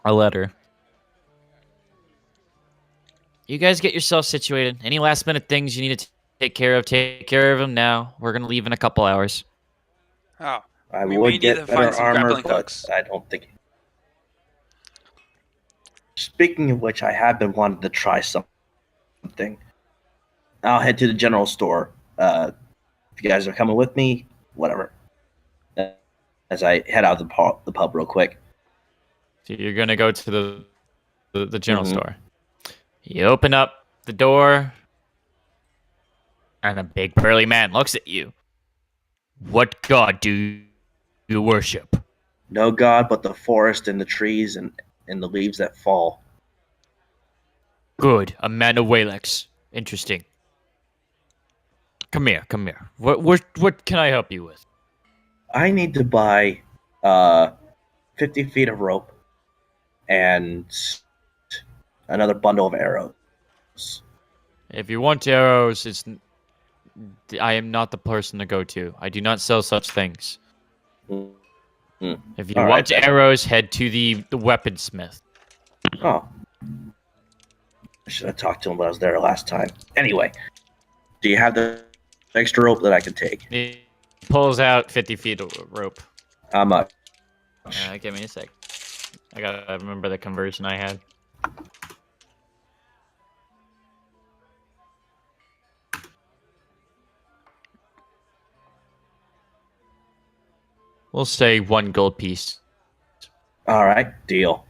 letter. You guys get yourself situated. Any last minute things you need to take care of them now. We're gonna leave in a couple hours. Oh, I We may would need get to better find some armor, grappling but hooks. I don't think. Speaking of which, I have been wanting to try something. I'll head to the general store. If you guys are coming with me, whatever. As I head out the pub real quick. So you're gonna go to the general Mhm. store. You open up the door, and a big burly man looks at you. What god do you worship? No god but the forest and the trees and the leaves that fall. Good, a man of Walex. Interesting. Come here. What can I help you with? I need to buy 50 feet of rope and another bundle of arrows. If you want arrows, I am not the person to go to. I do not sell such things. Mm. If you All right, want then. arrows, head to the weaponsmith. Oh. I should have talked to him when I was there last time. Anyway, do you have the extra rope that I can take? He pulls out 50 feet of rope. How much? Give me a sec. I gotta remember the conversion I had. We'll say 1 gold piece. All right, deal.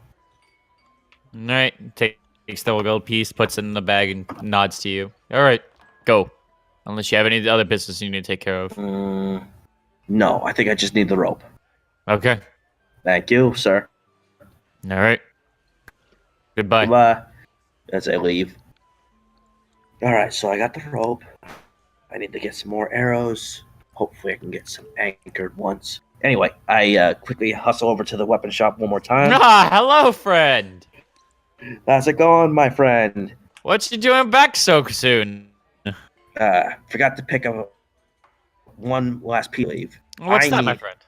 Alright, takes the gold piece, puts it in the bag, and nods to you. Alright, go. Unless you have any other business you need to take care of. No, I think I just need the rope. Okay. Thank you, sir. Alright. Goodbye. Goodbye. As I leave. All right, so I got the rope. I need to get some more arrows. Hopefully, I can get some anchored ones. Anyway, I quickly hustle over to the weapon shop one more time. Ah, hello, friend. How's it going, my friend? What you doing back so soon? Forgot to pick up one last piece of leaf. What's that, my friend?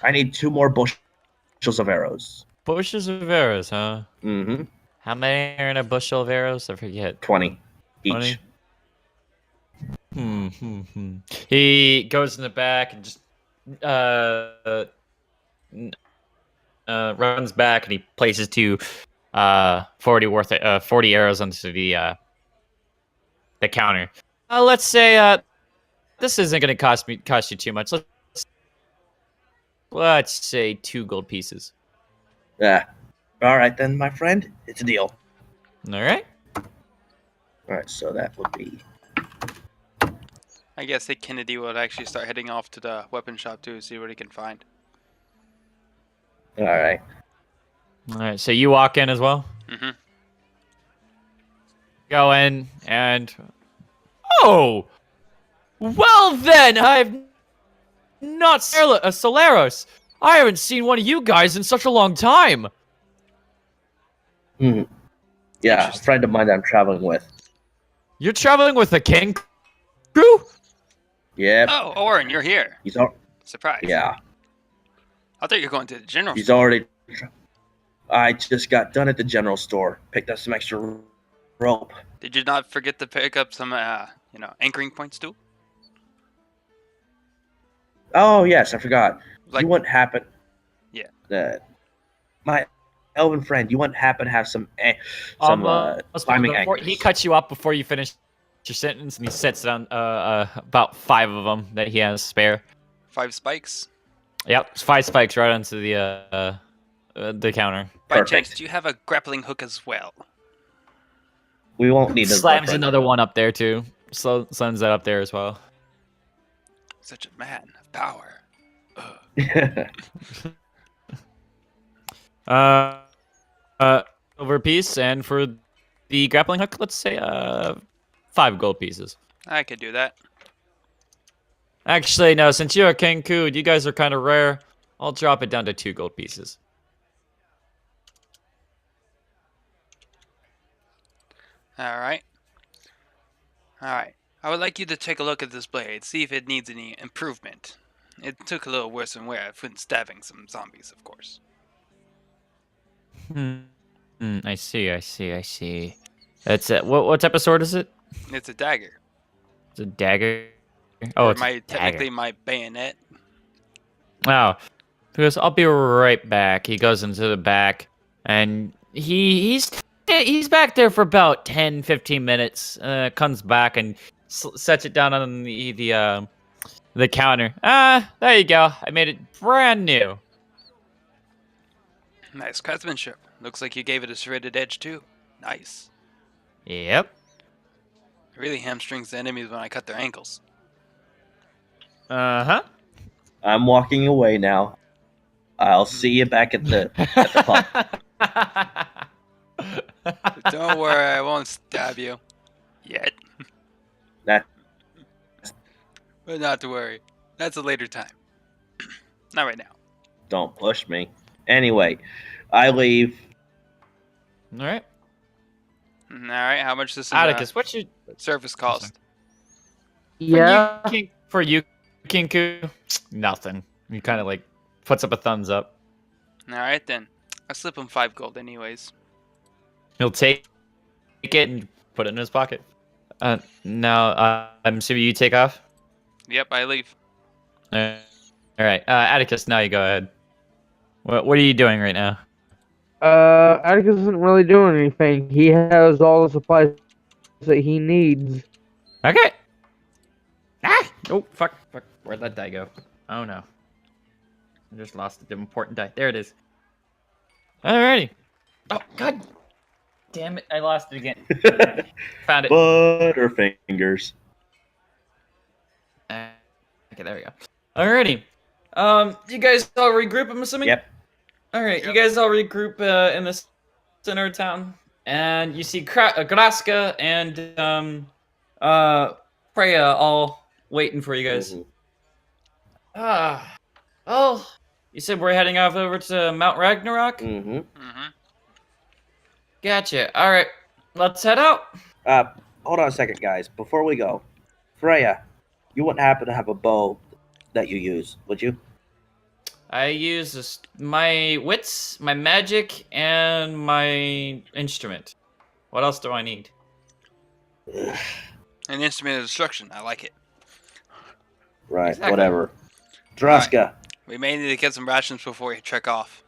I need 2 more bushels of arrows. Bushes of arrows, huh? Mm-hmm. How many are in a bushel of arrows? I forget. 20 each. 20? He goes in the back and just runs back and he places 40 arrows onto the counter. Let's say this isn't going to cost you too much. Let's say 2 gold pieces. Yeah. All right then, my friend. It's a deal. All right. All right, so that would be. I guess that Kennedy would actually start heading off to the weapon shop too, see what he can find. All right. All right. So you walk in as well. Mm-hmm. Go in and oh, well then I've not Solaros. I haven't seen one of you guys in such a long time. Hmm. Yeah, a friend of mine that I'm traveling with. You're traveling with the king crew? Yep. Oh, Oren, you're here. He's all. Surprise. Yeah. I thought you were going to the general He's store. already. I just got done at the general store. Picked up some extra rope. Did you not forget to pick up some, anchoring points too? Oh yes, I forgot. Like, You wouldn't happen. Yeah. My elven friend. You wouldn't happen to have some Almost climbing before, anchors. he cuts you up before you finish your sentence, and he sets down about 5 of them that he has spare. 5 spikes. Yep, 5 spikes right onto the counter. By Perfect. chance, do you have a grappling hook as well? We won't need as Slams much. another one up there too. Slams that up there as well. Such a man of power. Over a piece, and for the grappling hook, let's say 5 gold pieces. I could do that. Actually, no, since you're a Kenku, you guys are kind of rare. I'll drop it down to 2 gold pieces. Alright. Alright. I would like you to take a look at this blade, see if it needs any improvement. It took a little worse than where when stabbing some zombies, of course. I see. That's it. What type of sword is it? It's a dagger. It's a dagger. Oh, Or it's a technically dagger. my bayonet. Oh, because I'll be right back. He goes into the back, and he's back there for about 10-15 minutes. Comes back and sets it down on the counter. There you go. I made it brand new. Nice craftsmanship. Looks like you gave it a serrated edge too. Nice. Yep. It really hamstrings the enemies when I cut their ankles. Uh-huh. I'm walking away now. I'll see you back at the pub. Don't worry, I won't stab you. Yet. That But not to worry. That's a later time. Not right now. don't push me. Anyway, I leave. All right. Alright, how much this Atticus, what's your service cost? Yeah. For you, Kinku? Nothing. He kind of like puts up a thumbs up. Alright then. I slip him 5 gold anyways. He'll take it and put it in his pocket. Now, I'm assuming you take off? Yep, I leave. All right. Atticus, now you go ahead. What are you doing right now? Atticus isn't really doing anything. He has all the supplies that he needs. Okay. Ah! Oh, fuck. Where'd that die go? Oh, no. I just lost the important die. There it is. Alrighty. Oh, god damn it. I lost it again. Found it. Butterfingers. Okay, there we go. Alrighty. You guys all regroup, I'm assuming? Yep. Alright, Yep. you guys all regroup in the center of town. And you see Graska and Freya all waiting for you guys. Mhm. Oh, you said we're heading off over to Mount Ragnarok? Mm-hmm. Mm-hmm. Gotcha. Alright, let's head out. Hold on a second, guys. Before we go, Freya, you wouldn't happen to have a bow that you use, would you? I use my wits, my magic, and my instrument. What else do I need? An instrument of destruction. I like it. Right, Exactly. whatever. Alright. Druska. We may need to get some rations before we trek off.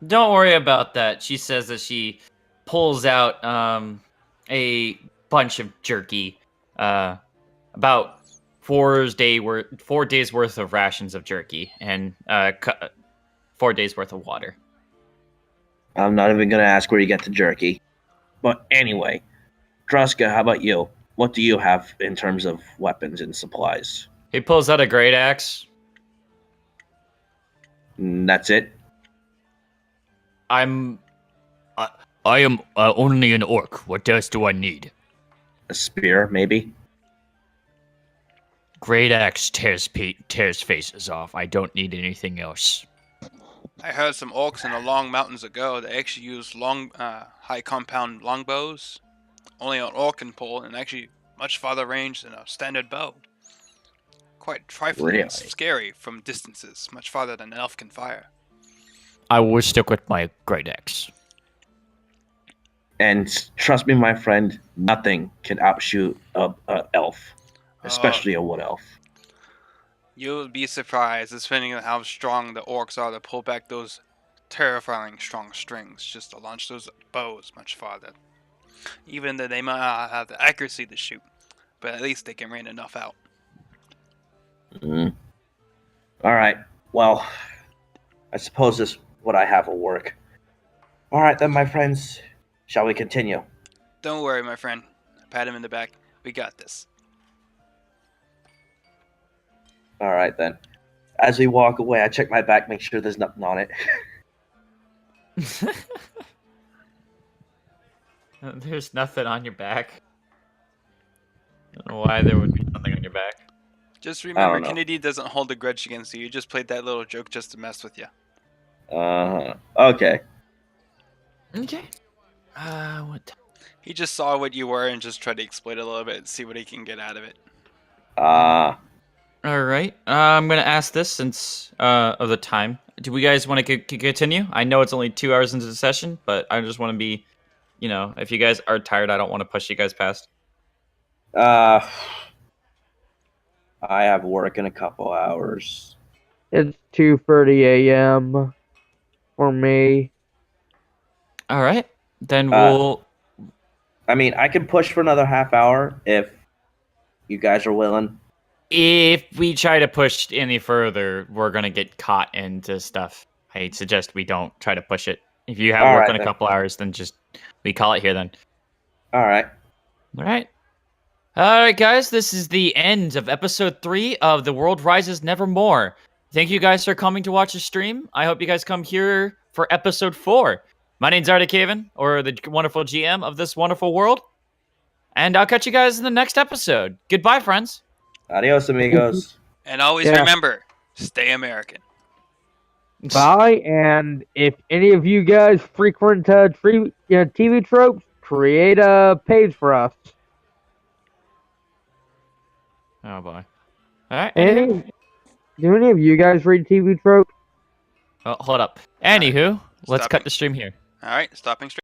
Don't worry about that. She says as she pulls out a bunch of jerky, about 4 days worth of rations of jerky, and 4 days worth of water. I'm not even gonna ask where you get the jerky. But anyway, Druska, how about you? What do you have in terms of weapons and supplies? He pulls out a great axe. That's it? I am only an orc. What else do I need? A spear, maybe? Great axe tears faces off. I don't need anything else. I heard some orcs in the long mountains ago that actually use high compound longbows. Only an orc can pull, and actually much farther range than a standard bow. Quite trifling and Really? scary from distances, much farther than an elf can fire. I will stick with my great axe. And trust me, my friend, nothing can outshoot a elf, especially a wood elf. You'll be surprised, depending on how strong the orcs are to pull back those terrifying strong strings, just to launch those bows much farther. Even though they might not have the accuracy to shoot, but at least they can rain enough out. Mm. All right. Well, I suppose this what I have will work. All right then, my friends. Shall we continue? Don't worry, my friend. I pat him in the back. We got this. All right then. As we walk away, I check my back, make sure there's nothing on it. There's nothing on your back. I don't know why there would be something on your back. Just I remember, don't know. Kennedy doesn't hold a grudge against you. You just played that little joke just to mess with you. Okay. Okay. What? He just saw what you were and just tried to exploit it a little bit and see what he can get out of it. All right. I'm gonna ask this since of the time. Do we guys want to continue? I know it's only 2 hours into the session, but I just want to be, if you guys are tired, I don't want to push you guys past. I have work in a couple hours. It's 2:30 a.m. for me. All right. Then we'll. I mean, I can push for another half hour if you guys are willing. If we try to push any further, we're gonna get caught into stuff. I suggest we don't try to push it. If you have All work right, in a then. couple hours, then we call it here then. All right. All right. All right, guys. This is the end of episode 3 of The World Rises Nevermore. Thank you guys for coming to watch the stream. I hope you guys come here for episode 4. My name's Articaven, or the wonderful GM of this wonderful world. And I'll catch you guys in the next episode. Goodbye, friends. Adios, amigos. And always Yeah. remember, stay American. Bye, and if any of you guys frequent TV tropes, create a page for us. Oh, boy. All right. Do any of you guys read TV tropes? Oh, hold up. Anywho, let's Stop cut it. the stream here. Alright, stopping straight.